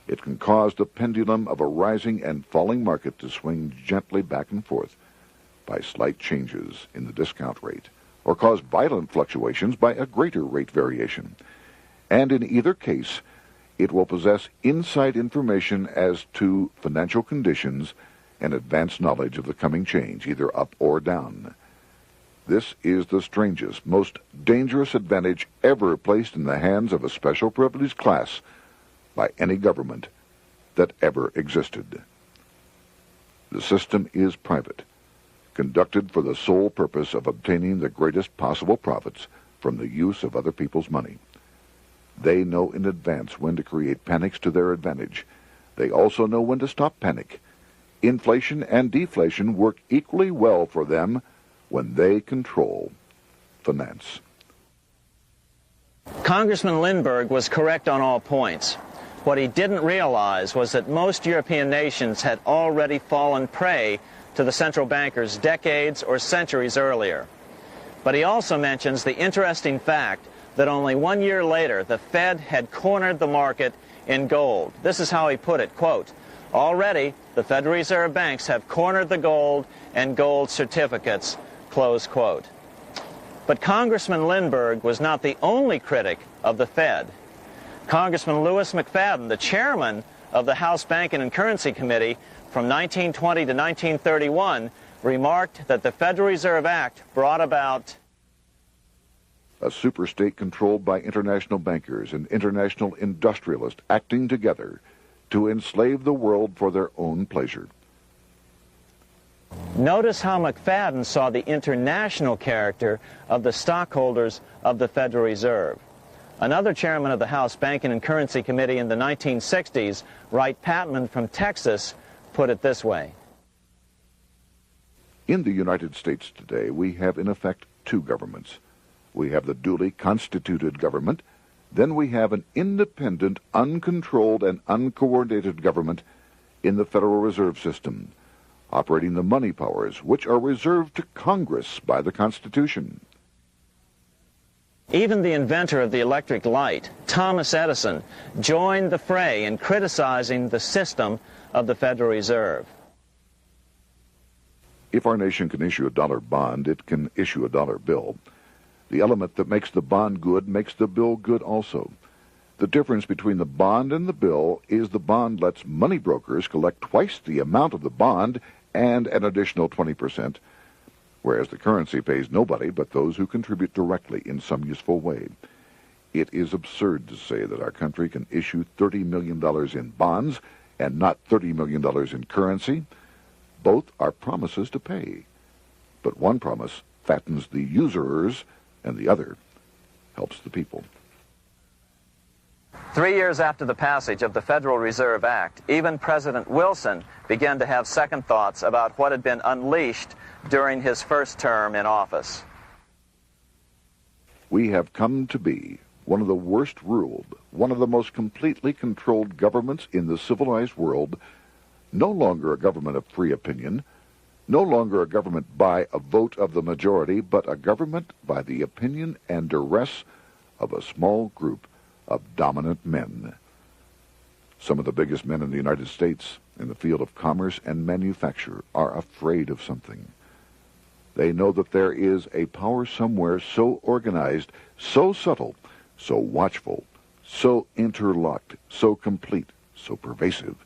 It can cause the pendulum of a rising and falling market to swing gently back and forth by slight changes in the discount rate, or cause violent fluctuations by a greater rate variation. And in either case, it will possess inside information as to financial conditions and advanced knowledge of the coming change, either up or down. This is the strangest, most dangerous advantage ever placed in the hands of a special privileged class by any government that ever existed. The system is private, conducted for the sole purpose of obtaining the greatest possible profits from the use of other people's money. They know in advance when to create panics to their advantage. They also know when to stop panic. Inflation and deflation work equally well for them when they control finance. Congressman Lindbergh was correct on all points. What he didn't realize was that most European nations had already fallen prey to the central bankers decades or centuries earlier. But he also mentions the interesting fact that only 1 year later the Fed had cornered the market in gold. This is how he put it, quote, "Already the Federal Reserve banks have cornered the gold and gold certificates," close quote. But Congressman Lindbergh was not the only critic of the Fed. Congressman Lewis McFadden, the chairman of the House Banking and Currency Committee from 1920 to 1931, remarked that the Federal Reserve Act brought about a superstate controlled by international bankers and international industrialists acting together to enslave the world for their own pleasure. Notice how McFadden saw the international character of the stockholders of the Federal Reserve. Another chairman of the House Banking and Currency Committee in the 1960s, Wright Patman from Texas, put it this way. In the United States today, we have in effect two governments. We have the duly constituted government, then we have an independent, uncontrolled, and uncoordinated government in the Federal Reserve System, operating the money powers which are reserved to Congress by the Constitution. Even the inventor of the electric light, Thomas Edison, joined the fray in criticizing the system of the Federal Reserve. If our nation can issue a dollar bond, it can issue a dollar bill. The element that makes the bond good makes the bill good also. The difference between the bond and the bill is the bond lets money brokers collect twice the amount of the bond and an additional 20%, whereas the currency pays nobody but those who contribute directly in some useful way. It is absurd to say that our country can issue $30 million in bonds and not $30 million in currency. Both are promises to pay, but one promise fattens the usurers, and the other helps the people. 3 years after the passage of the Federal Reserve Act, even President Wilson began to have second thoughts about what had been unleashed during his first term in office. We have come to be one of the worst ruled, one of the most completely controlled governments in the civilized world, no longer a government of free opinion, no longer a government by a vote of the majority, but a government by the opinion and duress of a small group of dominant men. Some of the biggest men in the United States in the field of commerce and manufacture are afraid of something. They know that there is a power somewhere so organized, so subtle, so watchful, so interlocked, so complete, so pervasive,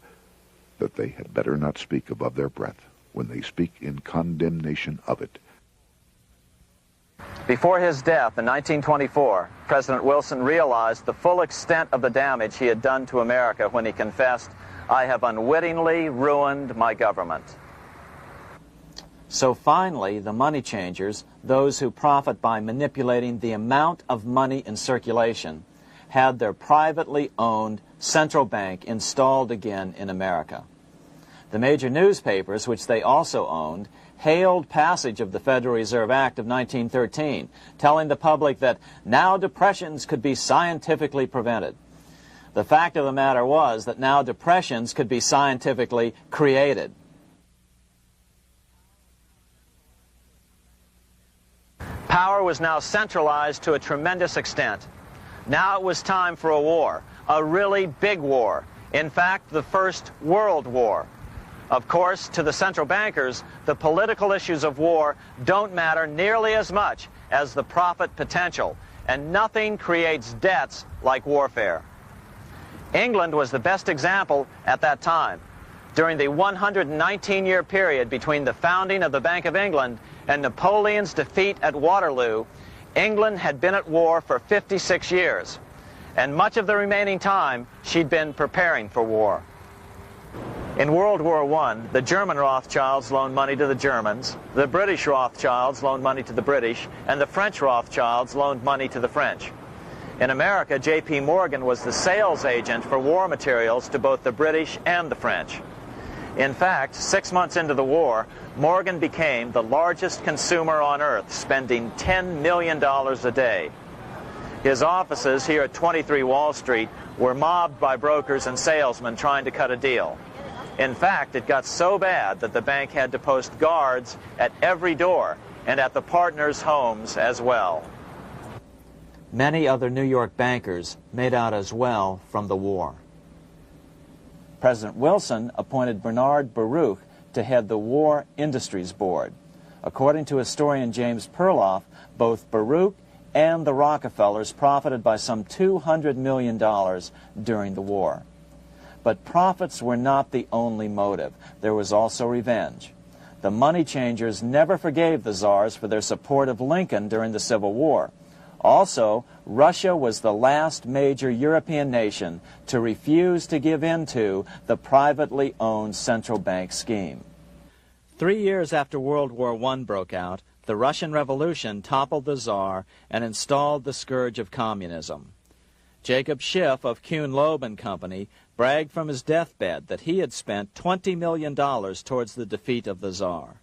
that they had better not speak above their breath when they speak in condemnation of it. Before his death in 1924, President Wilson realized the full extent of the damage he had done to America when he confessed, "I have unwittingly ruined my government." So finally, the money changers, those who profit by manipulating the amount of money in circulation, had their privately owned central bank installed again in America. The major newspapers, which they also owned, hailed passage of the Federal Reserve Act of 1913, telling the public that now depressions could be scientifically prevented. The fact of the matter was that now depressions could be scientifically created. Power was now centralized to a tremendous extent. Now it was time for a war, a really big war. In fact, the First World War. Of course, to the central bankers, the political issues of war don't matter nearly as much as the profit potential, and nothing creates debts like warfare. England was the best example at that time. During the 119-year period between the founding of the Bank of England and Napoleon's defeat at Waterloo, England had been at war for 56 years, and much of the remaining time she'd been preparing for war. In World War I, the German Rothschilds loaned money to the Germans, the British Rothschilds loaned money to the British, and the French Rothschilds loaned money to the French. In America, J.P. Morgan was the sales agent for war materials to both the British and the French. In fact, 6 months into the war, Morgan became the largest consumer on earth, spending $10 million a day. His offices here at 23 Wall Street were mobbed by brokers and salesmen trying to cut a deal. In fact, it got so bad that the bank had to post guards at every door and at the partners' homes as well. Many other New York bankers made out as well from the war. President Wilson appointed Bernard Baruch to head the War Industries Board. According to historian James Perloff, both Baruch and the Rockefellers profited by some $200 million during the war. But profits were not the only motive. There was also revenge. The money changers never forgave the czars for their support of Lincoln during the Civil War. Also, Russia was the last major European nation to refuse to give in to the privately owned central bank scheme. 3 years after World War I broke out, the Russian Revolution toppled the Tsar and installed the scourge of communism. Jacob Schiff of Kuhn Loeb and Company bragged from his deathbed that he had spent $20 million towards the defeat of the Tsar.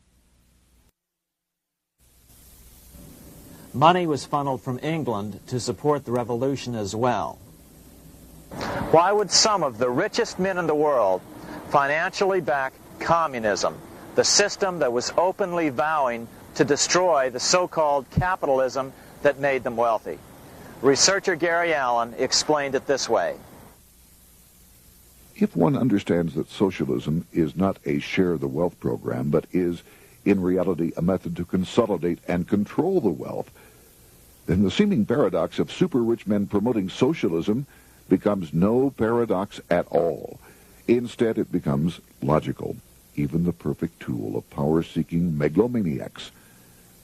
Money was funneled from England to support the revolution as well. Why would some of the richest men in the world financially back communism, the system that was openly vowing to destroy the so-called capitalism that made them wealthy? Researcher Gary Allen explained it this way. If one understands that socialism is not a share the wealth program, but is, in reality, a method to consolidate and control the wealth, then the seeming paradox of super-rich men promoting socialism becomes no paradox at all. Instead, it becomes logical, even the perfect tool of power-seeking megalomaniacs.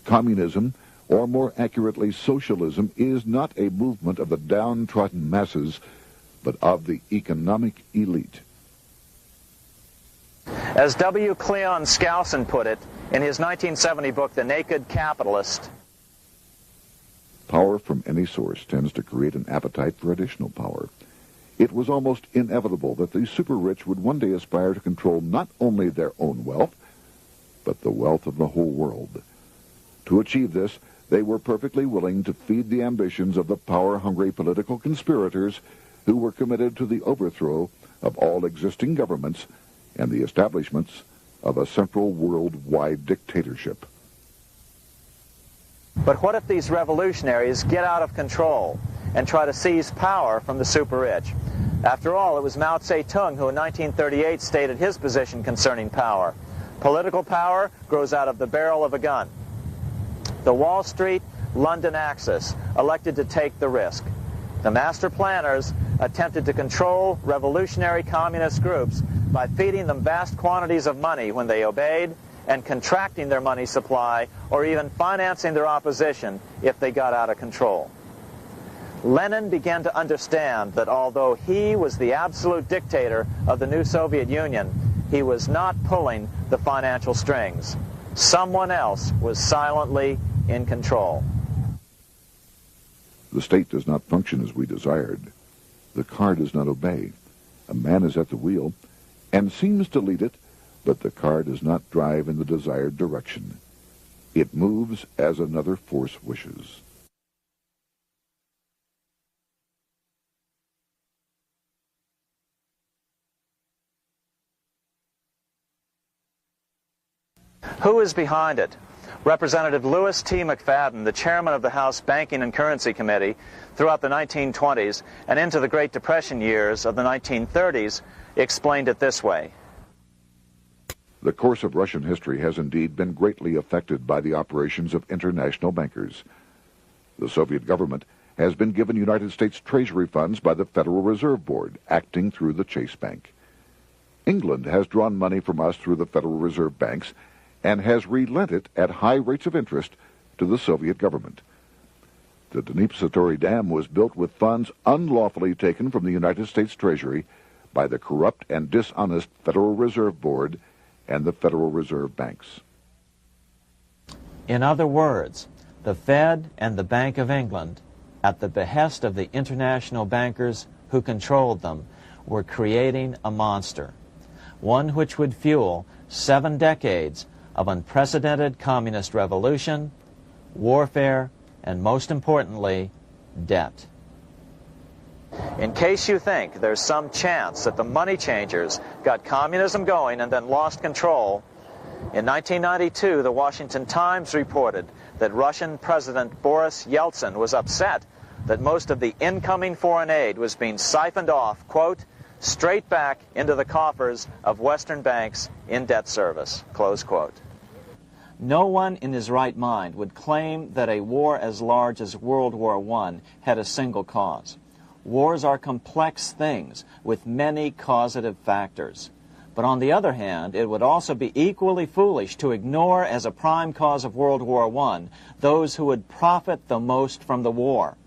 Communism, or more accurately socialism, is not a movement of the downtrodden masses, but of the economic elite. As W. Cleon Skousen put it, In his 1970 book, The Naked Capitalist, power from any source tends to create an appetite for additional power. It was almost inevitable that the super-rich would one day aspire to control not only their own wealth, but the wealth of the whole world. To achieve this, they were perfectly willing to feed the ambitions of the power-hungry political conspirators who were committed to the overthrow of all existing governments and the establishments of a central worldwide dictatorship. but what if these revolutionaries get out of control and try to seize power from the super-rich? After all, it was Mao Zedong who in 1938 stated his position concerning power. Political power grows out of the barrel of a gun. The Wall Street, London axis elected to take the risk. The master planners attempted to control revolutionary communist groups by feeding them vast quantities of money when they obeyed and contracting their money supply or even financing their opposition if they got out of control. Lenin began to understand that although he was the absolute dictator of the new Soviet Union, he was not pulling the financial strings. Someone else was silently in control. The state does not function as we desired. The car does not obey. A man is at the wheel and seems to lead it, but the car does not drive in the desired direction. It moves as another force wishes. Who is behind it? Representative Louis T. McFadden, the chairman of the House Banking and Currency Committee throughout the 1920s and into the Great Depression years of the 1930s, explained it this way. The course of Russian history has indeed been greatly affected by the operations of international bankers. The Soviet government has been given United States Treasury funds by the Federal Reserve Board, acting through the Chase Bank. England has drawn money from us through the Federal Reserve banks and has relent it at high rates of interest to the Soviet government. The Dnipro Dam was built with funds unlawfully taken from the United States Treasury by the corrupt and dishonest Federal Reserve Board and the Federal Reserve banks. In other words, the Fed and the Bank of England, at the behest of the international bankers who controlled them, were creating a monster, one which would fuel 7 decades of unprecedented communist revolution, warfare, and most importantly, debt. In case you think there's some chance that the money changers got communism going and then lost control, in 1992 the Washington Times reported that Russian President Boris Yeltsin was upset that most of the incoming foreign aid was being siphoned off, quote, straight back into the coffers of Western banks in debt service, close quote. No one in his right mind would claim that a war as large as World War I had a single cause. Wars are complex things with many causative factors. But on the other hand, it would also be equally foolish to ignore as a prime cause of World War I those who would profit the most from the war.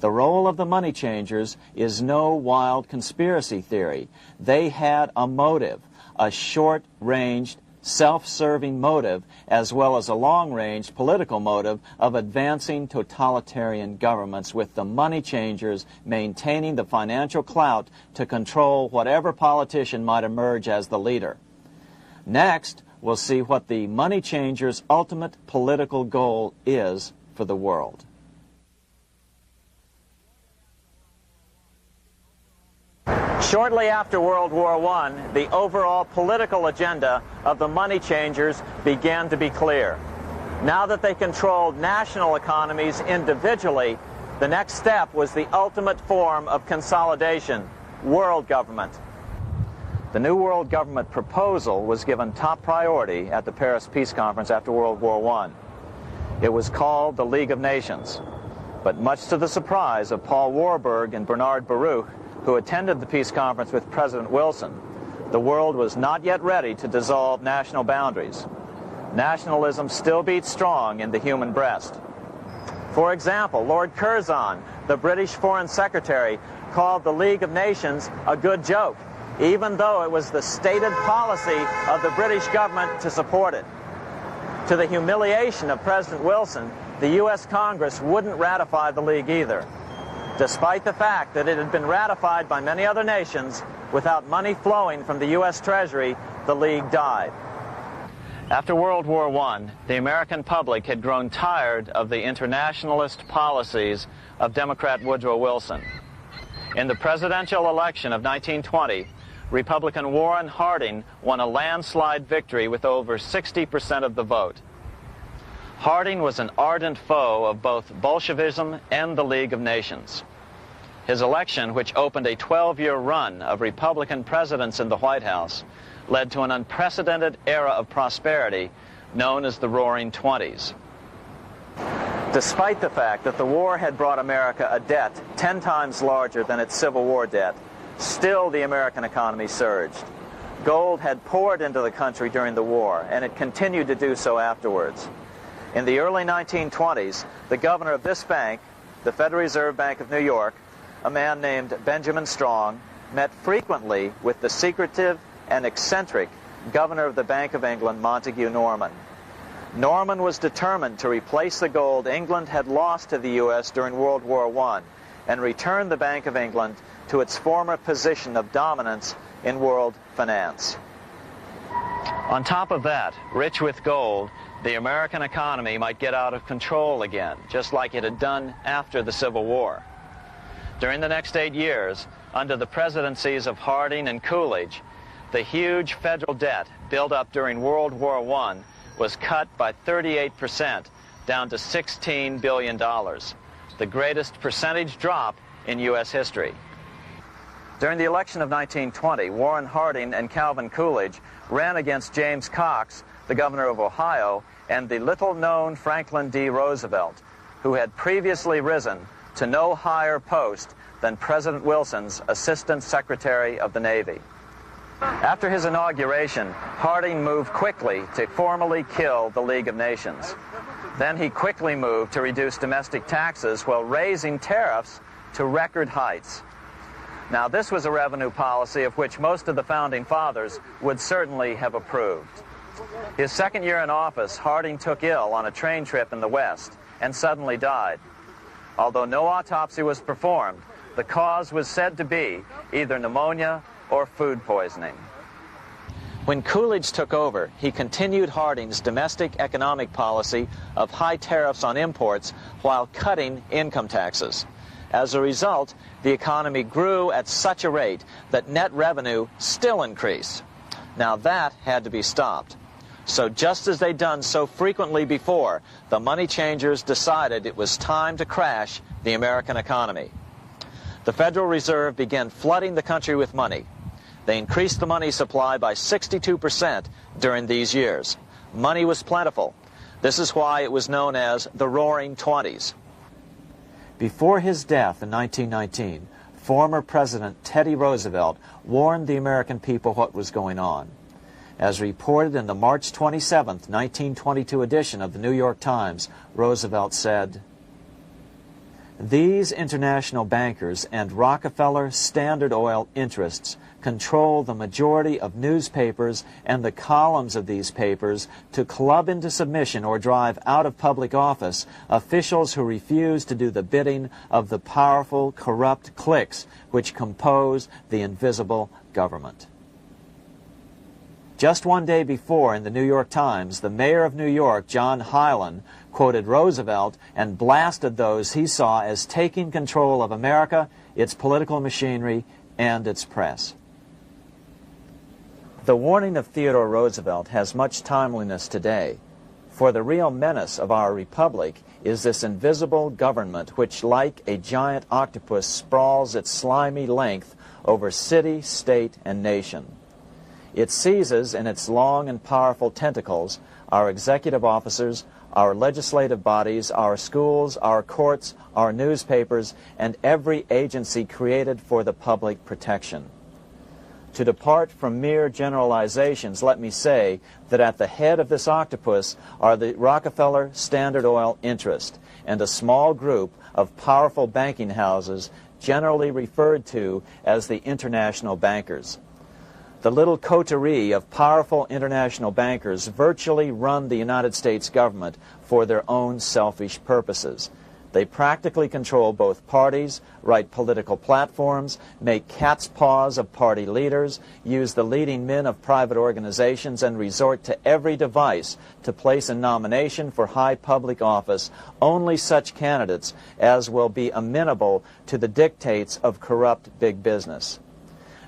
The role of the money changers is no wild conspiracy theory. They had a motive, a short-ranged, self-serving motive, as well as a long-range political motive of advancing totalitarian governments, with the money changers maintaining the financial clout to control whatever politician might emerge as the leader. Next, we'll see what the money changers' ultimate political goal is for the world. Shortly after World War I, the overall political agenda of the money changers began to be clear. Now that they controlled national economies individually, the next step was the ultimate form of consolidation, world government. The new world government proposal was given top priority at the Paris Peace Conference after World War I. It was called the League of Nations. But much to the surprise of Paul Warburg and Bernard Baruch, who attended the peace conference with President Wilson, the world was not yet ready to dissolve national boundaries. Nationalism still beats strong in the human breast. For example, Lord Curzon, the British Foreign Secretary, called the League of Nations a good joke, even though it was the stated policy of the British government to support it. To the humiliation of President Wilson, the U.S. Congress wouldn't ratify the League either, despite the fact that it had been ratified by many other nations. Without money flowing from the U.S. Treasury, the League died. After World War I, the American public had grown tired of the internationalist policies of Democrat Woodrow Wilson. In the presidential election of 1920, Republican Warren Harding won a landslide victory with over 60% of the vote. Harding was an ardent foe of both Bolshevism and the League of Nations. His election, which opened a 12-year run of Republican presidents in the White House, led to an unprecedented era of prosperity known as the Roaring Twenties. Despite the fact that the war had brought America a debt 10 times larger than its Civil War debt, still the American economy surged. Gold had poured into the country during the war, and it continued to do so afterwards. In the early 1920s, the governor of this bank, the Federal Reserve Bank of New York, a man named Benjamin Strong, met frequently with the secretive and eccentric governor of the Bank of England, Montague Norman. Norman was determined to replace the gold England had lost to the U.S. during World War I and return the Bank of England to its former position of dominance in world finance. On top of that, rich with gold, the American economy might get out of control again, just like it had done after the Civil War. During the next 8 years, under the presidencies of Harding and Coolidge, the huge federal debt built up during World War I was cut by 38%, down to $16 billion, the greatest percentage drop in U.S. history. During the election of 1920, Warren Harding and Calvin Coolidge ran against James Cox, the governor of Ohio, and the little-known Franklin D. Roosevelt, who had previously risen to no higher post than President Wilson's Assistant Secretary of the Navy. After his inauguration, Harding moved quickly to formally kill the League of Nations. Then he quickly moved to reduce domestic taxes while raising tariffs to record heights. Now, this was a revenue policy of which most of the Founding Fathers would certainly have approved. His second year in office, Harding took ill on a train trip in the West and suddenly died. Although no autopsy was performed, the cause was said to be either pneumonia or food poisoning. When Coolidge took over, he continued Harding's domestic economic policy of high tariffs on imports while cutting income taxes. As a result, the economy grew at such a rate that net revenue still increased. Now that had to be stopped. So just as they'd done so frequently before, the money changers decided it was time to crash the American economy. The Federal Reserve began flooding the country with money. They increased the money supply by 62% during these years. Money was plentiful. This is why it was known as the Roaring Twenties. Before his death in 1919, former President Teddy Roosevelt warned the American people what was going on. As reported in the March 27, 1922 edition of the New York Times, Roosevelt said, "These international bankers and Rockefeller Standard Oil interests control the majority of newspapers and the columns of these papers to club into submission or drive out of public office officials who refuse to do the bidding of the powerful, corrupt cliques which compose the invisible government." Just one day before, in the New York Times, the mayor of New York, John Hylan, quoted Roosevelt and blasted those he saw as taking control of America, its political machinery, and its press. The warning of Theodore Roosevelt has much timeliness today, for the real menace of our republic is this invisible government which, like a giant octopus, sprawls its slimy length over city, state, and nation. It seizes in its long and powerful tentacles our executive officers, our legislative bodies, our schools, our courts, our newspapers, and every agency created for the public protection. To depart from mere generalizations, let me say that at the head of this octopus are the Rockefeller Standard Oil interest and a small group of powerful banking houses generally referred to as the international bankers. The little coterie of powerful international bankers virtually run the United States government for their own selfish purposes. They practically control both parties, write political platforms, make cat's paws of party leaders, use the leading men of private organizations, and resort to every device to place in nomination for high public office only such candidates as will be amenable to the dictates of corrupt big business.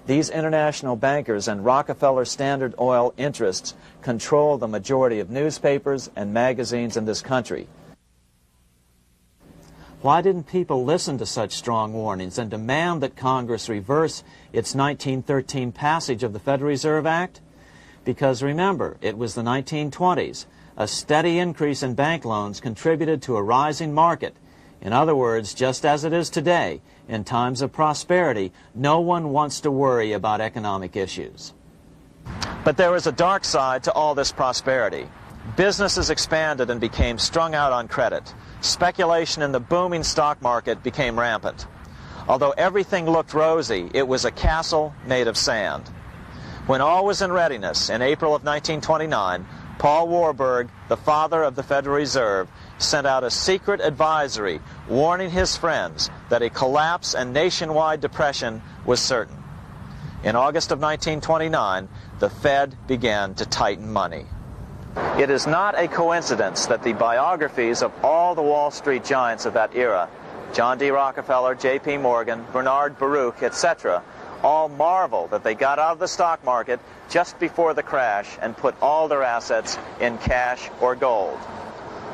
These international bankers and Rockefeller Standard Oil interests control the majority of newspapers and magazines in this country. Why didn't people listen to such strong warnings and demand that Congress reverse its 1913 passage of the Federal Reserve Act? Because remember, it was the 1920s. A steady increase in bank loans contributed to a rising market. In other words, just as it is today, in times of prosperity, no one wants to worry about economic issues. But there was a dark side to all this prosperity. Businesses expanded and became strung out on credit. Speculation in the booming stock market became rampant. Although everything looked rosy, it was a castle made of sand. When all was in readiness, in April of 1929, Paul Warburg, the father of the Federal Reserve, sent out a secret advisory warning his friends that a collapse and nationwide depression was certain. In August of 1929, the Fed began to tighten money. It is not a coincidence that the biographies of all the Wall Street giants of that era, John D. Rockefeller, J.P. Morgan, Bernard Baruch, etc., all marvel that they got out of the stock market just before the crash and put all their assets in cash or gold.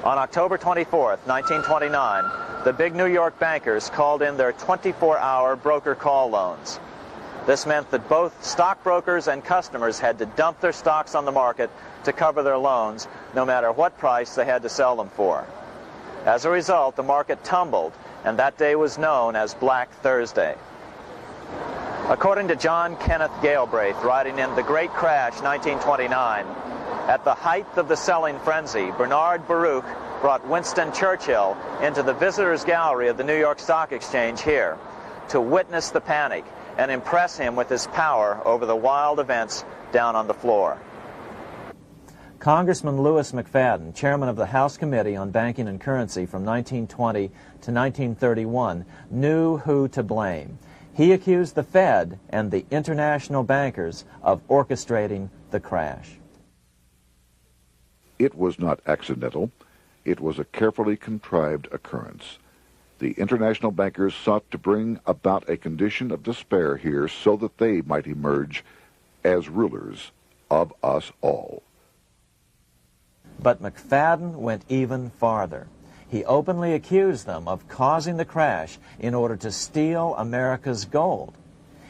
On October 24th, 1929, the big New York bankers called in their 24-hour broker call loans. This meant that both stockbrokers and customers had to dump their stocks on the market to cover their loans, no matter what price they had to sell them for. As a result, the market tumbled, and that day was known as Black Thursday. According to John Kenneth Galbraith, writing in The Great Crash, 1929, at the height of the selling frenzy, Bernard Baruch brought Winston Churchill into the visitors' gallery of the New York Stock Exchange here to witness the panic and impress him with his power over the wild events down on the floor. Congressman Louis McFadden, chairman of the House Committee on Banking and Currency from 1920 to 1931, knew who to blame. He accused the Fed and the international bankers of orchestrating the crash. It was not accidental. It was a carefully contrived occurrence. The international bankers sought to bring about a condition of despair here so that they might emerge as rulers of us all. But McFadden went even farther. He openly accused them of causing the crash in order to steal America's gold.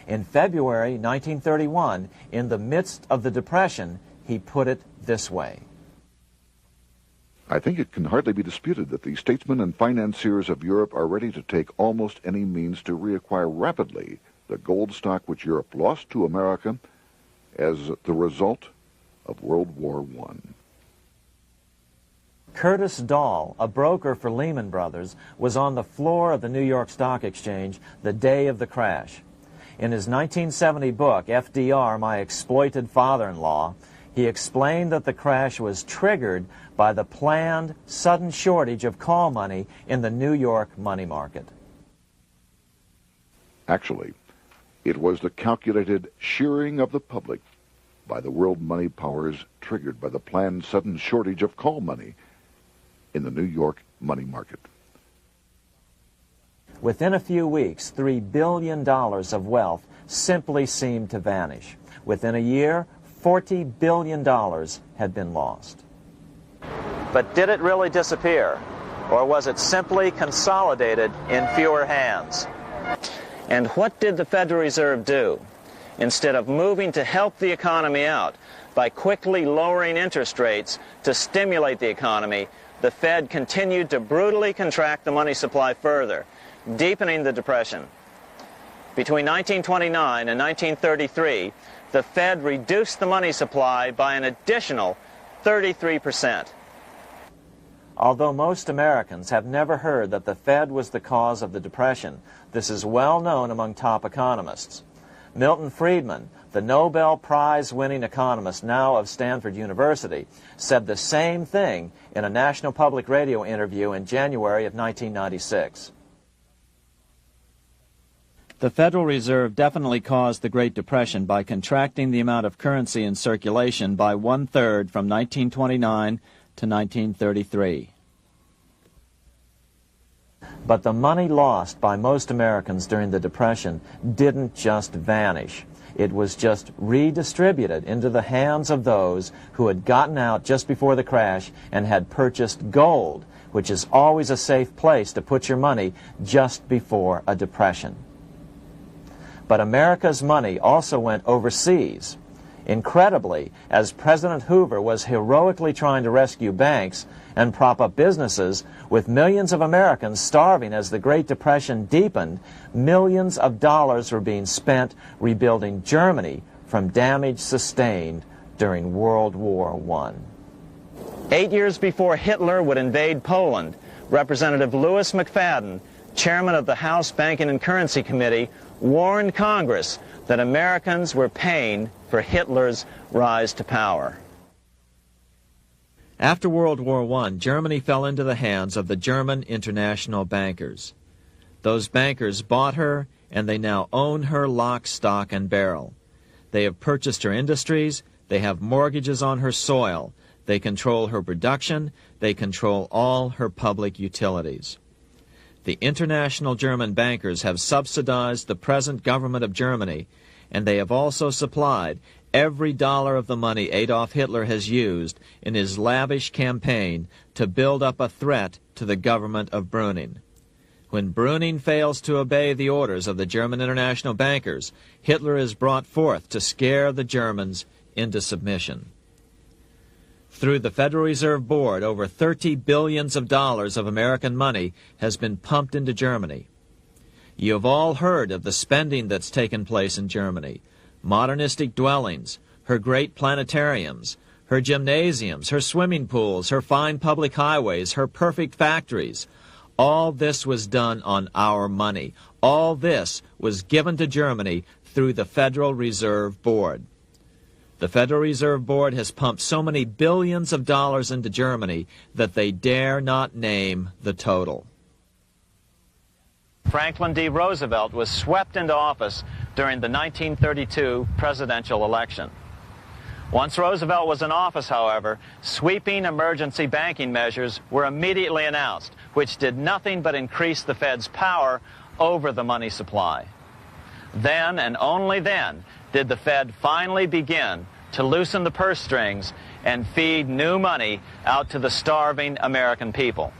In February 1931, in the midst of the Depression, he put it this way. I think it can hardly be disputed that the statesmen and financiers of Europe are ready to take almost any means to reacquire rapidly the gold stock which Europe lost to America as the result of World War I. Curtis Dahl, a broker for Lehman Brothers, was on the floor of the New York Stock Exchange the day of the crash. In his 1970 book, FDR, My Exploited Father-in-Law, he explained that the crash was triggered by the planned sudden shortage of call money in the New York money market. Actually, it was the calculated shearing of the public by the world money powers triggered by the planned sudden shortage of call money in the New York money market. Within a few weeks, $3 billion of wealth simply seemed to vanish. Within a year, $40 billion had been lost. But did it really disappear? Or was it simply consolidated in fewer hands? And what did the Federal Reserve do? Instead of moving to help the economy out by quickly lowering interest rates to stimulate the economy, the Fed continued to brutally contract the money supply further, deepening the Depression. Between 1929 and 1933, the Fed reduced the money supply by an additional 33%. Although most Americans have never heard that the Fed was the cause of the Depression, this is well known among top economists. Milton Friedman, the Nobel Prize-winning economist now of Stanford University, said the same thing in a National Public Radio interview in January of 1996. The Federal Reserve definitely caused the Great Depression by contracting the amount of currency in circulation by 1/3 from 1929 to 1933. But the money lost by most Americans during the Depression didn't just vanish. It was just redistributed into the hands of those who had gotten out just before the crash and had purchased gold, which is always a safe place to put your money just before a depression. But America's money also went overseas. Incredibly, as President Hoover was heroically trying to rescue banks and prop up businesses, with millions of Americans starving as the Great Depression deepened, millions of dollars were being spent rebuilding Germany from damage sustained during World War I. 8 years before Hitler would invade Poland, Representative Louis McFadden, chairman of the House Banking and Currency Committee, warned Congress that Americans were paying for Hitler's rise to power. After World War I, Germany fell into the hands of the German international bankers. Those bankers bought her, and they now own her lock, stock, and barrel. They have purchased her industries, they have mortgages on her soil, they control her production, they control all her public utilities. The international German bankers have subsidized the present government of Germany, and they have also supplied every dollar of the money Adolf Hitler has used in his lavish campaign to build up a threat to the government of Brüning. When Brüning fails to obey the orders of the German international bankers, Hitler is brought forth to scare the Germans into submission. Through the Federal Reserve Board, over $30 billion of American money has been pumped into Germany. You have all heard of the spending that's taken place in Germany. Modernistic dwellings, her great planetariums, her gymnasiums, her swimming pools, her fine public highways, her perfect factories. All this was done on our money. All this was given to Germany through the Federal Reserve Board. The Federal Reserve Board has pumped so many billions of dollars into Germany that they dare not name the total. Franklin D. Roosevelt was swept into office during the 1932 presidential election. Once Roosevelt was in office, however, sweeping emergency banking measures were immediately announced, which did nothing but increase the Fed's power over the money supply. Then, and only then, did the Fed finally begin to loosen the purse strings and feed new money out to the starving American people.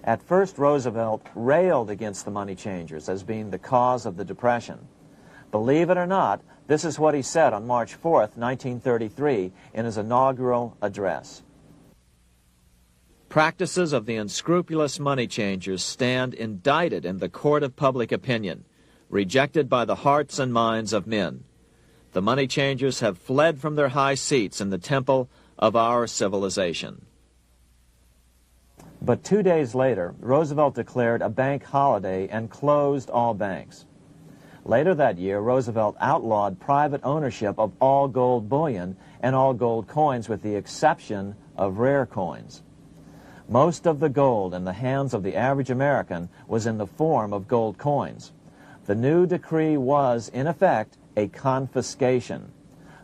At first, Roosevelt railed against the money changers as being the cause of the Depression. Believe it or not, this is what he said on March 4th, 1933, in his inaugural address. Practices of the unscrupulous money changers stand indicted in the court of public opinion, rejected by the hearts and minds of men. The money changers have fled from their high seats in the temple of our civilization. But 2 days later, Roosevelt declared a bank holiday and closed all banks. Later that year, Roosevelt outlawed private ownership of all gold bullion and all gold coins with the exception of rare coins. Most of the gold in the hands of the average American was in the form of gold coins. The new decree was, in effect, a confiscation.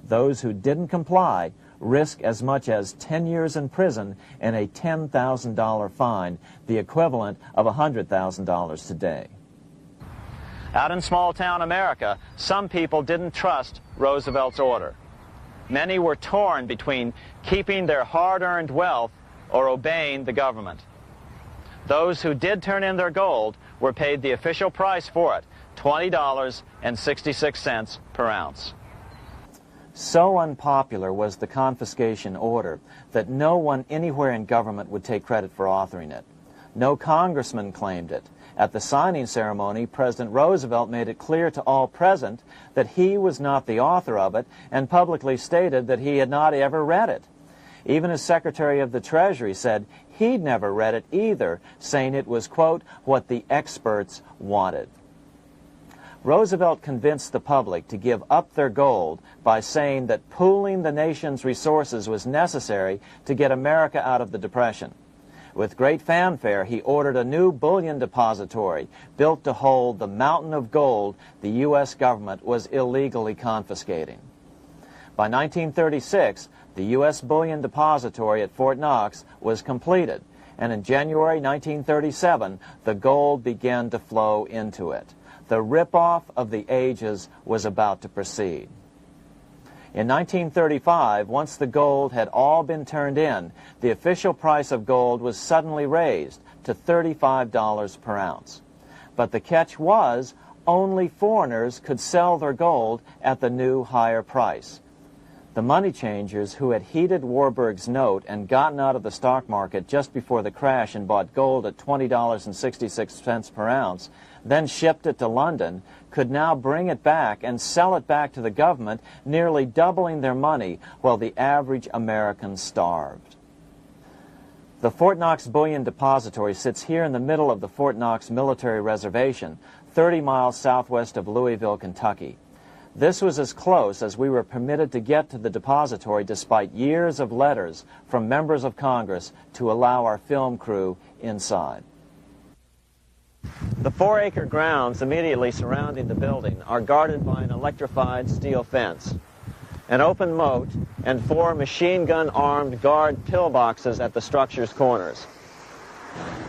Those who didn't comply risk as much as 10 years in prison and a $10,000 fine, the equivalent of $100,000 today. Out in small-town America, some people didn't trust Roosevelt's order. Many were torn between keeping their hard-earned wealth or obeying the government. Those who did turn in their gold were paid the official price for it, $20.66 per ounce. So unpopular was the confiscation order that no one anywhere in government would take credit for authoring it. No congressman claimed it. At the signing ceremony, President Roosevelt made it clear to all present that he was not the author of it and publicly stated that he had not ever read it. Even his Secretary of the Treasury said he'd never read it either, saying it was, quote, what the experts wanted. Roosevelt convinced the public to give up their gold by saying that pooling the nation's resources was necessary to get America out of the Depression. With great fanfare, he ordered a new bullion depository built to hold the mountain of gold the U.S. government was illegally confiscating. By 1936, the U.S. bullion depository at Fort Knox was completed, and in January 1937, the gold began to flow into it. The rip-off of the ages was about to proceed. In 1935, once the gold had all been turned in, the official price of gold was suddenly raised to $35 per ounce. But the catch was, only foreigners could sell their gold at the new higher price. The money changers who had heeded Warburg's note and gotten out of the stock market just before the crash and bought gold at $20.66 per ounce, then shipped it to London, could now bring it back and sell it back to the government, nearly doubling their money while the average American starved. The Fort Knox Bullion Depository sits here in the middle of the Fort Knox Military Reservation, 30 miles southwest of Louisville, Kentucky. This was as close as we were permitted to get to the depository despite years of letters from members of Congress to allow our film crew inside. The 4-acre grounds immediately surrounding the building are guarded by an electrified steel fence, an open moat, and 4 machine-gun-armed guard pillboxes at the structure's corners.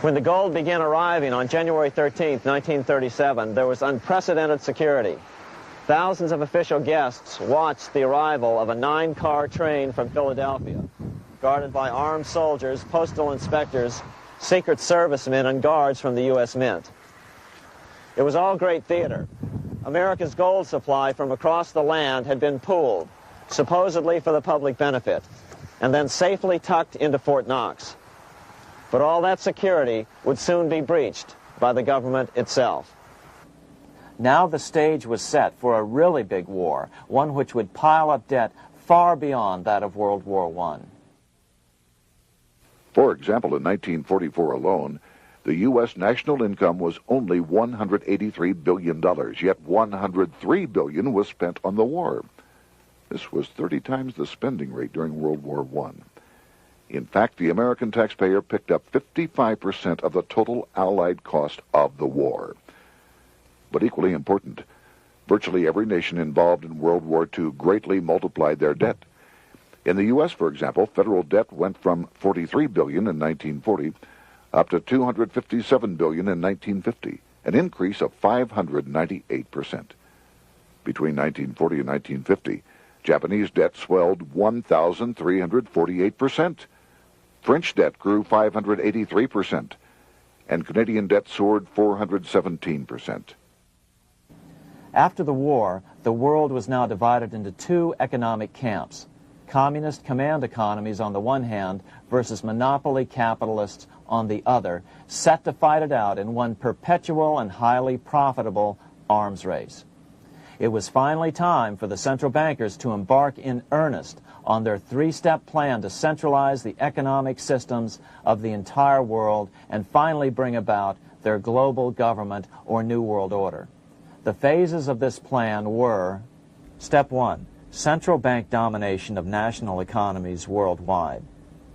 When the gold began arriving on January 13, 1937, there was unprecedented security. Thousands of official guests watched the arrival of a 9-car train from Philadelphia, guarded by armed soldiers, postal inspectors, Secret Servicemen, and guards from the U.S. Mint. It was all great theater. America's gold supply from across the land had been pooled, supposedly for the public benefit, and then safely tucked into Fort Knox. But all that security would soon be breached by the government itself. Now the stage was set for a really big war, one which would pile up debt far beyond that of World War I. For example, in 1944 alone, the U.S. national income was only $183 billion, yet $103 billion was spent on the war. This was 30 times the spending rate during World War I. In fact, the American taxpayer picked up 55% of the total Allied cost of the war. But equally important, virtually every nation involved in World War II greatly multiplied their debt. In the U.S., for example, federal debt went from $43 billion in 1940 up to $257 billion in 1950, an increase of 598%. Between 1940 and 1950, Japanese debt swelled 1,348%. French debt grew 583%, and Canadian debt soared 417%. After the war, the world was now divided into 2 economic camps: communist command economies on the one hand versus monopoly capitalists on the other, set to fight it out in one perpetual and highly profitable arms race. It was finally time for the central bankers to embark in earnest on their 3-step plan to centralize the economic systems of the entire world and finally bring about their global government or New World Order. The phases of this plan were: Step 1, central bank domination of national economies worldwide.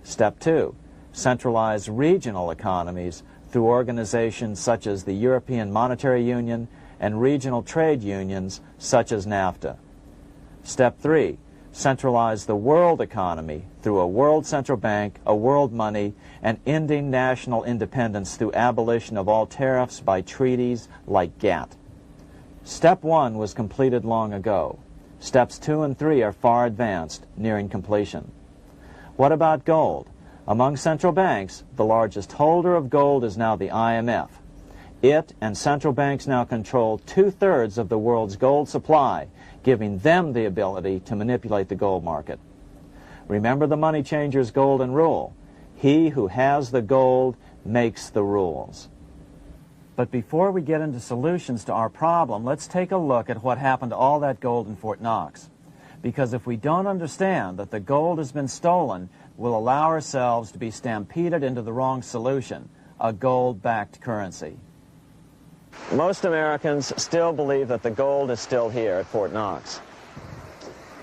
Step 2, centralize regional economies through organizations such as the European Monetary Union and regional trade unions such as NAFTA. Step 3, centralize the world economy through a world central bank, a world money, and ending national independence through abolition of all tariffs by treaties like GATT. Step 1 was completed long ago. Steps 2 and 3 are far advanced, nearing completion. What about gold? Among central banks, the largest holder of gold is now the IMF. It and central banks now control 2/3 of the world's gold supply, giving them the ability to manipulate the gold market. Remember the money changer's golden rule: he who has the gold makes the rules. But before we get into solutions to our problem, let's take a look at what happened to all that gold in Fort Knox. Because if we don't understand that the gold has been stolen, we'll allow ourselves to be stampeded into the wrong solution, a gold-backed currency. Most Americans still believe that the gold is still here at Fort Knox.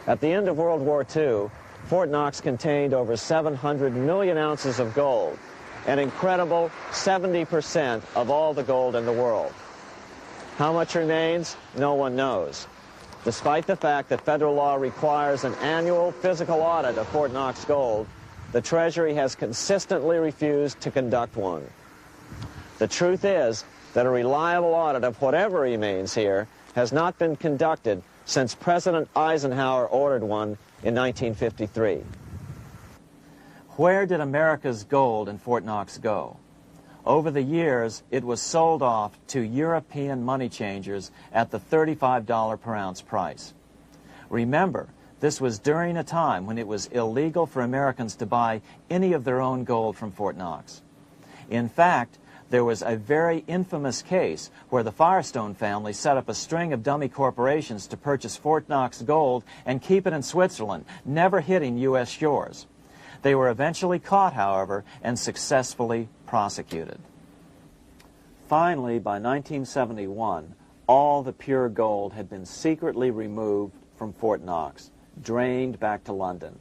At the end of World War II, Fort Knox contained over 700 million ounces of gold, an incredible 70% of all the gold in the world. How much remains? No one knows. Despite the fact that federal law requires an annual physical audit of Fort Knox gold, the Treasury has consistently refused to conduct one. The truth is that a reliable audit of whatever remains here has not been conducted since President Eisenhower ordered one in 1953. Where did America's gold in Fort Knox go? Over the years, it was sold off to European money changers at the $35 per ounce price. Remember, this was during a time when it was illegal for Americans to buy any of their own gold from Fort Knox. In fact, there was a very infamous case where the Firestone family set up a string of dummy corporations to purchase Fort Knox gold and keep it in Switzerland, never hitting U.S. shores. They were eventually caught, however, and successfully prosecuted. Finally, by 1971, all the pure gold had been secretly removed from Fort Knox, drained back to London.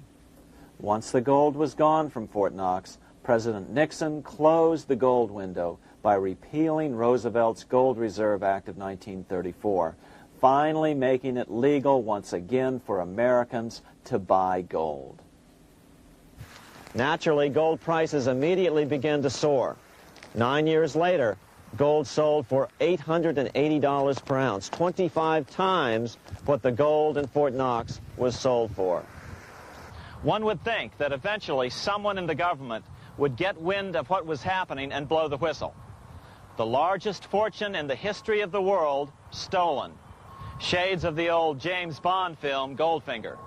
Once the gold was gone from Fort Knox, President Nixon closed the gold window by repealing Roosevelt's Gold Reserve Act of 1934, finally making it legal once again for Americans to buy gold. Naturally, gold prices immediately began to soar. 9 years later, gold sold for $880 per ounce, 25 times what the gold in Fort Knox was sold for. One would think that eventually someone in the government would get wind of what was happening and blow the whistle. The largest fortune in the history of the world stolen. Shades of the old James Bond film, Goldfinger.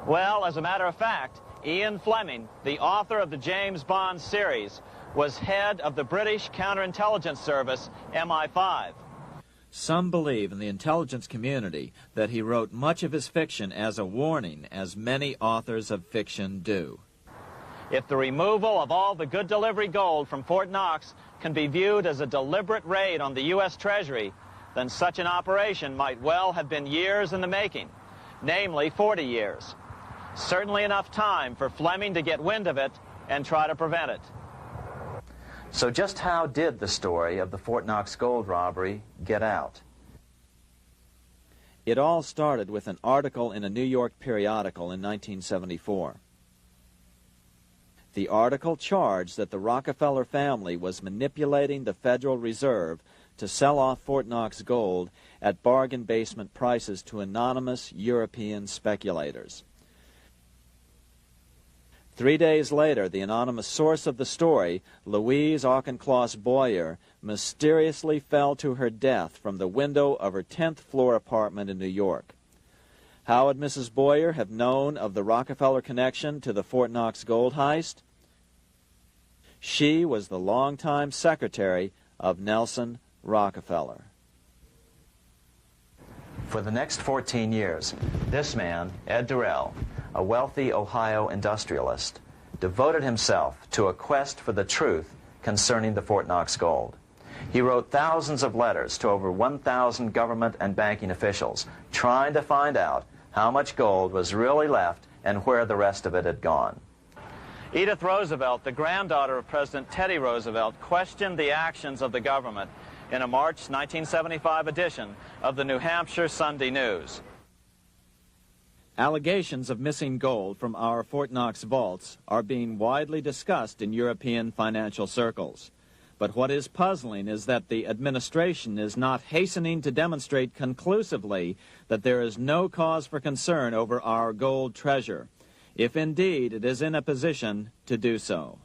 Well, as a matter of fact, Ian Fleming, the author of the James Bond series, was head of the British counterintelligence service, MI5. Some believe in the intelligence community that he wrote much of his fiction as a warning, as many authors of fiction do. If the removal of all the good delivery gold from Fort Knox can be viewed as a deliberate raid on the U.S. Treasury, then such an operation might well have been years in the making, namely 40 years. Certainly enough time for Fleming to get wind of it and try to prevent it. So just how did the story of the Fort Knox gold robbery get out? It all started with an article in a New York periodical in 1974. The article charged that the Rockefeller family was manipulating the Federal Reserve to sell off Fort Knox gold at bargain basement prices to anonymous European speculators. 3 days later, the anonymous source of the story, Louise Auchincloss Boyer, mysteriously fell to her death from the window of her 10th floor apartment in New York. How would Mrs. Boyer have known of the Rockefeller connection to the Fort Knox gold heist? She was the longtime secretary of Nelson Rockefeller. For the next 14 years, this man, Ed Durrell, a wealthy Ohio industrialist, devoted himself to a quest for the truth concerning the Fort Knox gold. He wrote thousands of letters to over 1,000 government and banking officials, trying to find out how much gold was really left and where the rest of it had gone. Edith Roosevelt, the granddaughter of President Teddy Roosevelt, questioned the actions of the government in a March 1975 edition of the New Hampshire Sunday News. Allegations of missing gold from our Fort Knox vaults are being widely discussed in European financial circles. But what is puzzling is that the administration is not hastening to demonstrate conclusively that there is no cause for concern over our gold treasure, if indeed it is in a position to do so.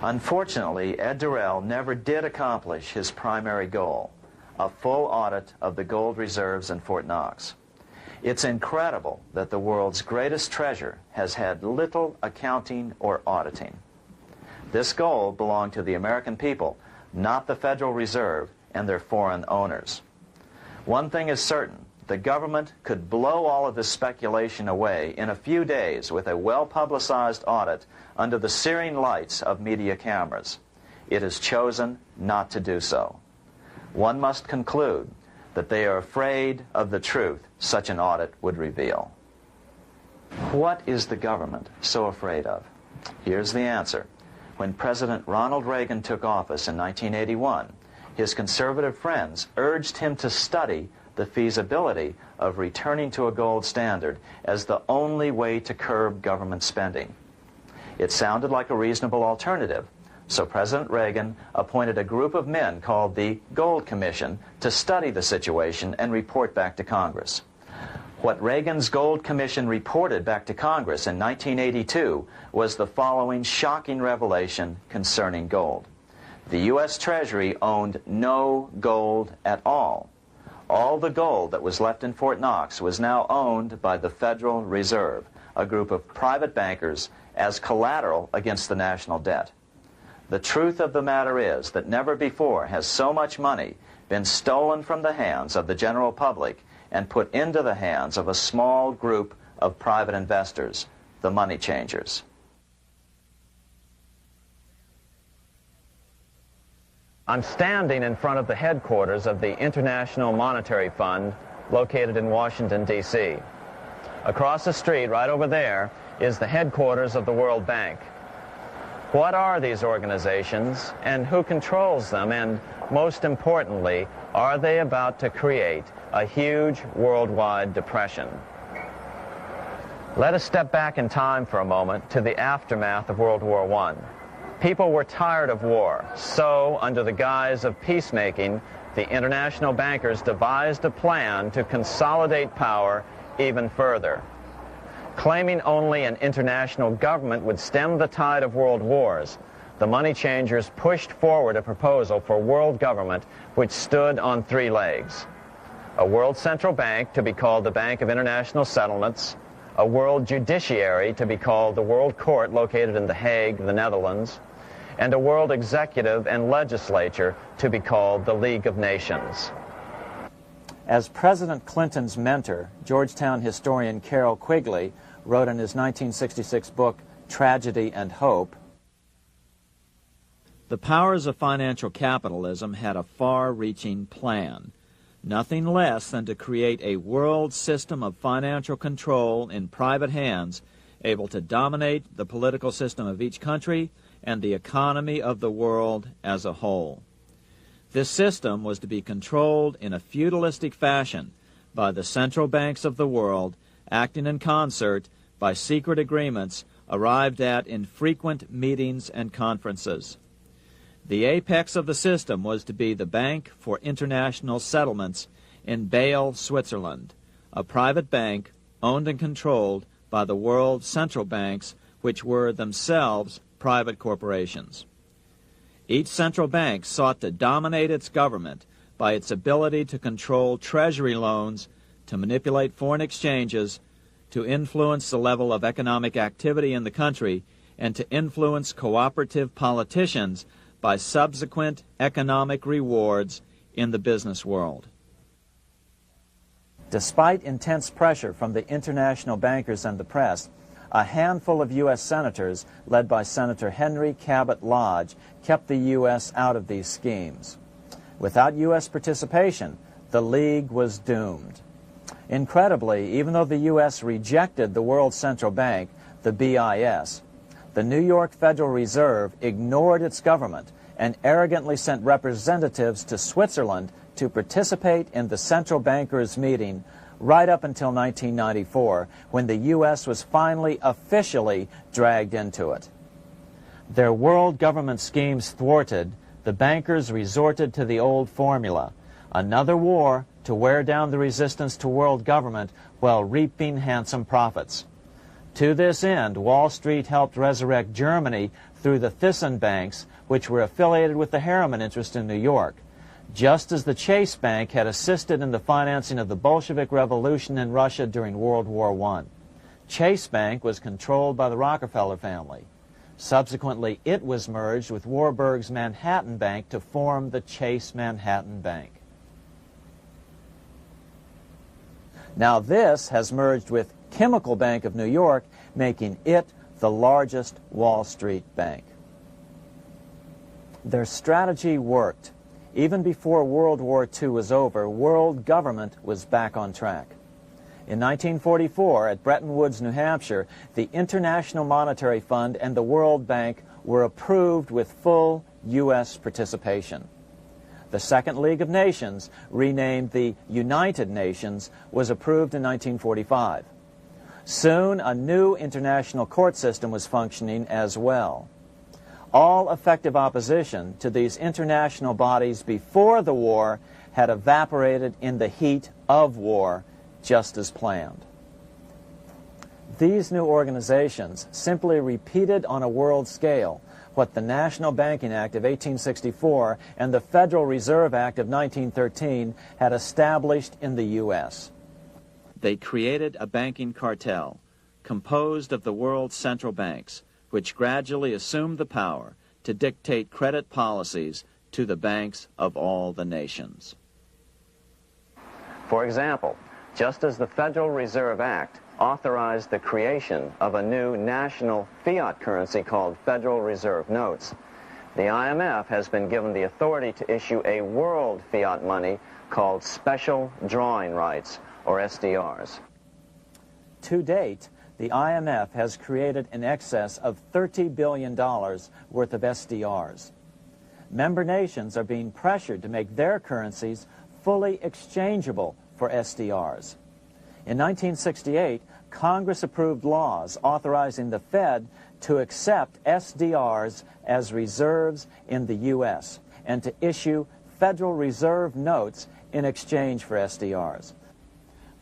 Unfortunately, Ed Durrell never did accomplish his primary goal, a full audit of the gold reserves in Fort Knox. It's incredible that the world's greatest treasure has had little accounting or auditing. This gold belonged to the American people, not the Federal Reserve and their foreign owners. One thing is certain, the government could blow all of this speculation away in a few days with a well-publicized audit under the searing lights of media cameras. It has chosen not to do so. One must conclude that they are afraid of the truth such an audit would reveal. What is the government so afraid of? Here's the answer. When President Ronald Reagan took office in 1981, his conservative friends urged him to study the feasibility of returning to a gold standard as the only way to curb government spending. It sounded like a reasonable alternative, so President Reagan appointed a group of men called the Gold Commission to study the situation and report back to Congress. What Reagan's Gold Commission reported back to Congress in 1982 was the following shocking revelation concerning gold. The U.S. Treasury owned no gold at all. All the gold that was left in Fort Knox was now owned by the Federal Reserve, a group of private bankers, as collateral against the national debt. The truth of the matter is that never before has so much money been stolen from the hands of the general public and put into the hands of a small group of private investors, the money changers. I'm standing in front of the headquarters of the International Monetary Fund located in Washington, D.C. Across the street, right over there, is the headquarters of the World Bank. What are these organizations, and who controls them, and most importantly, are they about to create a huge worldwide depression? Let us step back in time for a moment to the aftermath of World War I. People were tired of war, so under the guise of peacemaking, the international bankers devised a plan to consolidate power even further. Claiming only an international government would stem the tide of world wars, the money changers pushed forward a proposal for world government which stood on three legs. A world central bank to be called the Bank of International Settlements, a world judiciary to be called the World Court located in The Hague, the Netherlands, and a world executive and legislature to be called the League of Nations. As President Clinton's mentor, Georgetown historian Carroll Quigley wrote in his 1966 book, Tragedy and Hope, the powers of financial capitalism had a far-reaching plan, nothing less than to create a world system of financial control in private hands, able to dominate the political system of each country and the economy of the world as a whole. This system was to be controlled in a feudalistic fashion by the central banks of the world, acting in concert by secret agreements arrived at in frequent meetings and conferences. The apex of the system was to be the Bank for International Settlements in Basel, Switzerland, a private bank owned and controlled by the world central banks, which were themselves private corporations. Each central bank sought to dominate its government by its ability to control treasury loans, to manipulate foreign exchanges, to influence the level of economic activity in the country, and to influence cooperative politicians by subsequent economic rewards in the business world. Despite intense pressure from the international bankers and the press, a handful of U.S. senators, led by Senator Henry Cabot Lodge, kept the U.S. out of these schemes. Without U.S. participation, the League was doomed. Incredibly, even though the U.S. rejected the World Central Bank, the BIS, the New York Federal Reserve ignored its government and arrogantly sent representatives to Switzerland to participate in the central bankers' meeting right up until 1994, when the U.S. was finally officially dragged into it. Their world government schemes thwarted, the bankers resorted to the old formula, another war to wear down the resistance to world government while reaping handsome profits. To this end, Wall Street helped resurrect Germany through the Thyssen banks, which were affiliated with the Harriman interest in New York, just as the Chase Bank had assisted in the financing of the Bolshevik Revolution in Russia during World War I. Chase Bank was controlled by the Rockefeller family. Subsequently, it was merged with Warburg's Manhattan Bank to form the Chase Manhattan Bank. Now this has merged with Chemical Bank of New York, making it the largest Wall Street bank. Their strategy worked. Even before World War II was over, world government was back on track. In 1944, at Bretton Woods, New Hampshire, the International Monetary Fund and the World Bank were approved with full U.S. participation. The Second League of Nations, renamed the United Nations, was approved in 1945. Soon, a new international court system was functioning as well. All effective opposition to these international bodies before the war had evaporated in the heat of war, just as planned. These new organizations simply repeated on a world scale what the National Banking Act of 1864 and the Federal Reserve Act of 1913 had established in the U.S. They created a banking cartel composed of the world's central banks, which gradually assumed the power to dictate credit policies to the banks of all the nations. For example, just as the Federal Reserve Act authorized the creation of a new national fiat currency called Federal Reserve Notes, the IMF has been given the authority to issue a world fiat money called Special Drawing Rights, or SDRs. To date, the IMF has created in excess of $30 billion worth of SDRs. Member nations are being pressured to make their currencies fully exchangeable for SDRs. In 1968, Congress approved laws authorizing the Fed to accept SDRs as reserves in the U.S. and to issue Federal Reserve notes in exchange for SDRs.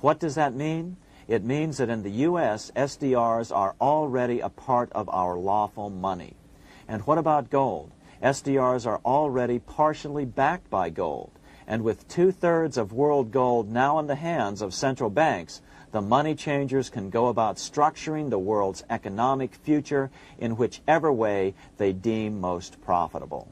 What does that mean? It means that in the U.S., SDRs are already a part of our lawful money. And what about gold? SDRs are already partially backed by gold. And with 2/3 of world gold now in the hands of central banks, the money changers can go about structuring the world's economic future in whichever way they deem most profitable.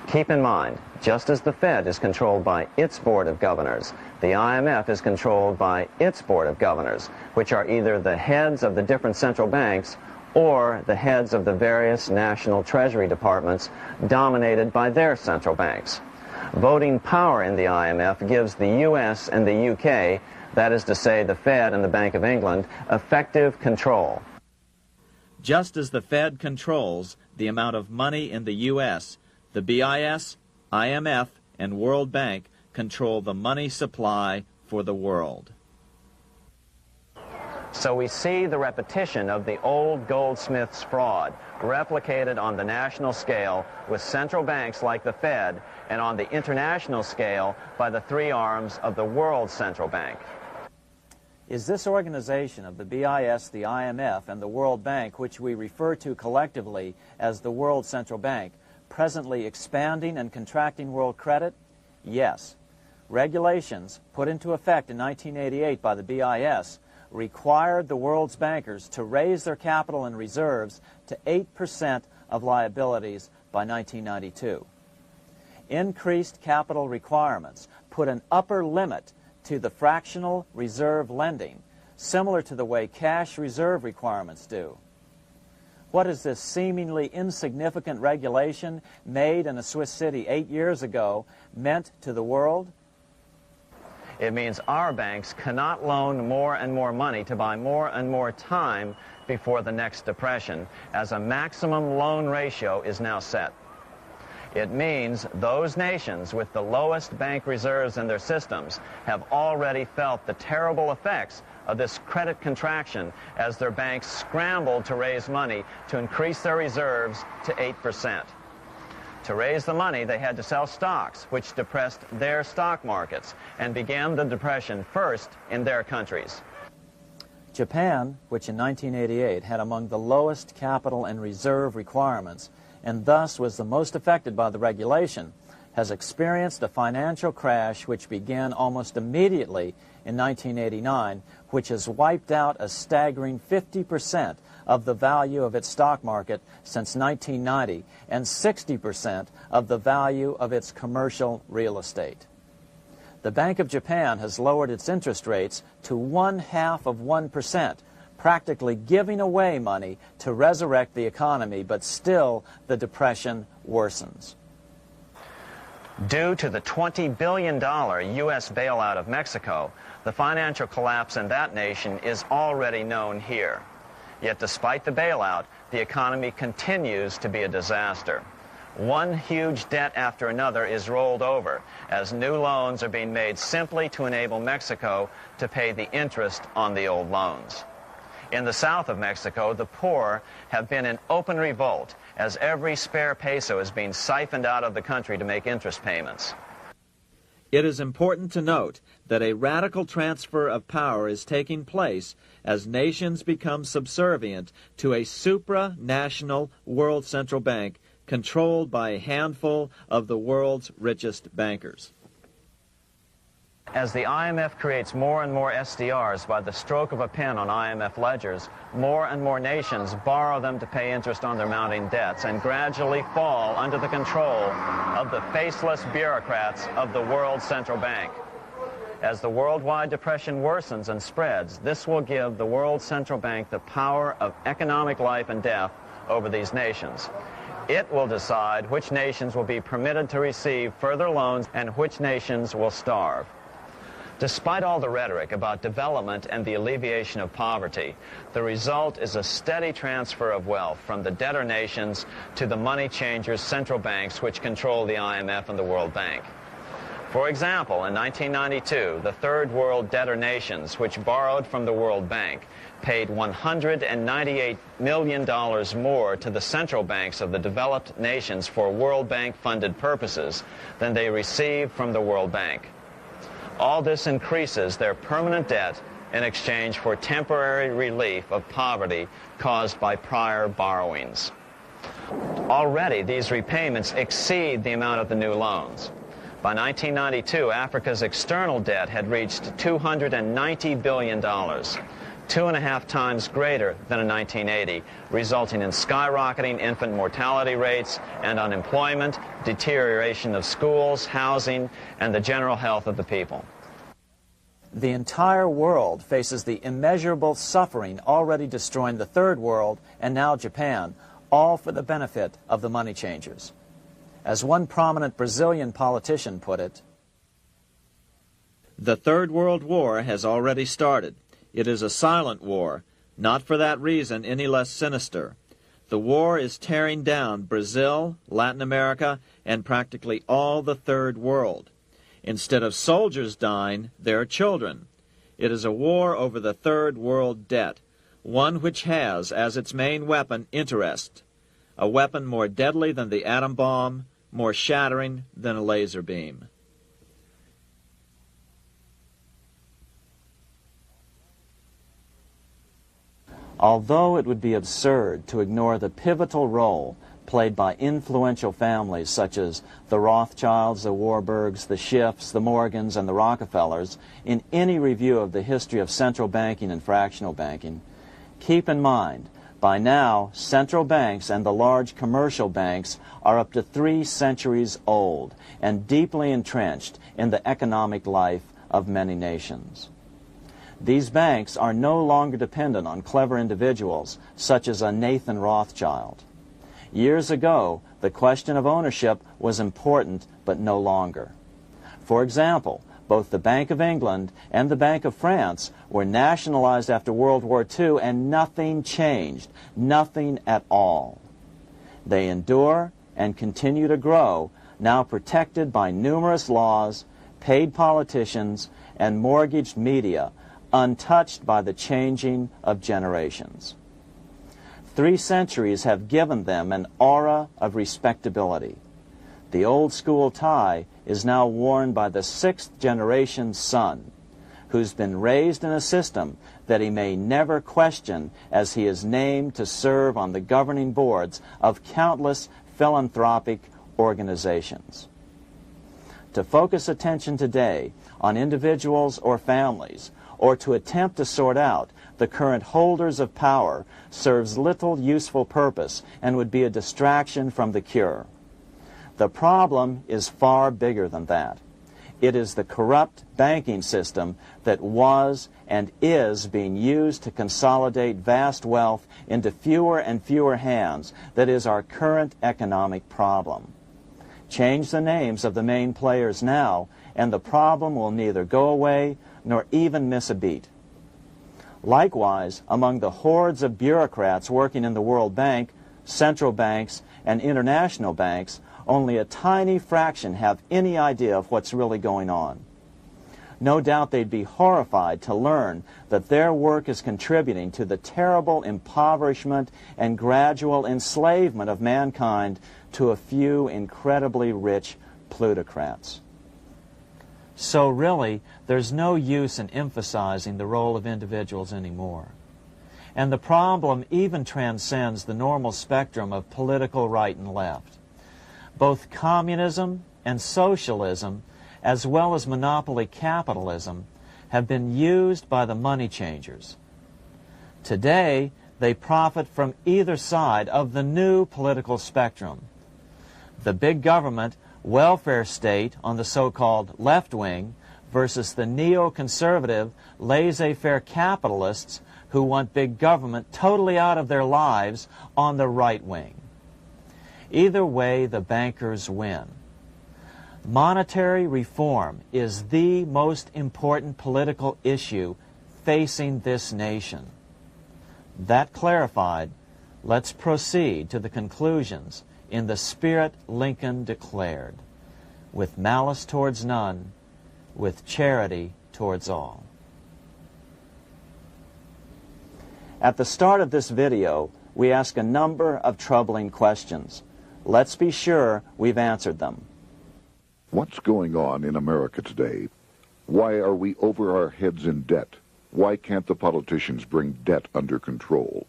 Keep in mind, just as the Fed is controlled by its Board of Governors, the IMF is controlled by its Board of Governors, which are either the heads of the different central banks or the heads of the various national treasury departments dominated by their central banks. Voting power in the IMF gives the U.S. and the UK, that is to say the Fed and the Bank of England, effective control. Just as the Fed controls the amount of money in the U.S., the BIS, IMF, and World Bank control the money supply for the world. So we see the repetition of the old Goldsmiths fraud replicated on the national scale with central banks like the Fed and on the international scale by the three arms of the World Central Bank. Is this organization of the BIS, the IMF, and the World Bank, which we refer to collectively as the World Central Bank, presently expanding and contracting world credit? Yes. Regulations put into effect in 1988 by the BIS required the world's bankers to raise their capital and reserves to 8% of liabilities by 1992. Increased capital requirements put an upper limit to the fractional reserve lending, similar to the way cash reserve requirements do. What is this seemingly insignificant regulation made in a Swiss city 8 years ago meant to the world? It means our banks cannot loan more and more money to buy more and more time before the next depression, as a maximum loan ratio is now set. It means those nations with the lowest bank reserves in their systems have already felt the terrible effects of this credit contraction as their banks scrambled to raise money to increase their reserves to 8%. To raise the money, they had to sell stocks, which depressed their stock markets and began the depression first in their countries. Japan, which in 1988 had among the lowest capital and reserve requirements, and thus was the most affected by the regulation, has experienced a financial crash which began almost immediately in 1989, which has wiped out a staggering 50% of the value of its stock market since 1990 and 60% of the value of its commercial real estate. The Bank of Japan has lowered its interest rates to 0.5%, practically giving away money to resurrect the economy, but still the depression worsens. Due to the $20 billion U.S. bailout of Mexico, the financial collapse in that nation is already known here. Yet despite the bailout, the economy continues to be a disaster. One huge debt after another is rolled over as new loans are being made simply to enable Mexico to pay the interest on the old loans. In the south of Mexico, the poor have been in open revolt as every spare peso is being siphoned out of the country to make interest payments. It is important to note that a radical transfer of power is taking place as nations become subservient to a supranational world central bank controlled by a handful of the world's richest bankers. As the IMF creates more and more SDRs by the stroke of a pen on IMF ledgers, more and more nations borrow them to pay interest on their mounting debts and gradually fall under the control of the faceless bureaucrats of the World Central Bank. As the worldwide depression worsens and spreads, this will give the World Central Bank the power of economic life and death over these nations. It will decide which nations will be permitted to receive further loans and which nations will starve. Despite all the rhetoric about development and the alleviation of poverty, the result is a steady transfer of wealth from the debtor nations to the money changers' central banks which control the IMF and the World Bank. For example, in 1992, the third world debtor nations, which borrowed from the World Bank, paid $198 million more to the central banks of the developed nations for World Bank-funded purposes than they received from the World Bank. All this increases their permanent debt in exchange for temporary relief of poverty caused by prior borrowings. Already, these repayments exceed the amount of the new loans. By 1992, Africa's external debt had reached $290 billion, 2.5 times greater than in 1980, resulting in skyrocketing infant mortality rates and unemployment, deterioration of schools, housing, and the general health of the people. The entire world faces the immeasurable suffering already destroying the third world and now Japan, all for the benefit of the money changers. As one prominent Brazilian politician put it, "The Third World War has already started. It is a silent war, not for that reason any less sinister. The war is tearing down Brazil, Latin America, and practically all the Third World. Instead of soldiers dying, there are children. It is a war over the Third World debt, one which has as its main weapon interest, a weapon more deadly than the atom bomb, more shattering than a laser beam." Although it would be absurd to ignore the pivotal role played by influential families such as the Rothschilds, the Warburgs, the Schiffs, the Morgans, and the Rockefellers in any review of the history of central banking and fractional banking, keep in mind, by now, central banks and the large commercial banks are up to 3 centuries old and deeply entrenched in the economic life of many nations. These banks are no longer dependent on clever individuals such as a Nathan Rothschild. Years ago, the question of ownership was important, but no longer. For example, both the Bank of England and the Bank of France were nationalized after World War II, and nothing changed, nothing at all. They endure and continue to grow, now protected by numerous laws, paid politicians, and mortgaged media, untouched by the changing of generations. 3 centuries have given them an aura of respectability. The old school tie is now worn by the 6th generation son, who's been raised in a system that he may never question as he is named to serve on the governing boards of countless philanthropic organizations. To focus attention today on individuals or families, or to attempt to sort out the current holders of power, serves little useful purpose and would be a distraction from the cure. The problem is far bigger than that. It is the corrupt banking system that was and is being used to consolidate vast wealth into fewer and fewer hands that is our current economic problem. Change the names of the main players now, and the problem will neither go away nor even miss a beat. Likewise, among the hordes of bureaucrats working in the World Bank, central banks, and international banks, only a tiny fraction have any idea of what's really going on. No doubt they'd be horrified to learn that their work is contributing to the terrible impoverishment and gradual enslavement of mankind to a few incredibly rich plutocrats. So really, there's no use in emphasizing the role of individuals anymore. And the problem even transcends the normal spectrum of political right and left. Both communism and socialism, as well as monopoly capitalism, have been used by the money changers. Today, they profit from either side of the new political spectrum. The big government, welfare state on the so-called left wing versus the neoconservative, laissez-faire capitalists who want big government totally out of their lives on the right wing. Either way, the bankers win. Monetary reform is the most important political issue facing this nation. That clarified, let's proceed to the conclusions in the spirit Lincoln declared, with malice towards none, with charity towards all. At the start of this video, we ask a number of troubling questions. Let's be sure we've answered them. What's going on in America today? Why are we over our heads in debt? Why can't the politicians bring debt under control?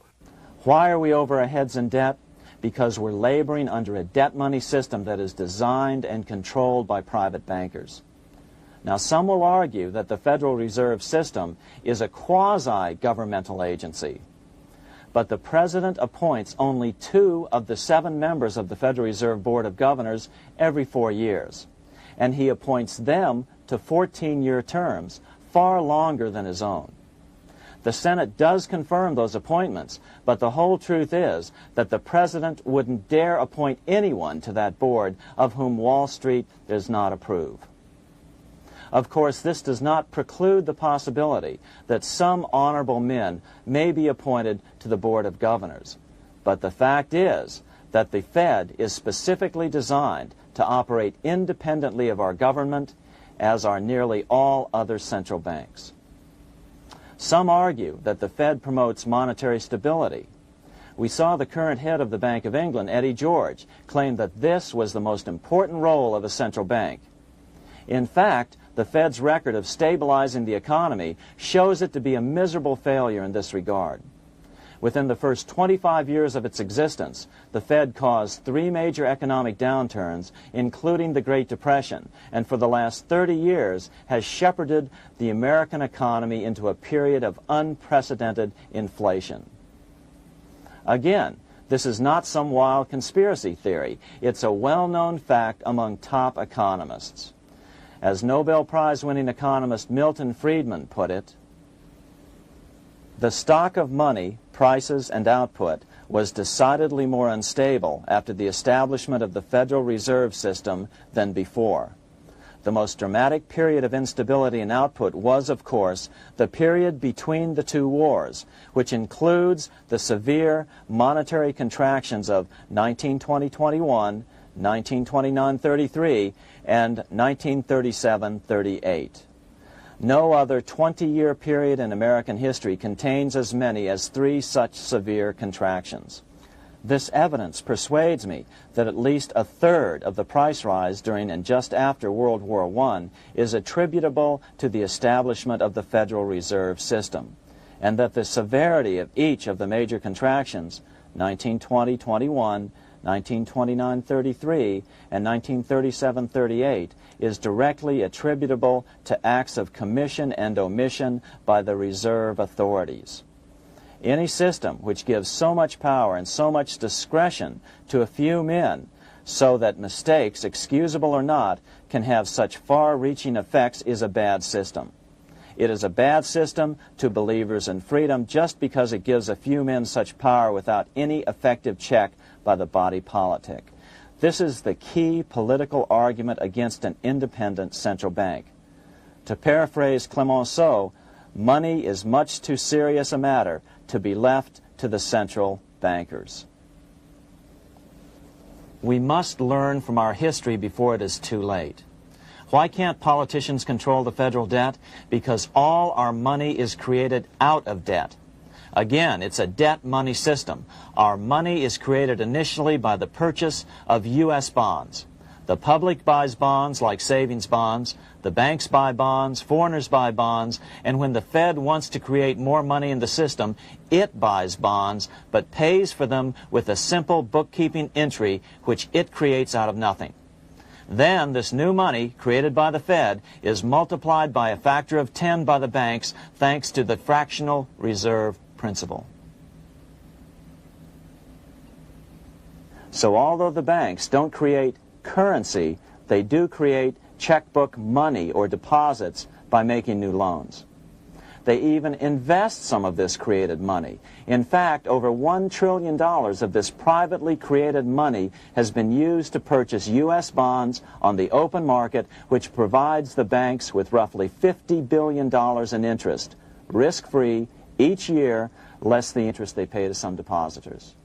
Why are we over our heads in debt? Because we're laboring under a debt money system that is designed and controlled by private bankers. Now, some will argue that the Federal Reserve System is a quasi-governmental agency. But the President appoints only 2 of the 7 members of the Federal Reserve Board of Governors every 4 years. And he appoints them to 14-year terms, far longer than his own. The Senate does confirm those appointments, but the whole truth is that the President wouldn't dare appoint anyone to that board of whom Wall Street does not approve. Of course, this does not preclude the possibility that some honorable men may be appointed to the Board of Governors. But the fact is that the Fed is specifically designed to operate independently of our government, as are nearly all other central banks. Some argue that the Fed promotes monetary stability. We saw the current head of the Bank of England, Eddie George, claim that this was the most important role of a central bank. In fact, the Fed's record of stabilizing the economy shows it to be a miserable failure in this regard. Within the first 25 years of its existence, the Fed caused 3 major economic downturns, including the Great Depression, and for the last 30 years has shepherded the American economy into a period of unprecedented inflation. Again, this is not some wild conspiracy theory. It's a well-known fact among top economists. As Nobel Prize-winning economist Milton Friedman put it, the stock of money, prices, and output was decidedly more unstable after the establishment of the Federal Reserve System than before. The most dramatic period of instability in output was, of course, the period between the 2 wars, which includes the severe monetary contractions of 1920-21, 1929-33, and 1937-38. No other 20-year period in American history contains as many as 3 such severe contractions. This evidence persuades me that at least a third of the price rise during and just after World War I is attributable to the establishment of the Federal Reserve System, and that the severity of each of the major contractions, 1920-21, 1929-33, and 1937-38, is directly attributable to acts of commission and omission by the reserve authorities. Any system which gives so much power and so much discretion to a few men so that mistakes, excusable or not, can have such far-reaching effects is a bad system. It is a bad system to believers in freedom just because it gives a few men such power without any effective check by the body politic. This is the key political argument against an independent central bank. To paraphrase Clemenceau, money is much too serious a matter to be left to the central bankers. We must learn from our history before it is too late. Why can't politicians control the federal debt? Because all our money is created out of debt. Again, it's a debt money system. Our money is created initially by the purchase of U.S. bonds. The public buys bonds like savings bonds, the banks buy bonds, foreigners buy bonds, and when the Fed wants to create more money in the system, it buys bonds, but pays for them with a simple bookkeeping entry which it creates out of nothing. Then this new money created by the Fed is multiplied by a factor of 10 by the banks thanks to the fractional reserve principle. So although the banks don't create currency, they do create checkbook money or deposits by making new loans. They even invest some of this created money. In fact, over $1 trillion of this privately created money has been used to purchase U.S. bonds on the open market, which provides the banks with roughly $50 billion in interest, risk-free, each year, less the interest they pay to some depositors.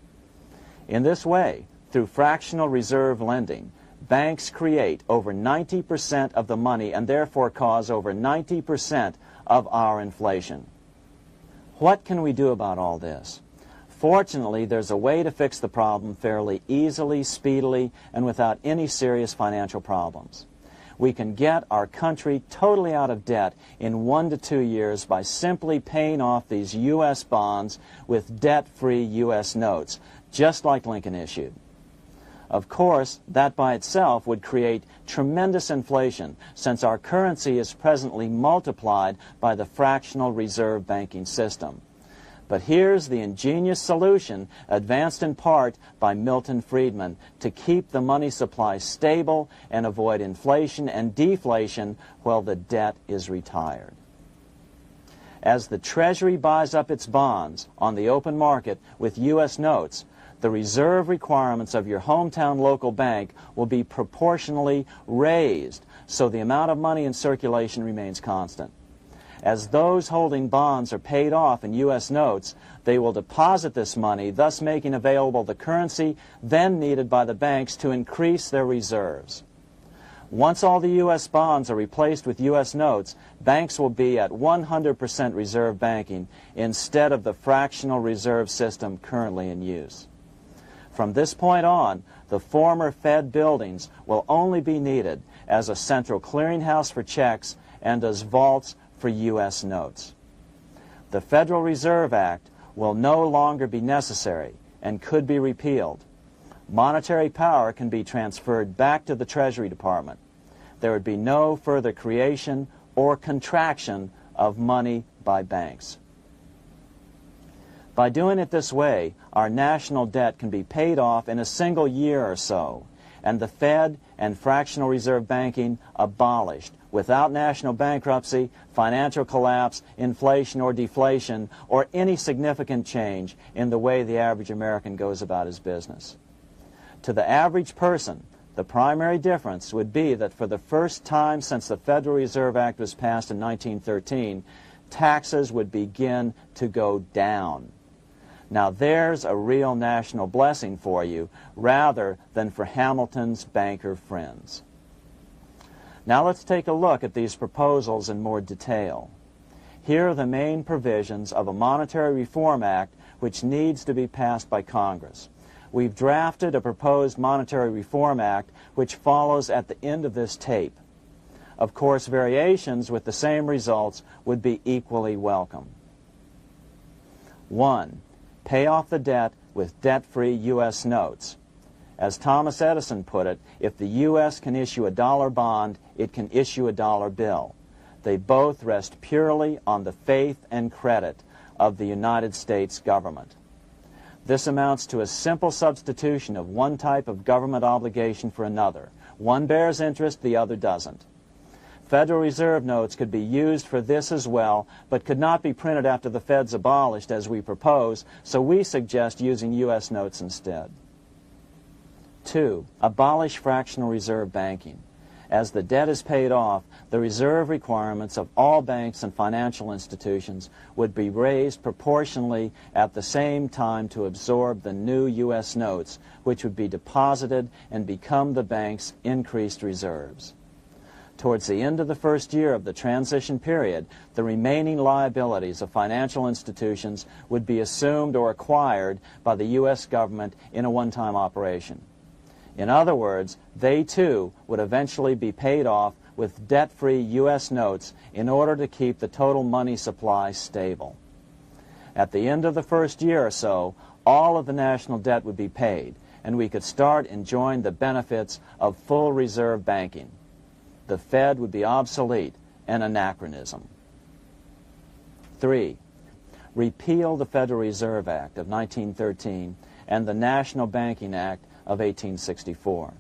In this way, through fractional reserve lending, banks create over 90% of the money and therefore cause over 90% of our inflation. What can we do about all this? Fortunately, there's a way to fix the problem fairly easily, speedily, and without any serious financial problems. We can get our country totally out of debt in 1 to 2 years by simply paying off these U.S. bonds with debt-free U.S. notes, just like Lincoln issued. Of course, that by itself would create tremendous inflation, since our currency is presently multiplied by the fractional reserve banking system. But here's the ingenious solution, advanced in part by Milton Friedman, to keep the money supply stable and avoid inflation and deflation while the debt is retired. As the Treasury buys up its bonds on the open market with U.S. notes, the reserve requirements of your hometown local bank will be proportionally raised, so the amount of money in circulation remains constant. As those holding bonds are paid off in U.S. notes, they will deposit this money, thus making available the currency then needed by the banks to increase their reserves. Once all the U.S. bonds are replaced with U.S. notes, banks will be at 100% reserve banking instead of the fractional reserve system currently in use. From this point on, the former Fed buildings will only be needed as a central clearinghouse for checks and as vaults for U.S. notes. The Federal Reserve Act will no longer be necessary and could be repealed. Monetary power can be transferred back to the Treasury Department. There would be no further creation or contraction of money by banks. By doing it this way, our national debt can be paid off in a single year or so, and the Fed and fractional reserve banking abolished without national bankruptcy, financial collapse, inflation or deflation, or any significant change in the way the average American goes about his business. To the average person, the primary difference would be that for the first time since the Federal Reserve Act was passed in 1913, taxes would begin to go down. Now there's a real national blessing for you, rather than for Hamilton's banker friends. Now let's take a look at these proposals in more detail. Here are the main provisions of a Monetary Reform Act which needs to be passed by Congress. We've drafted a proposed Monetary Reform Act which follows at the end of this tape. Of course, variations with the same results would be equally welcome. 1. Pay off the debt with debt-free U.S. notes. As Thomas Edison put it, if the U.S. can issue a dollar bond, it can issue a dollar bill. They both rest purely on the faith and credit of the United States government. This amounts to a simple substitution of one type of government obligation for another. One bears interest, the other doesn't. Federal Reserve notes could be used for this as well, but could not be printed after the Fed's abolished as we propose, so we suggest using U.S. notes instead. 2. Abolish fractional reserve banking. As the debt is paid off, the reserve requirements of all banks and financial institutions would be raised proportionally at the same time to absorb the new U.S. notes, which would be deposited and become the bank's increased reserves. Towards the end of the first year of the transition period, the remaining liabilities of financial institutions would be assumed or acquired by the U.S. government in a one-time operation. In other words, they too would eventually be paid off with debt-free U.S. notes in order to keep the total money supply stable. At the end of the first year or so, all of the national debt would be paid, and we could start enjoying the benefits of full reserve banking. The Fed would be obsolete, an anachronism. 3. Repeal the Federal Reserve Act of 1913 and the National Banking Act of 1864.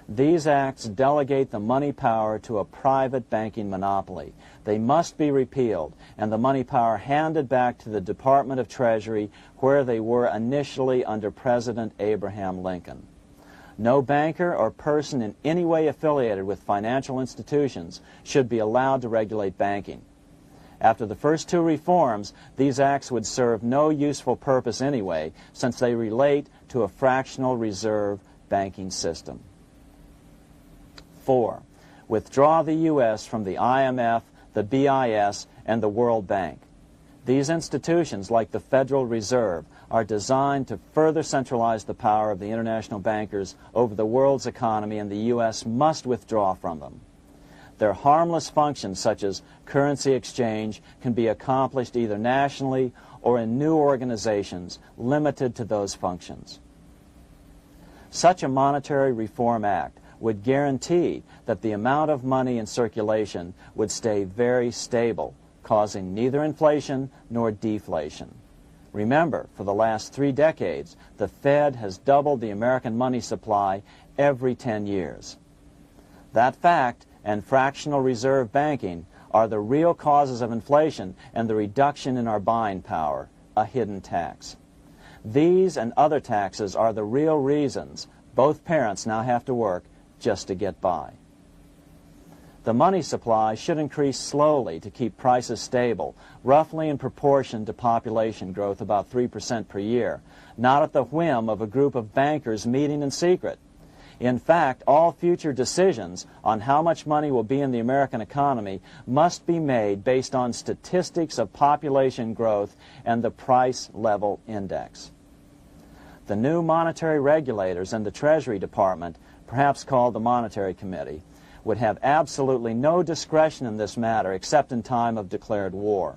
These acts delegate the money power to a private banking monopoly. They must be repealed, and the money power handed back to the Department of Treasury, where they were initially under President Abraham Lincoln. No banker or person in any way affiliated with financial institutions should be allowed to regulate banking. After the first two reforms, these acts would serve no useful purpose anyway, since they relate to a fractional reserve banking system. 4. Withdraw the U.S. from the IMF, the BIS, and the World Bank. These institutions, like the Federal Reserve, are designed to further centralize the power of the international bankers over the world's economy, and the U.S. must withdraw from them. Their harmless functions, such as currency exchange, can be accomplished either nationally or in new organizations limited to those functions. Such a monetary reform act would guarantee that the amount of money in circulation would stay very stable, causing neither inflation nor deflation. Remember, for the last 3 decades, the Fed has doubled the American money supply every 10 years. That fact and fractional reserve banking are the real causes of inflation and the reduction in our buying power, a hidden tax. These and other taxes are the real reasons both parents now have to work just to get by. The money supply should increase slowly to keep prices stable, roughly in proportion to population growth, about 3% per year, not at the whim of a group of bankers meeting in secret. In fact, all future decisions on how much money will be in the American economy must be made based on statistics of population growth and the price level index. The new monetary regulators and the Treasury Department, perhaps called the Monetary Committee, would have absolutely no discretion in this matter except in time of declared war.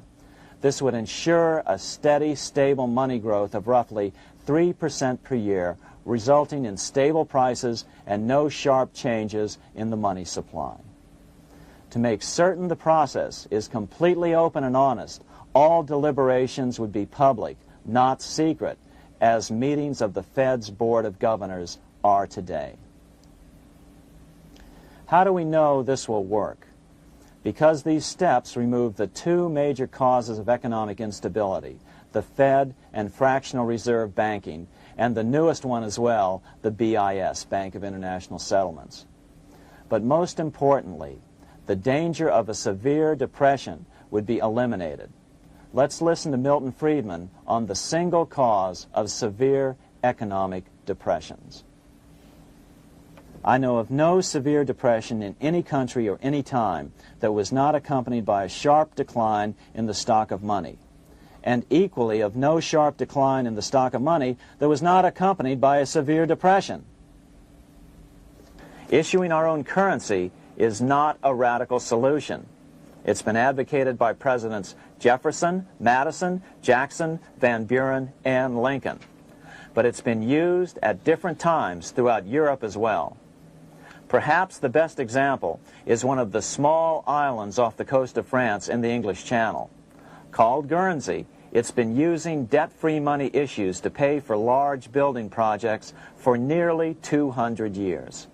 This would ensure a steady, stable money growth of roughly 3% per year, resulting in stable prices and no sharp changes in the money supply. To make certain the process is completely open and honest, all deliberations would be public, not secret, as meetings of the Fed's Board of Governors are today. How do we know this will work? Because these steps remove the 2 major causes of economic instability, the Fed and fractional reserve banking, and the newest one as well, the BIS, Bank of International Settlements. But most importantly, the danger of a severe depression would be eliminated. Let's listen to Milton Friedman on the single cause of severe economic depressions. I know of no severe depression in any country or any time that was not accompanied by a sharp decline in the stock of money, and equally of no sharp decline in the stock of money that was not accompanied by a severe depression. Issuing our own currency is not a radical solution. It's been advocated by Presidents Jefferson, Madison, Jackson, Van Buren, and Lincoln. But it's been used at different times throughout Europe as well. Perhaps the best example is one of the small islands off the coast of France in the English Channel. Called Guernsey, It's been using debt-free money issues to pay for large building projects for nearly 200 years.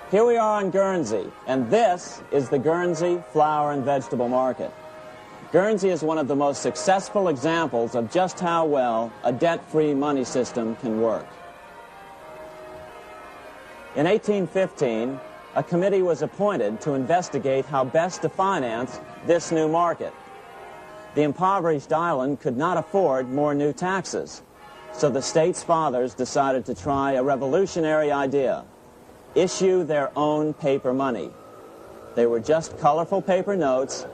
Here we are on Guernsey, and this is the Guernsey Flower and Vegetable Market. Guernsey is one of the most successful examples of just how well a debt-free money system can work. In 1815, a committee was appointed to investigate how best to finance this new market. The impoverished island could not afford more new taxes, so the state's fathers decided to try a revolutionary idea: issue their own paper money. They were just colorful paper notes,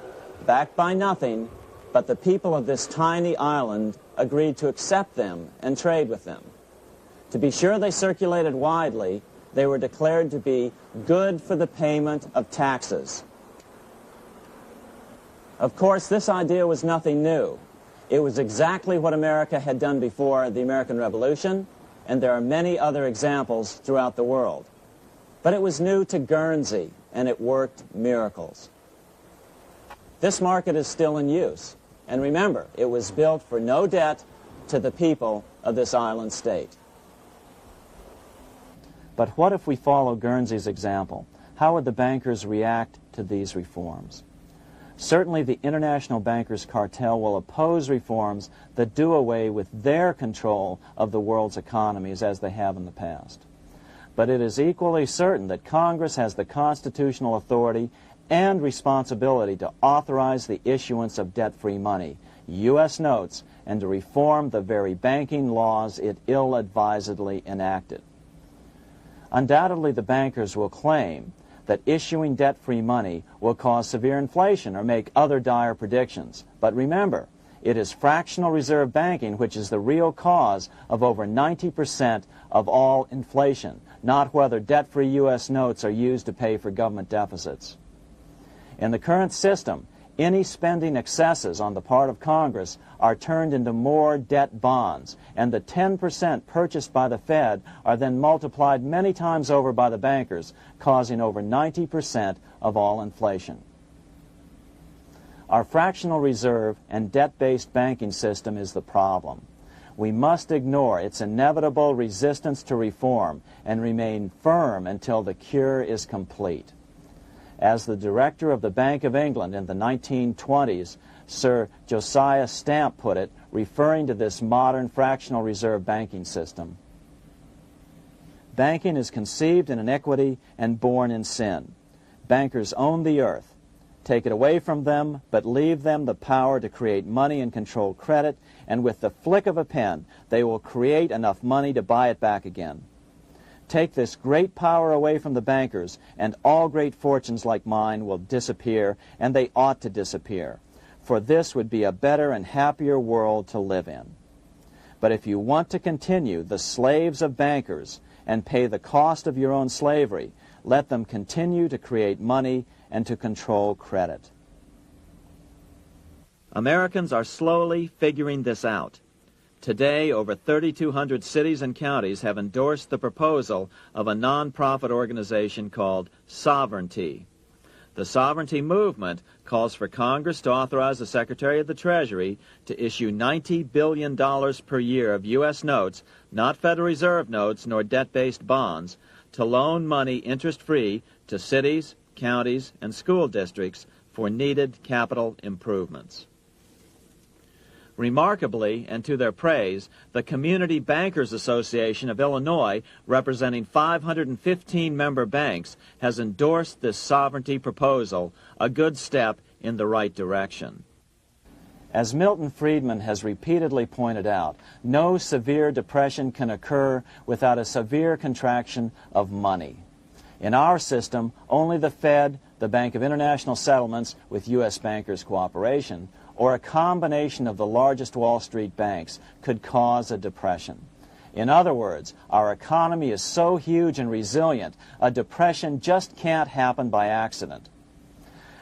backed by nothing, but the people of this tiny island agreed to accept them and trade with them. To be sure they circulated widely, they were declared to be good for the payment of taxes. Of course, this idea was nothing new. It was exactly what America had done before the American Revolution, and there are many other examples throughout the world. But it was new to Guernsey, and it worked miracles. This market is still in use, and remember, it was built for no debt to the people of this island state. But what if we follow Guernsey's example? How would the bankers react to these reforms? Certainly the international bankers' cartel will oppose reforms that do away with their control of the world's economies as they have in the past. But it is equally certain that Congress has the constitutional authority and responsibility to authorize the issuance of debt-free money, U.S. notes, and to reform the very banking laws it ill-advisedly enacted. Undoubtedly, the bankers will claim that issuing debt-free money will cause severe inflation or make other dire predictions. But remember, it is fractional reserve banking which is the real cause of over 90% of all inflation, not whether debt-free U.S. notes are used to pay for government deficits. In the current system, any spending excesses on the part of Congress are turned into more debt bonds, and the 10% purchased by the Fed are then multiplied many times over by the bankers, causing over 90% of all inflation. Our fractional reserve and debt-based banking system is the problem. We must ignore its inevitable resistance to reform and remain firm until the cure is complete. As the director of the Bank of England in the 1920s, Sir Josiah Stamp put it, referring to this modern fractional reserve banking system, banking is conceived in iniquity and born in sin. Bankers own the earth. Take it away from them, but leave them the power to create money and control credit, and with the flick of a pen, they will create enough money to buy it back again. Take this great power away from the bankers, and all great fortunes like mine will disappear, and they ought to disappear, for this would be a better and happier world to live in. But if you want to continue the slaves of bankers and pay the cost of your own slavery, let them continue to create money and to control credit. Americans are slowly figuring this out. Today, over 3,200 cities and counties have endorsed the proposal of a non-profit organization called Sovereignty. The Sovereignty movement calls for Congress to authorize the Secretary of the Treasury to issue $90 billion per year of U.S. notes, not Federal Reserve notes nor debt-based bonds, to loan money interest-free to cities, counties, and school districts for needed capital improvements. Remarkably, and to their praise, the Community Bankers Association of Illinois, representing 515 member banks, has endorsed this sovereignty proposal, a good step in the right direction. As Milton Friedman has repeatedly pointed out, no severe depression can occur without a severe contraction of money. In our system, only the Fed, the Bank of International Settlements, with U.S. bankers' cooperation, or a combination of the largest Wall Street banks could cause a depression. In other words, our economy is so huge and resilient, a depression just can't happen by accident.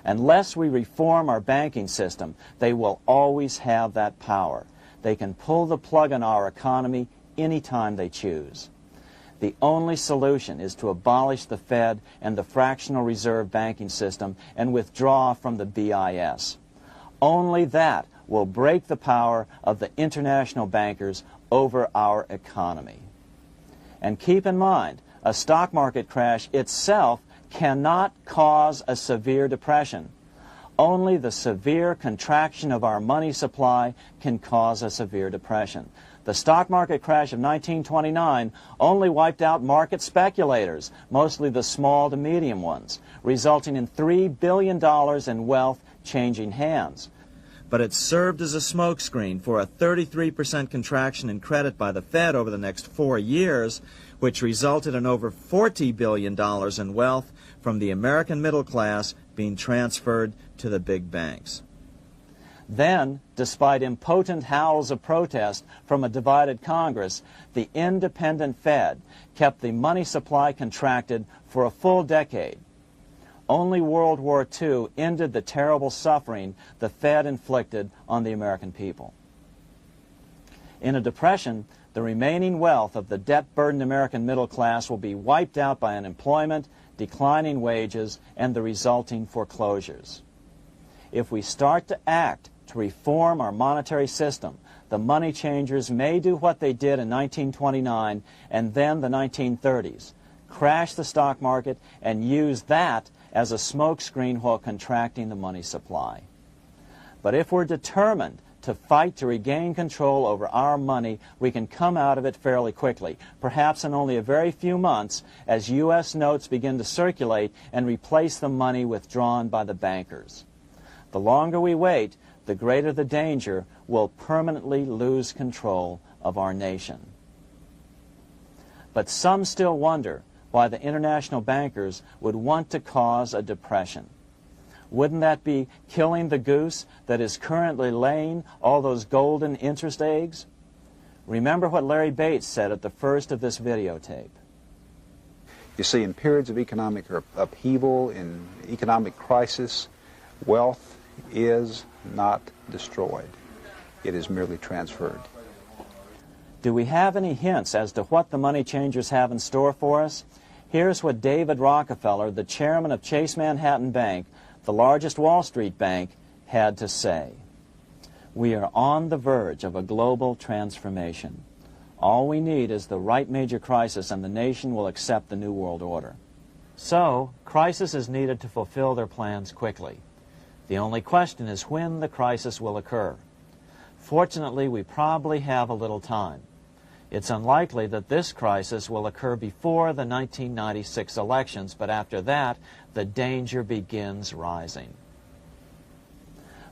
Unless we reform our banking system, they will always have that power. They can pull the plug on our economy anytime they choose. The only solution is to abolish the Fed and the fractional reserve banking system and withdraw from the BIS. Only that will break the power of the international bankers over our economy. And keep in mind, a stock market crash itself cannot cause a severe depression. Only the severe contraction of our money supply can cause a severe depression. The stock market crash of 1929 only wiped out market speculators, mostly the small to medium ones, resulting in $3 billion in wealth changing hands. But it served as a smokescreen for a 33% contraction in credit by the Fed over the next 4 years, which resulted in over $40 billion in wealth from the American middle class being transferred to the big banks. Then, despite impotent howls of protest from a divided Congress, the independent Fed kept the money supply contracted for a full decade. Only World War II ended the terrible suffering the Fed inflicted on the American people. In a depression, the remaining wealth of the debt-burdened American middle class will be wiped out by unemployment, declining wages, and the resulting foreclosures. If we start to act to reform our monetary system, the money changers may do what they did in 1929 and then the 1930s, crash the stock market and use that as a smokescreen while contracting the money supply. But if we're determined to fight to regain control over our money, we can come out of it fairly quickly, perhaps in only a very few months, as U.S. notes begin to circulate and replace the money withdrawn by the bankers. The longer we wait, the greater the danger we'll permanently lose control of our nation. But some still wonder why the international bankers would want to cause a depression. Wouldn't that be killing the goose that is currently laying all those golden interest eggs? Remember what Larry Bates said at the first of this videotape. You see, in periods of economic upheaval, in economic crisis, wealth is not destroyed. It is merely transferred. Do we have any hints as to what the money changers have in store for us? Here's what David Rockefeller, the chairman of Chase Manhattan Bank, the largest Wall Street bank, had to say. We are on the verge of a global transformation. All we need is the right major crisis and the nation will accept the New World Order. So, crisis is needed to fulfill their plans quickly. The only question is when the crisis will occur. Fortunately, we probably have a little time. It's unlikely that this crisis will occur before the 1996 elections, but after that, the danger begins rising.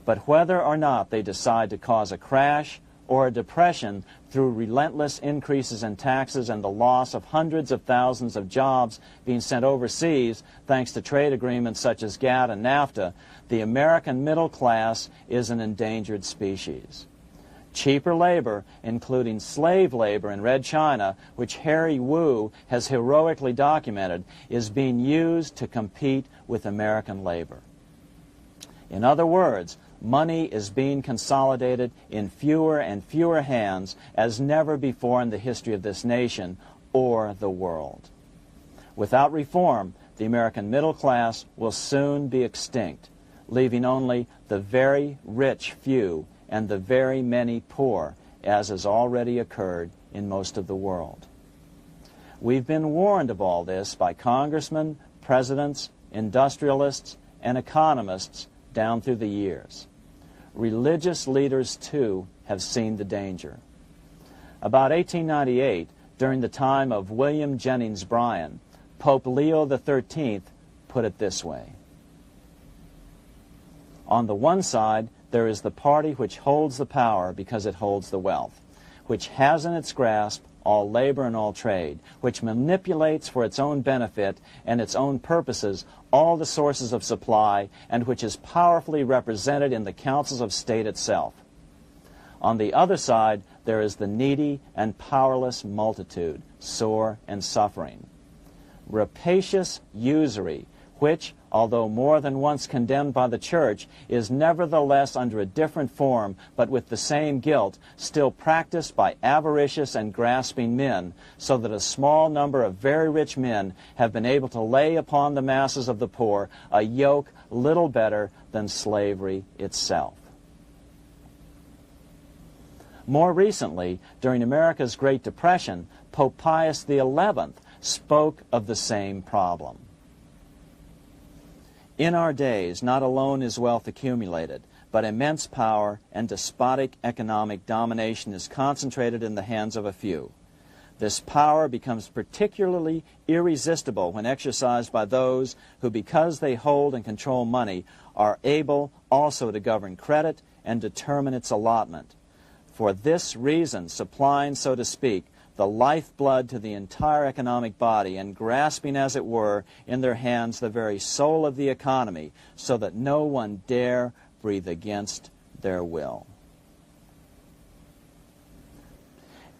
But whether or not they decide to cause a crash or a depression through relentless increases in taxes and the loss of hundreds of thousands of jobs being sent overseas thanks to trade agreements such as GATT and NAFTA, the American middle class is an endangered species. Cheaper labor, including slave labor in Red China, which Harry Wu has heroically documented, is being used to compete with American labor. In other words, money is being consolidated in fewer and fewer hands as never before in the history of this nation or the world. Without reform, the American middle class will soon be extinct, leaving only the very rich few and the very many poor, as has already occurred in most of the world. We've been warned of all this by congressmen, presidents, industrialists, and economists down through the years. Religious leaders, too, have seen the danger. About 1898, during the time of William Jennings Bryan, Pope Leo XIII put it this way. On the one side, there is the party which holds the power because it holds the wealth, which has in its grasp all labor and all trade, which manipulates for its own benefit and its own purposes all the sources of supply, and which is powerfully represented in the councils of state itself. On the other side, there is the needy and powerless multitude, sore and suffering. Rapacious usury, which, although more than once condemned by the Church, is nevertheless under a different form, but with the same guilt, still practiced by avaricious and grasping men, so that a small number of very rich men have been able to lay upon the masses of the poor a yoke little better than slavery itself. More recently, during America's Great Depression, Pope Pius XI spoke of the same problem. In our days, not alone is wealth accumulated, but immense power and despotic economic domination is concentrated in the hands of a few. This power becomes particularly irresistible when exercised by those who, because they hold and control money, are able also to govern credit and determine its allotment. For this reason, supplying, so to speak, the lifeblood to the entire economic body and grasping, as it were, in their hands the very soul of the economy, so that no one dare breathe against their will.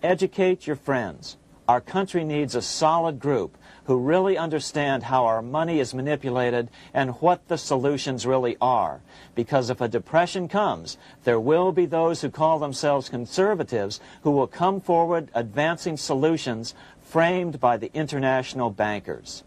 Educate your friends. Our country needs a solid group who really understand how our money is manipulated and what the solutions really are. Because if a depression comes, there will be those who call themselves conservatives who will come forward advancing solutions framed by the international bankers.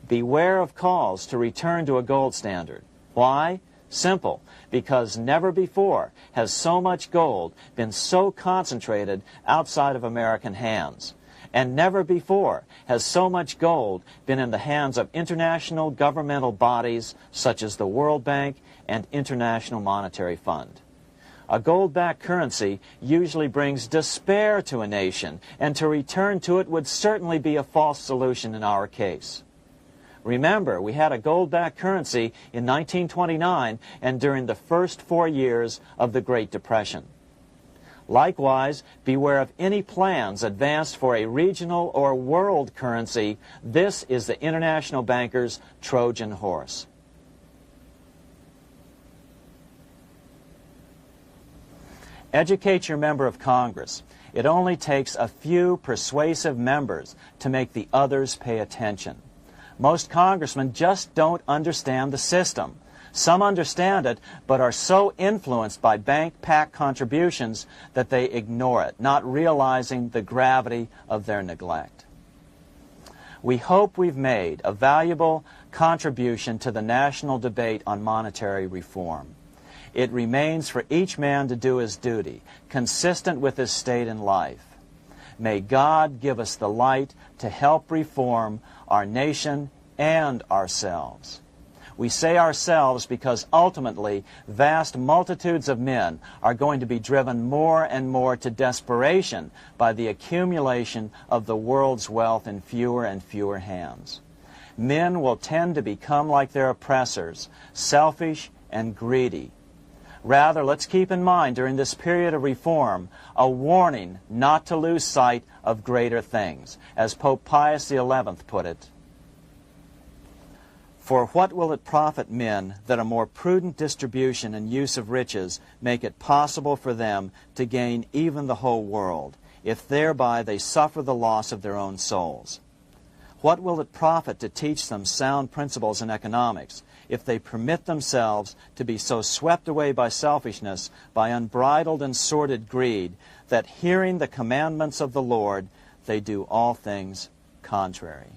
Beware of calls to return to a gold standard. Why? Simple, because never before has so much gold been so concentrated outside of American hands. And never before has so much gold been in the hands of international governmental bodies such as the World Bank and International Monetary Fund. A gold-backed currency usually brings despair to a nation, and to return to it would certainly be a false solution in our case. Remember, we had a gold-backed currency in 1929 and during the first 4 years of the Great Depression. Likewise, beware of any plans advanced for a regional or world currency. This is the international bankers' Trojan horse. Educate your member of Congress. It only takes a few persuasive members to make the others pay attention. Most congressmen just don't understand the system. Some understand it, but are so influenced by bank PAC contributions that they ignore it, not realizing the gravity of their neglect. We hope we've made a valuable contribution to the national debate on monetary reform. It remains for each man to do his duty, consistent with his state in life. May God give us the light to help reform our nation and ourselves. We say ourselves because ultimately vast multitudes of men are going to be driven more and more to desperation by the accumulation of the world's wealth in fewer and fewer hands. Men will tend to become like their oppressors, selfish and greedy. Rather, let's keep in mind during this period of reform a warning not to lose sight of greater things, as Pope Pius XI put it. For what will it profit men that a more prudent distribution and use of riches make it possible for them to gain even the whole world, if thereby they suffer the loss of their own souls? What will it profit to teach them sound principles in economics, if they permit themselves to be so swept away by selfishness, by unbridled and sordid greed, that hearing the commandments of the Lord, they do all things contrary?